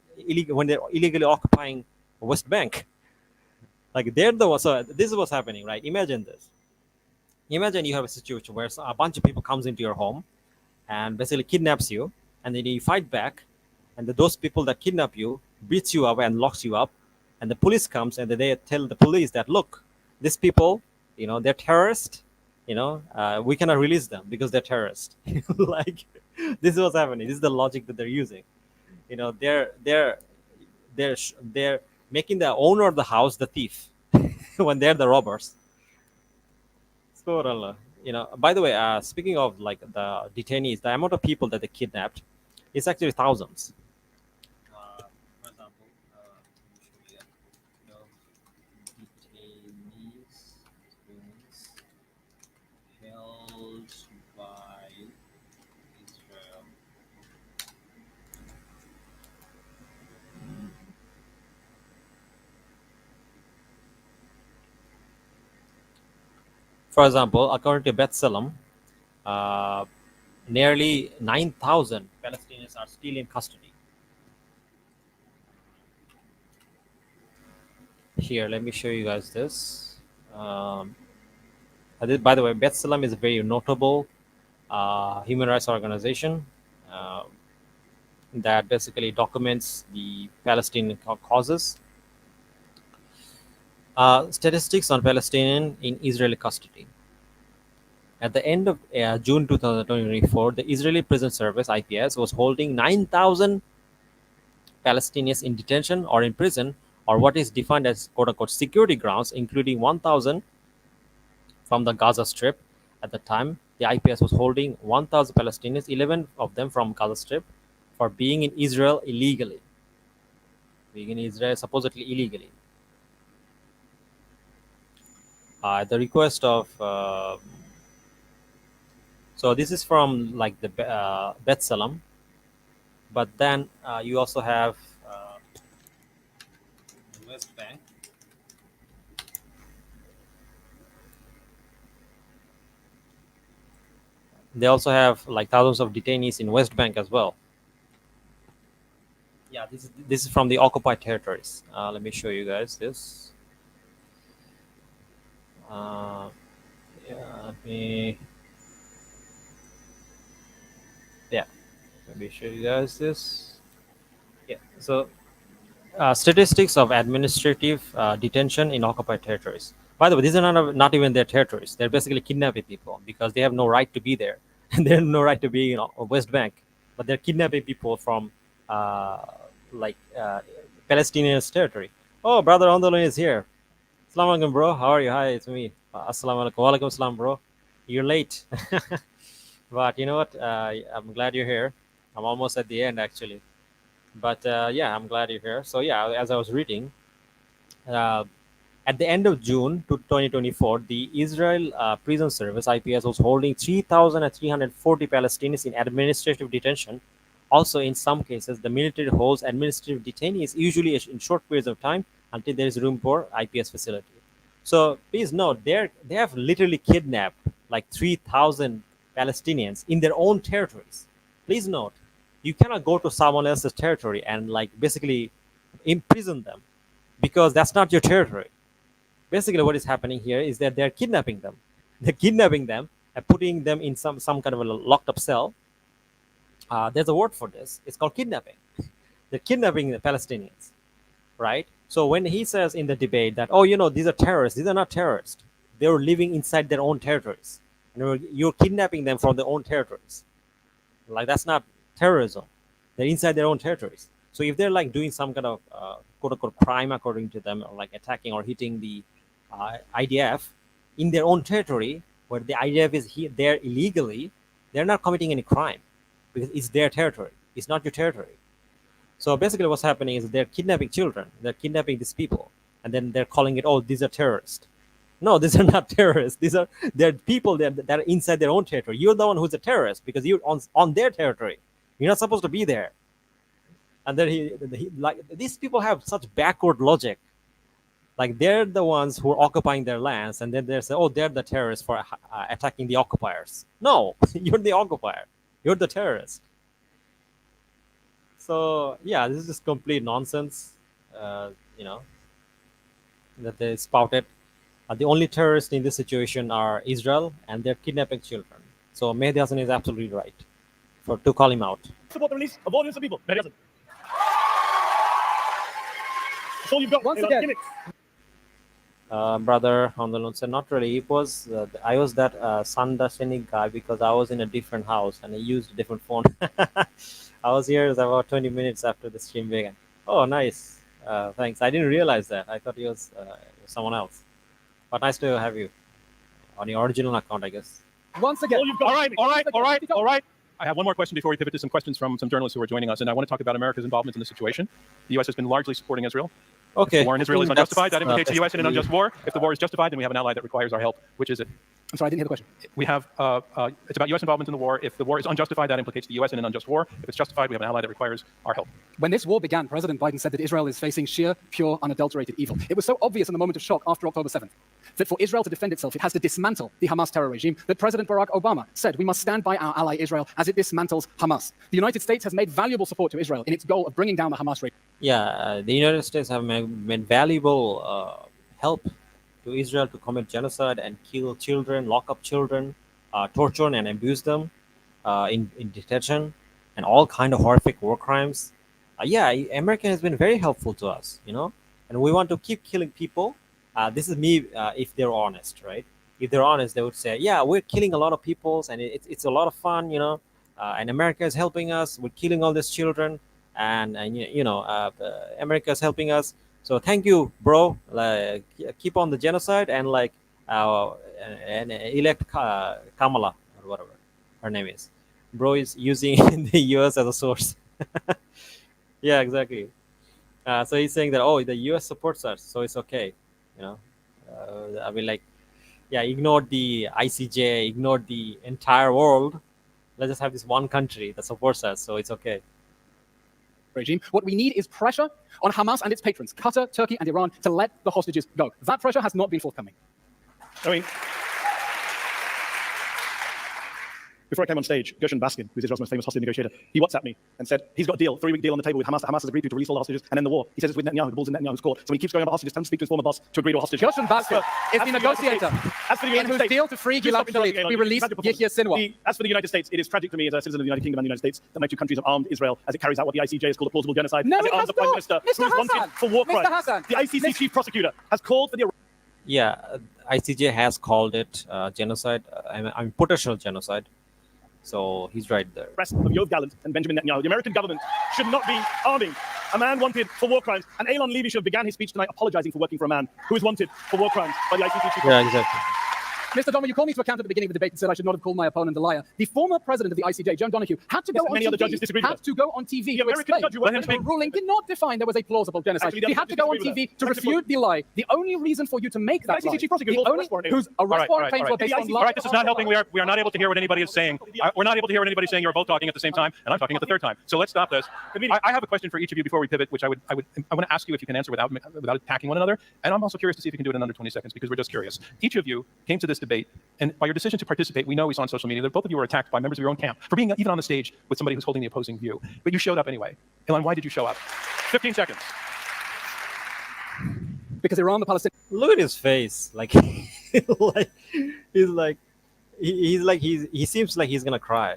when they're illegally occupying West Bank. Like they're the ones. So this is what's happening, right? Imagine this. Imagine you have a situation where a bunch of people comes into your home and basically kidnaps you, and then you fight back, and those people that kidnap you beats you up and locks you up, and the police comes and they tell the police that, look, these people, they're terrorists. We cannot release them because they're terrorists. Like this is what's happening. This is the logic that they're using. They're making the owner of the house the thief when they're the robbers. So, by the way, speaking of like the detainees, the amount of people that they kidnapped is actually thousands. For example, detainees held by Israel. For example, according to Salam, nearly 9,000 Palestinians are still in custody. Here, let me show you guys this. By the way, Salam is a very notable human rights organization that basically documents the Palestinian causes. Statistics on Palestinian in Israeli custody. At the end of June 2024, the Israeli Prison Service (IPS) was holding 9,000 Palestinians in detention or in prison, or what is defined as "quote-unquote" security grounds, including 1,000 from the Gaza Strip. At the time, the IPS was holding 1,000 Palestinians, 11 of them from Gaza Strip, for being in Israel illegally. Being in Israel supposedly illegally. At the request of so this is from like the Salam, but then you also have the West Bank. They also have like thousands of detainees in West Bank as well. Yeah, this is from the occupied territories. Let me show you guys this. Let me show you guys this. Yeah, so statistics of administrative detention in occupied territories. By the way, these are not even their territories. They're basically kidnapping people because they have no right to be there, and they have no right to be in West Bank. But they're kidnapping people from Palestinian territory. Oh, brother Ondolin is here. Assalamu alaikum, bro. How are you? Hi, it's me. Assalamu alaikum. Wa alaikum assalam, bro. You're late. But you know what? I'm glad you're here. I'm almost at the end, actually. But yeah, I'm glad you're here. So yeah, as I was reading, uh, at the end of June to 2024, the Israel Prison Service (IPS) was holding 3,340 Palestinians in administrative detention. Also, in some cases, the military holds administrative detainees, usually in short periods of time, until there is room for IPS facility. So please note, they have literally kidnapped like 3,000 Palestinians in their own territories. Please note, you cannot go to someone else's territory and like basically imprison them because that's not your territory. Basically, what is happening here is that they're kidnapping them. They're kidnapping them and putting them in some kind of a locked up cell. There's a word for this. It's called kidnapping. They're kidnapping the Palestinians, right? So when he says in the debate that, oh, these are terrorists, these are not terrorists. They were living inside their own territories. And you're kidnapping them from their own territories. Like, that's not terrorism. They're inside their own territories. So if they're like doing some kind of quote unquote crime according to them, or like attacking or hitting the IDF in their own territory, where the IDF is there illegally, they're not committing any crime because it's their territory. It's not your territory. So basically, what's happening is they're kidnapping children. They're kidnapping these people, and then they're calling it, "Oh, these are terrorists." No, these are not terrorists. They're people that are inside their own territory. You're the one who's a terrorist because you're on their territory. You're not supposed to be there. And then like these people have such backward logic. Like, they're the ones who are occupying their lands, and then they say, "Oh, they're the terrorists for attacking the occupiers." No, you're the occupier. You're the terrorist. So yeah, this is just complete nonsense. Uh, you know that they spouted. The only terrorists in this situation are Israel, and they're kidnapping children. So Mehdi Hasan is absolutely right to call him out. Support the release of all innocent people. That's all you've got. Once Elon. again. Gimmicks. Brother on the loan said, not really. It was I was that Sanda Senik guy because I was in a different house and I used a different phone. I was here about 20 minutes after the stream began. Oh, nice. Thanks. I didn't realize that. I thought he was someone else. But nice to have you on your original account, I guess. Once again. All you've got. All right. I have one more question before we pivot to some questions from some journalists who are joining us, and I want to talk about America's involvement in this situation. The U.S. has been largely supporting Israel. Okay. If the war in Israel is I think unjustified, that that's, implicates the U.S. in an basically- unjust war. If the war is justified, then we have an ally that requires our help. Which is it? I'm sorry, I didn't hear the question. We have it's about U.S. involvement in the war. If the war is unjustified, that implicates the U.S. in an unjust war. If it's justified, we have an ally that requires our help. When this war began, President Biden said that Israel is facing sheer, pure, unadulterated evil. It was so obvious in the moment of shock after October 7th that for Israel to defend itself, it has to dismantle the Hamas terror regime that President Barack Obama said we must stand by our ally Israel as it dismantles Hamas. The United States has made valuable support to Israel in its goal of bringing down the Hamas regime. Yeah, the United States have made valuable help to Israel to commit genocide and kill children, lock up children, torture and abuse them in detention, and all kind of horrific war crimes. Yeah, America has been very helpful to us, and we want to keep killing people. This is me, if they're honest, right? If they're honest, they would say, yeah, we're killing a lot of peoples, and it's a lot of fun, and America is helping us. We're killing all these children, and America is helping us. So thank you, bro. Like, keep on the genocide and and elect Kamala or whatever her name is. Bro is using the U.S. as a source. Yeah, exactly. So he's saying that, oh, the U.S. supports us, so it's okay. I mean, like, yeah, ignore the ICJ, ignore the entire world. Let's just have this one country that supports us, so it's okay. Regime. What we need is pressure on Hamas and its patrons, Qatar, Turkey, and Iran, to let the hostages go. That pressure has not been forthcoming. I mean, before I came on stage, Gershon Baskin, who's Israel's most famous hostage negotiator, he WhatsApped me and said he's got a deal, 3-week deal on the table with Hamas. Hamas has agreed to release all the hostages and end the war. He says it's with Netanyahu, the ball's in Netanyahu's court. So when he keeps going about hostages, tell him to speak to his former boss to agree to a hostage. Gershon Baskin is the negotiator As for the in United whose States, deal to free Please Gilad stop interrupting, Shalit Elon. we You've released had your performance. Yahya Sinwar. As for the United States, it is tragic to me as a citizen of the United Kingdom and the United States that my two countries have armed Israel as it carries out what the ICJ has called a plausible genocide. No, as it it arms has the Prime not. Minister Mr. who is wanted Hassan. for war Mr. crimes. Hassan. The ICC chief prosecutor has called for the Yeah, ICJ has called it genocide. I mean, potential genocide. So he's right there. arrest of Yoav Gallant and Benjamin Netanyahu. The American government should not be arming a man wanted for war crimes. And Elon Levy should have began his speech tonight apologizing for working for a man who is wanted for war crimes by the ICC chief. Yeah, exactly. Mr. Donner, you called me to account at the beginning of the debate and said I should not have called my opponent a liar. The former president of the ICJ, Joan Donoghue, had to go on many other judges TV, disagreed with had to go on TV The to American explain judge who went that there the ruling did not define there was a plausible genocide. Actually, the He other had to go on judges disagree TV with to that. refute the lie. The only reason for you to make that ICC lie, chief prosecutor the called only arrest warrant. whose arrest warrant claims were based on All right, this is not helping. We are not able to hear what anybody is saying. We're not able to hear what anybody is saying. You're both talking at the same time, and I'm talking at the third time. So let's stop this. I have a question for each of you before we pivot, which I want to ask you if you can answer without attacking one another. And I'm also curious to see if you can do it in under 20 seconds because we're just curious. Each of you came to this debate, and by your decision to participate, we know we saw on social media that both of you were attacked by members of your own camp for being even on the stage with somebody who's holding the opposing view. But you showed up anyway. Elon, why did you show up? 15 seconds. because Iran, the Palestinians. Look at his face. Like, he seems like he's gonna cry.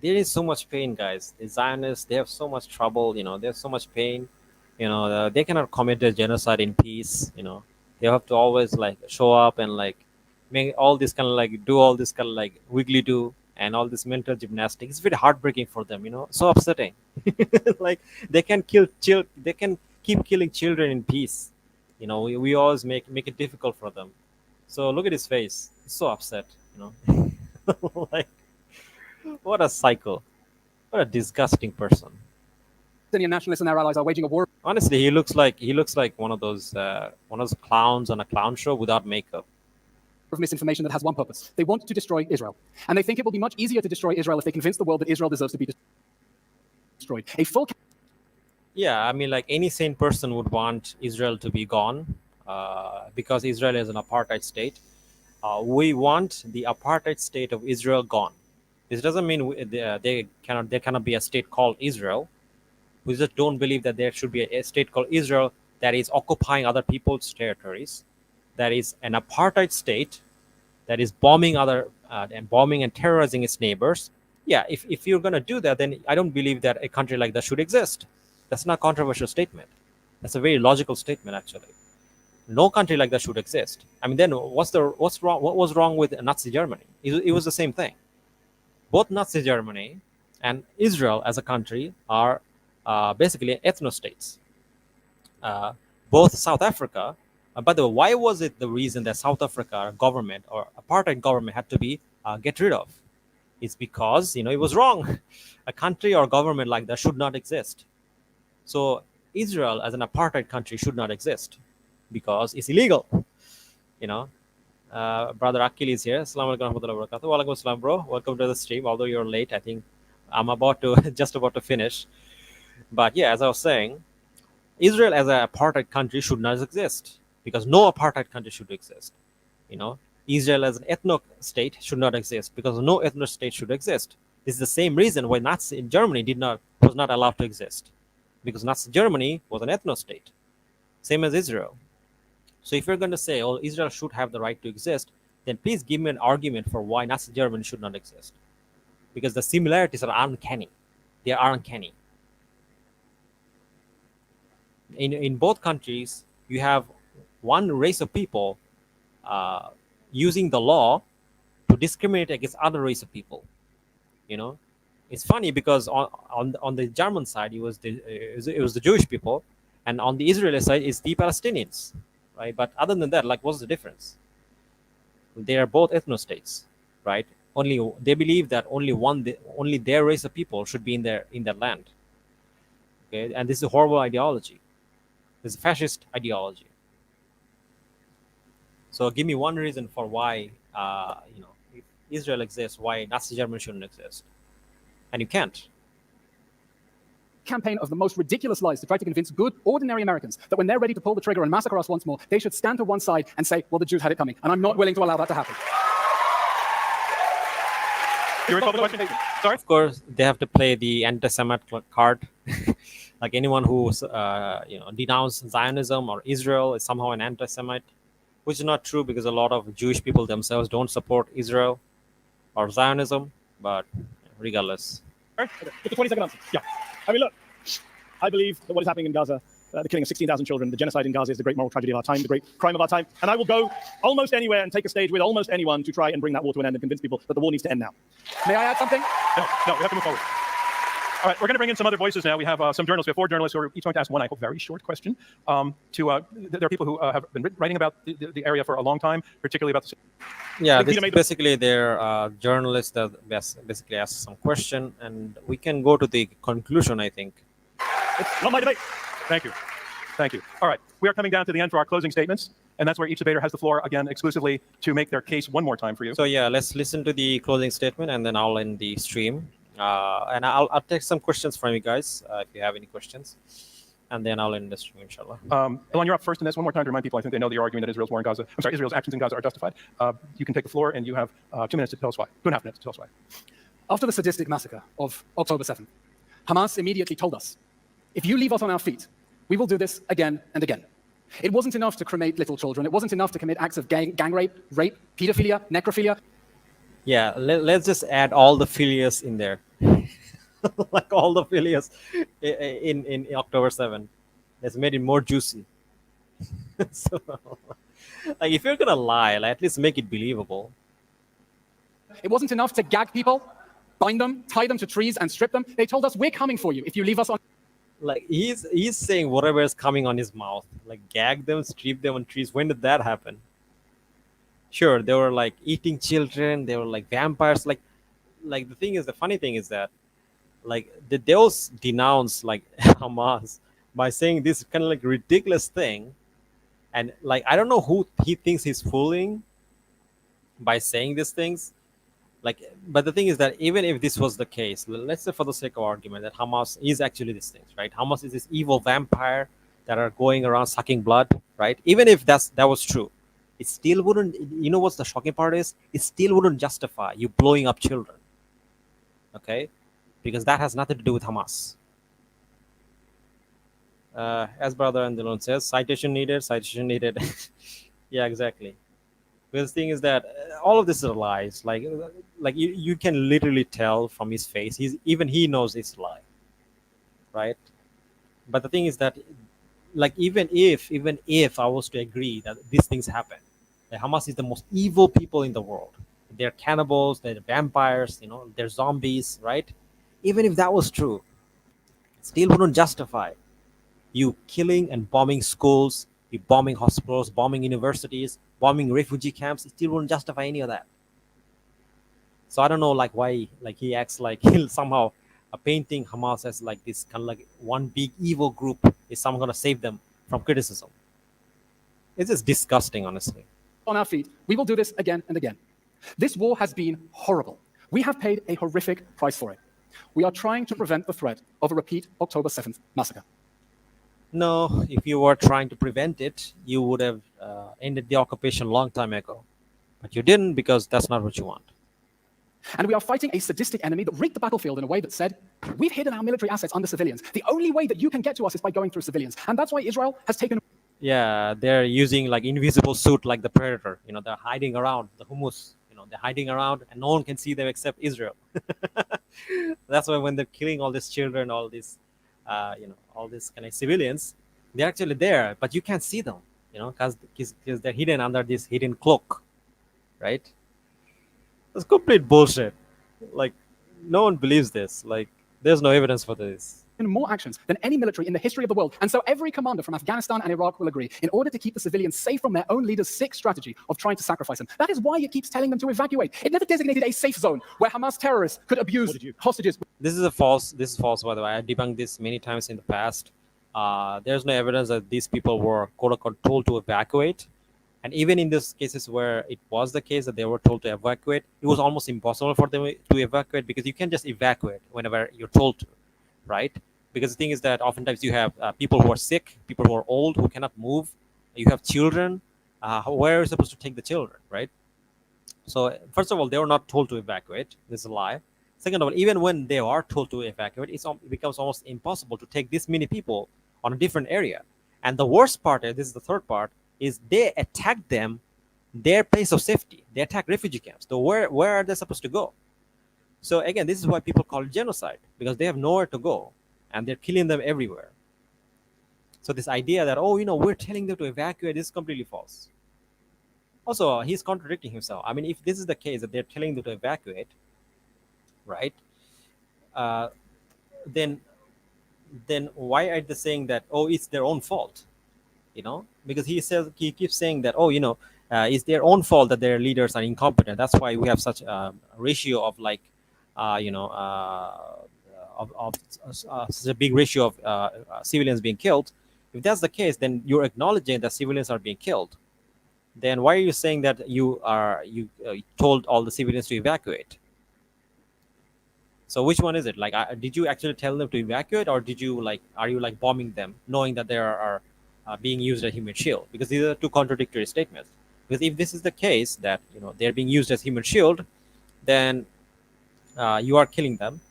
There is so much pain, guys. The Zionists, they have so much trouble. There's so much pain. They cannot commit a genocide in peace. They have to always show up and make all this do all this wiggly do and all this mental gymnastics. It's very heartbreaking for them. So upsetting. They can they can keep killing children in peace. We always make it difficult for them. So look at his face. He's so upset. What a psycho. What a disgusting person. Nationalists and their allies are waging a war Honestly, he looks like one of those clowns on a clown show without makeup. of misinformation that has one purpose. They want to destroy Israel. And they think it will be much easier to destroy Israel if they convince the world that Israel deserves to be destroyed. A full Yeah, I mean, any sane person would want Israel to be gone because Israel is an apartheid state. We want the apartheid state of Israel gone. This doesn't mean there cannot be a state called Israel. We just don't believe that there should be a state called Israel that is occupying other people's territories, that is an apartheid state, that is bombing and terrorizing its neighbors. Yeah, if you're going to do that, then I don't believe that a country like that should exist. That's not a controversial statement. That's a very logical statement, actually. No country like that should exist. I mean, then what's wrong? What was wrong with Nazi Germany? It was the same thing. Both Nazi Germany and Israel as a country are basically ethno-states. Both South Africa, by the way, why was it the reason that South Africa government or apartheid government had to be get rid of? It's because it was wrong. A country or government like that should not exist. So Israel as an apartheid country should not exist because it's illegal. Brother Akil is here. Assalamu alaikum warahmatullahi wabarakatuh. Wa alaikum assalam, bro. Welcome to the stream. Although you're late, I think I'm just about to finish. But yeah, as I was saying, Israel as an apartheid country should not exist because no apartheid country should exist. Israel as an ethno state should not exist because no ethno state should exist. This is the same reason why Nazi in Germany was not allowed to exist, because Nazi Germany was an ethno state, same as Israel. So if you're going to say, oh, Israel should have the right to exist, then please give me an argument for why Nazi Germany should not exist, because the similarities are uncanny. They are uncanny. In both countries, you have one race of people using the law to discriminate against other race of people. It's funny because on the German side, it was the Jewish people, and on the Israeli side, it's the Palestinians, right? But other than that, what's the difference? They are both ethno-states, right? They believe that only their race of people should be in their land. Okay, and this is a horrible ideology. It's a fascist ideology. So give me one reason for why, if Israel exists, why Nazi Germany shouldn't exist. And you can't. campaign of the most ridiculous lies to try to convince good, ordinary Americans that when they're ready to pull the trigger and massacre us once more, they should stand to one side and say, well, the Jews had it coming. And I'm not willing to allow that to happen. You recall the question? Sorry? Of course, they have to play the anti-Semite card. Like anyone who denounces Zionism or Israel is somehow an anti-Semite, which is not true because a lot of Jewish people themselves don't support Israel or Zionism. But regardless. Okay. Just a 20-second answer. Yeah. I mean, look, I believe that what is happening in Gaza, the killing of 16,000 children, the genocide in Gaza is the great moral tragedy of our time, the great crime of our time. And I will go almost anywhere and take a stage with almost anyone to try and bring that war to an end and convince people that the war needs to end now. May I add something? No, we have to move forward. All right, we're going to bring in some other voices now. We have some journalists. We have 4 journalists who are each going to ask one, I hope, very short question. There are people who have been writing about the area for a long time, particularly about the... Yeah, Peter this made basically they're journalists that basically ask some question, and we can go to the conclusion, I think. It's not my debate. Thank you. Thank you. All right, we are coming down to the end for our closing statements, and that's where each debater has the floor, again, exclusively to make their case one more time for you. So yeah, let's listen to the closing statement, and then I'll end the stream. And I'll take some questions from you guys if you have any questions, and then I'll end the stream, inshallah. Elon, you're up first in this. One more time to remind people, I think they know the argument that Israel's war in Gaza, I'm sorry, Israel's actions in Gaza are justified. You can take the floor, and you have 2 minutes to tell us why. 2.5 minutes to tell us why. After the sadistic massacre of October 7th, Hamas immediately told us, if you leave us on our feet, we will do this again and again. It wasn't enough to cremate little children. It wasn't enough to commit acts of gang rape, pedophilia, necrophilia. Yeah, let's just add all the filias in there. Like all the filias in October 7. Let's make it more juicy. So, like, if you're gonna lie, like, at least make it believable. It wasn't enough to gag people, bind them, tie them to trees, and strip them. They told us, we're coming for you if you leave us on... Like, he's saying whatever is coming on his mouth. Like, gag them, strip them on trees. When did that happen? Sure, they were like eating children. They were like vampires. Like the thing is, the funny thing is that, like, they also denounce like Hamas by saying this kind of like ridiculous thing, and like I don't know who he thinks he's fooling by saying these things. Like, but the thing is that even if this was the case, let's say for the sake of argument that Hamas is actually these things, right? Hamas is this evil vampire that are going around sucking blood, right? Even if that was true, it still wouldn't. You know what's the shocking part is? It still wouldn't justify you blowing up children, okay? Because that has nothing to do with Hamas. As Brother Andalon says, citation needed, citation needed. Yeah, exactly. Because the thing is that all of this is lies. Like you can literally tell from his face. He knows it's a lie, right? But the thing is that, like, even if I was to agree that these things happen, that Hamas is the most evil people in the world. They're cannibals, they're vampires, you know, they're zombies, right? Even if that was true, it still wouldn't justify you killing and bombing schools, you bombing hospitals, bombing universities, bombing refugee camps. It still wouldn't justify any of that. So I don't know, like, why, like, he acts like he'll somehow painting Hamas as like this kind of like one big evil group is somehow going to save them from criticism. It's just disgusting, honestly. On our feet, we will do this again and again. This war has been horrible. We have paid a horrific price for it. We are trying to prevent the threat of a repeat October 7th massacre. No, if you were trying to prevent it, you would have ended the occupation a long time ago. But you didn't, because that's not what you want. And we are fighting a sadistic enemy that rigged the battlefield in a way that said, we've hidden our military assets under civilians. The only way that you can get to us is by going through civilians. And that's why Israel has taken... Yeah, they're using like invisible suit like the Predator. You know, they're hiding around the hummus. You know, they're hiding around and no one can see them except Israel. That's why when they're killing all these children, all these, all these kind of civilians, they're actually there, but you can't see them, you know, because they're hidden under this hidden cloak, right? That's complete bullshit. Like, no one believes this. Like, there's no evidence for this. more actions than any military in the history of the world. And so every commander from Afghanistan and Iraq will agree, in order to keep the civilians safe from their own leader's sick strategy of trying to sacrifice them. That is why it keeps telling them to evacuate. It never designated a safe zone where Hamas terrorists could abuse hostages. This is false, by the way. I debunked this many times in the past. There's no evidence that these people were, quote unquote, told to evacuate. And even in these cases where it was the case that they were told to evacuate, it was almost impossible for them to evacuate, because you can't just evacuate whenever you're told to, right? Because the thing is that oftentimes you have people who are sick, people who are old, who cannot move. You have children. Where are you supposed to take the children, right? So first of all, they were not told to evacuate. This is a lie. Second of all, even when they are told to evacuate, it becomes almost impossible to take this many people on a different area. And the worst part, this is the third part, is they attack them, their place of safety. They attack refugee camps. So where are they supposed to go? So again, this is why people call it genocide, because they have nowhere to go and they're killing them everywhere. So this idea that, oh, we're telling them to evacuate, is completely false. Also, he's contradicting himself. I mean, if this is the case that they're telling them to evacuate, right? then why are they saying that, oh, it's their own fault? Because he keeps saying that, oh, it's their own fault that their leaders are incompetent. That's why we have such a ratio of like of such a big ratio of civilians being killed. If that's the case, then you're acknowledging that civilians are being killed. Then why are you saying that you told all the civilians to evacuate? So which one is it? Like, did you actually tell them to evacuate, or are you like bombing them, knowing that they are being used as human shield? Because these are two contradictory statements. Because if this is the case that they're being used as human shield, then you are killing them,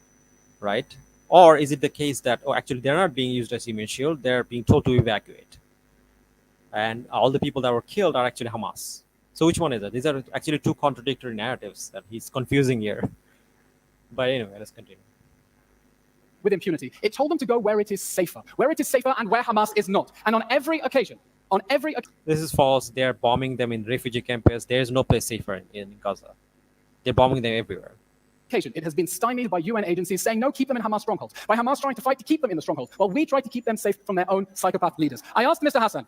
right? Or is it the case that, oh, actually they're not being used as human shield, they're being told to evacuate, and all the people that were killed are actually Hamas? So which one is it? These are actually two contradictory narratives that he's confusing here. But anyway, let's continue. With impunity. It told them to go where it is safer and where Hamas is not. And on every occasion, This is false. They're bombing them in refugee camps. There is no place safer in Gaza. They're bombing them everywhere. it has been stymied by UN agencies saying, no, keep them in Hamas strongholds. By Hamas trying to fight to keep them in the strongholds, while we try to keep them safe from their own psychopath leaders. I asked Mr. Hassan,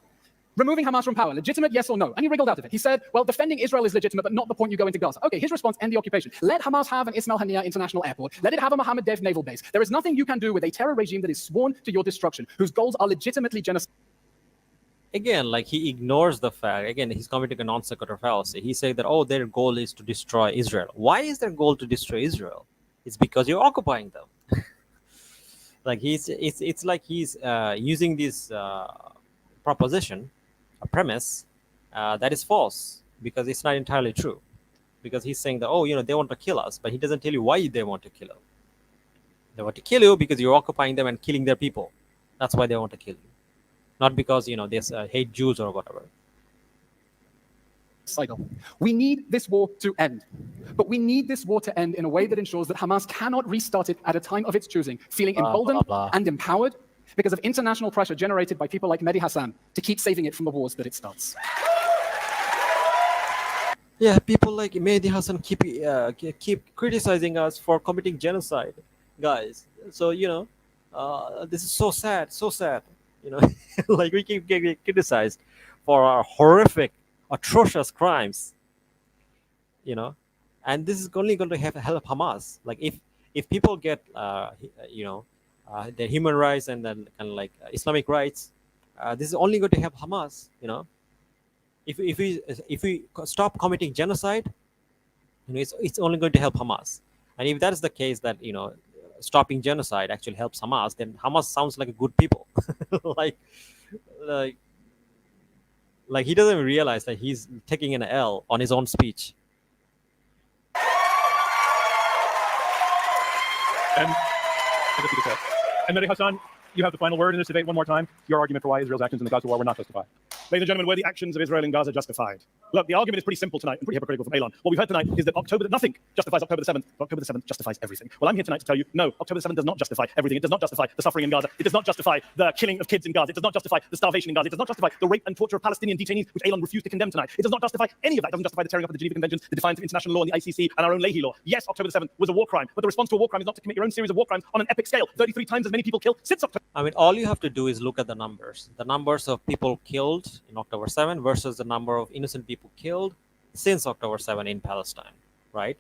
removing Hamas from power, legitimate, yes or no? And he wriggled out of it. He said, well, defending Israel is legitimate, but not the point you go into Gaza. Okay, his response, end the occupation. Let Hamas have an Ismail Haniyeh international airport. Let it have a Mohammed Dev naval base. There is nothing you can do with a terror regime that is sworn to your destruction, whose goals are legitimately genocide. Again, like, he ignores the fact. Again, he's committing a non sequitur fallacy. He said that, oh, their goal is to destroy Israel. Why is their goal to destroy Israel? It's because you're occupying them. Like, it's like he's using this proposition, a premise that is false, because it's not entirely true. Because he's saying that, oh, they want to kill us, but he doesn't tell you why they want to kill you. They want to kill you because you're occupying them and killing their people. That's why they want to kill you, not because they hate Jews or whatever. Cycle. We need this war to end. But we need this war to end in a way that ensures that Hamas cannot restart it at a time of its choosing, feeling emboldened and empowered because of international pressure generated by people like Mehdi Hasan to keep saving it from the wars that it starts. Yeah, people like Mehdi Hasan keep criticizing us for committing genocide, guys. So this is so sad, so sad. Like, we keep getting criticized for our horrific, atrocious crimes. And this is only going to help Hamas. Like, if people get their human rights and then kind of like Islamic rights, this is only going to help Hamas. If we stop committing genocide, it's only going to help Hamas. And if that is the case, that stopping genocide actually helps Hamas, then Hamas sounds like a good people. like he doesn't even realize that he's taking an L on his own speech. And Mehdi Hasan, you have the final word in this debate one more time. Your argument for why Israel's actions in the Gaza war were not justified. Ladies and gentlemen, were the actions of Israel in Gaza justified? Look, the argument is pretty simple tonight and pretty hypocritical from Elon. What we've heard tonight is that nothing justifies October the 7th, but October the 7th justifies everything. Well, I'm here tonight to tell you, no, October the 7th does not justify everything. It does not justify the suffering in Gaza. It does not justify the killing of kids in Gaza. It does not justify the starvation in Gaza. It does not justify the rape and torture of Palestinian detainees, which Elon refused to condemn tonight. It does not justify any of that. It doesn't justify the tearing up of the Geneva Conventions, the defiance of international law and the ICC, and our own Leahy law. Yes, October the 7th was a war crime, but the response to a war crime is not to commit your own series of war crimes on an epic scale. 33 times as many people killed since October. I mean, all you have to do is look at the numbers. The numbers of people killed in October 7 versus the number of innocent people killed since October 7 in Palestine, right?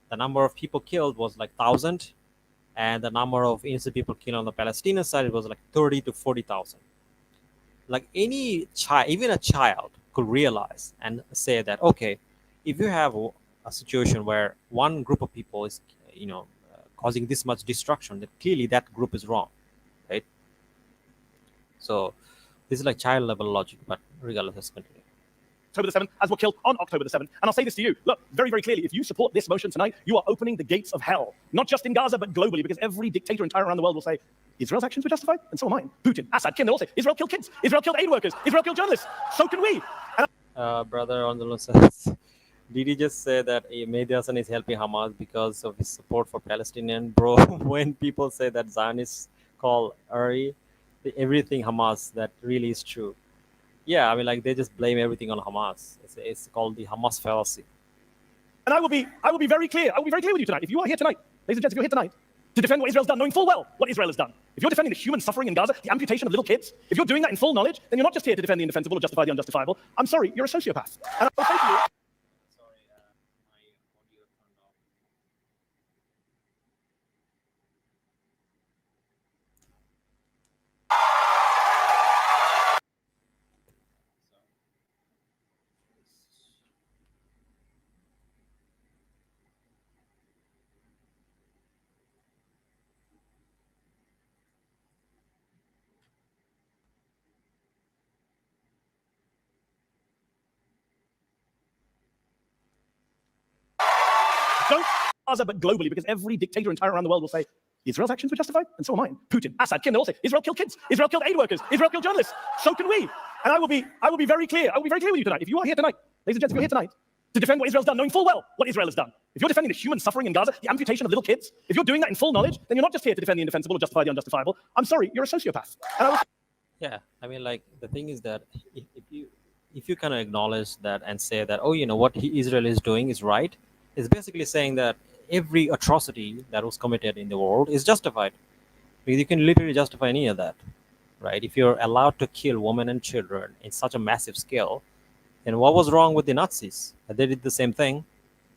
The number of people killed was like 1,000, and the number of innocent people killed on the Palestinian side, it was like 30 to 40,000. Like, any child, even a child, could realize and say that, okay, if you have a situation where one group of people is, causing this much destruction, that clearly that group is wrong, right? So this is like child level logic, but regardless, let's continue. October the 7th, as were killed on October the 7th. And I'll say this to you. Look, very, very clearly, if you support this motion tonight, you are opening the gates of hell, not just in Gaza, but globally, because every dictator and tyrant around the world will say, Israel's actions were justified, and so are mine. Putin, Assad, Kim, they all say, Israel killed kids, Israel killed aid workers, Israel killed journalists. So can we. Brother on the says, did he just say that Mehdi Hasan is helping Hamas because of his support for Palestinian? Bro, when people say that Zionists call Uri everything Hamas, that really is true. Yeah, I mean, like, they just blame everything on Hamas. It's called the Hamas fallacy. And I will be very clear. I will be very clear with you tonight. If you are here tonight, ladies and gents, if you're here tonight, to defend what Israel's done, knowing full well what Israel has done. If you're defending the human suffering in Gaza, the amputation of little kids, if you're doing that in full knowledge, then you're not just here to defend the indefensible or justify the unjustifiable. I'm sorry, you're a sociopath. And I will say to you, don't Gaza, but globally, because every dictator and tyrant around the world will say, Israel's actions were justified, and so are mine. Putin, Assad, Kim, they'll all say, Israel killed kids, Israel killed aid workers, Israel killed journalists. So can we. And I will be very clear. I will be very clear with you tonight. If you are here tonight, ladies and gents, if you're here tonight to defend what Israel's done, knowing full well what Israel has done, if you're defending the human suffering in Gaza, the amputation of little kids, if you're doing that in full knowledge, then you're not just here to defend the indefensible or justify the unjustifiable. I'm sorry, you're a sociopath. And I will Yeah, I mean, like, the thing is that if you kind of acknowledge that and say that, oh, you know, what Israel is doing is right, it's basically saying that every atrocity that was committed in the world is justified. Because you can literally justify any of that, right? If you're allowed to kill women and children in such a massive scale, then what was wrong with the Nazis? They did the same thing,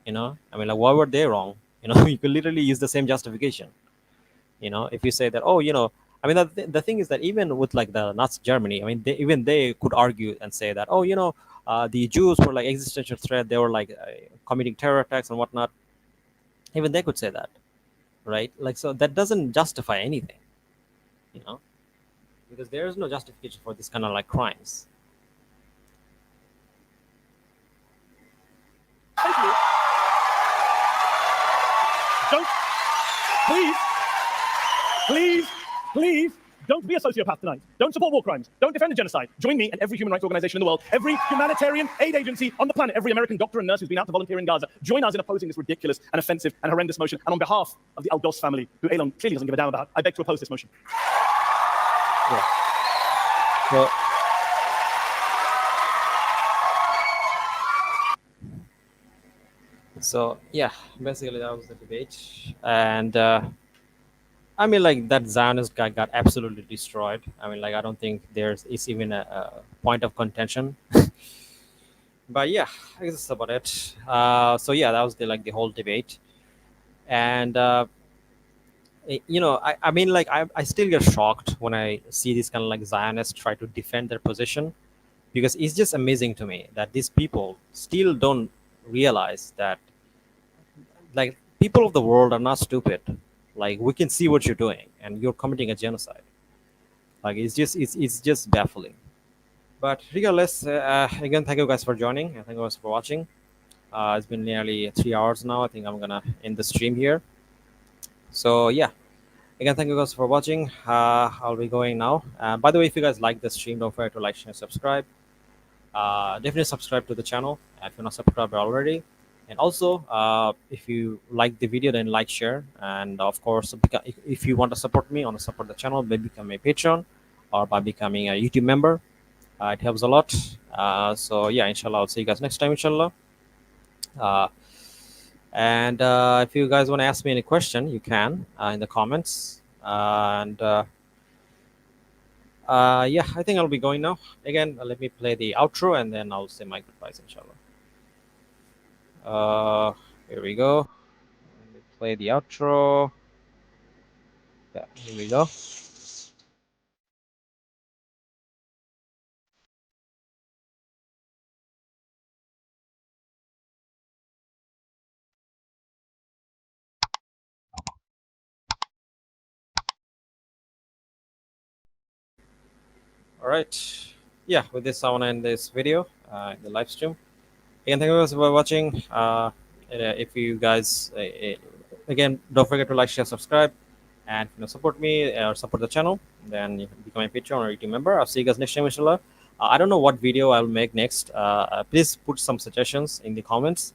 you know? I mean, like, why were they wrong? You know, you could literally use the same justification. You know, if you say that, oh, you know, I mean, the thing is that even with like the Nazi Germany, I mean, even they could argue and say that, oh, you know, the Jews were like existential threat. They were like committing terror attacks and whatnot. Even they could say that, right? Like, so that doesn't justify anything, you know, because there is no justification for this kind of like crimes. thank you. Don't, please, don't be a sociopath tonight. Don't support war crimes. Don't defend a genocide. Join me and every human rights organization in the world, every humanitarian aid agency on the planet, every American doctor and nurse who's been out to volunteer in Gaza. Join us in opposing this ridiculous and offensive and horrendous motion. And on behalf of the Endorse family, who Elon clearly doesn't give a damn about, I beg to oppose this motion. Yeah. So, yeah, basically that was the debate, and I mean, like, that Zionist guy got absolutely destroyed. I mean, like, I don't think it's even a point of contention. But yeah, I guess that's about it. So yeah, that was the whole debate, and you know, I mean, like, I still get shocked when I see these kind of like Zionists try to defend their position, because it's just amazing to me that these people still don't realize that, like, people of the world are not stupid. Like, we can see what you're doing, and you're committing a genocide. Like, it's just baffling. But regardless, again, thank you guys for joining, and thank you guys for watching. It's been nearly 3 hours now. I think I'm gonna end the stream here. So yeah, again, thank you guys for watching. I'll be going now. By the way, if you guys like the stream, don't forget to like, share, and subscribe. Definitely subscribe to the channel if you're not subscribed already. And also, if you like the video, then like, share, and of course, if you want to support me, on to support the channel, maybe become a patron or by becoming a YouTube member. It helps a lot. So yeah, inshallah, I'll see you guys next time, inshallah. And if you guys want to ask me any question, you can in the comments. And yeah, I think I'll be going now. Again, let me play the outro, and then I'll say my goodbyes, inshallah. Here we go. Let me play the outro. Yeah, here we go. All right. Yeah, with this, I want to end this video, the live stream. Again, thank you guys for watching. If you guys, again, don't forget to like, share, subscribe, and support me or support the channel. Then you can become a Patreon or YouTube member. I'll see you guys next time, inshallah. I don't know what video I'll make next. Please put some suggestions in the comments.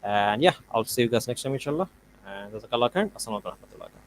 And yeah, I'll see you guys next time, inshallah. And jazakallah khair. Assalamu alaikum.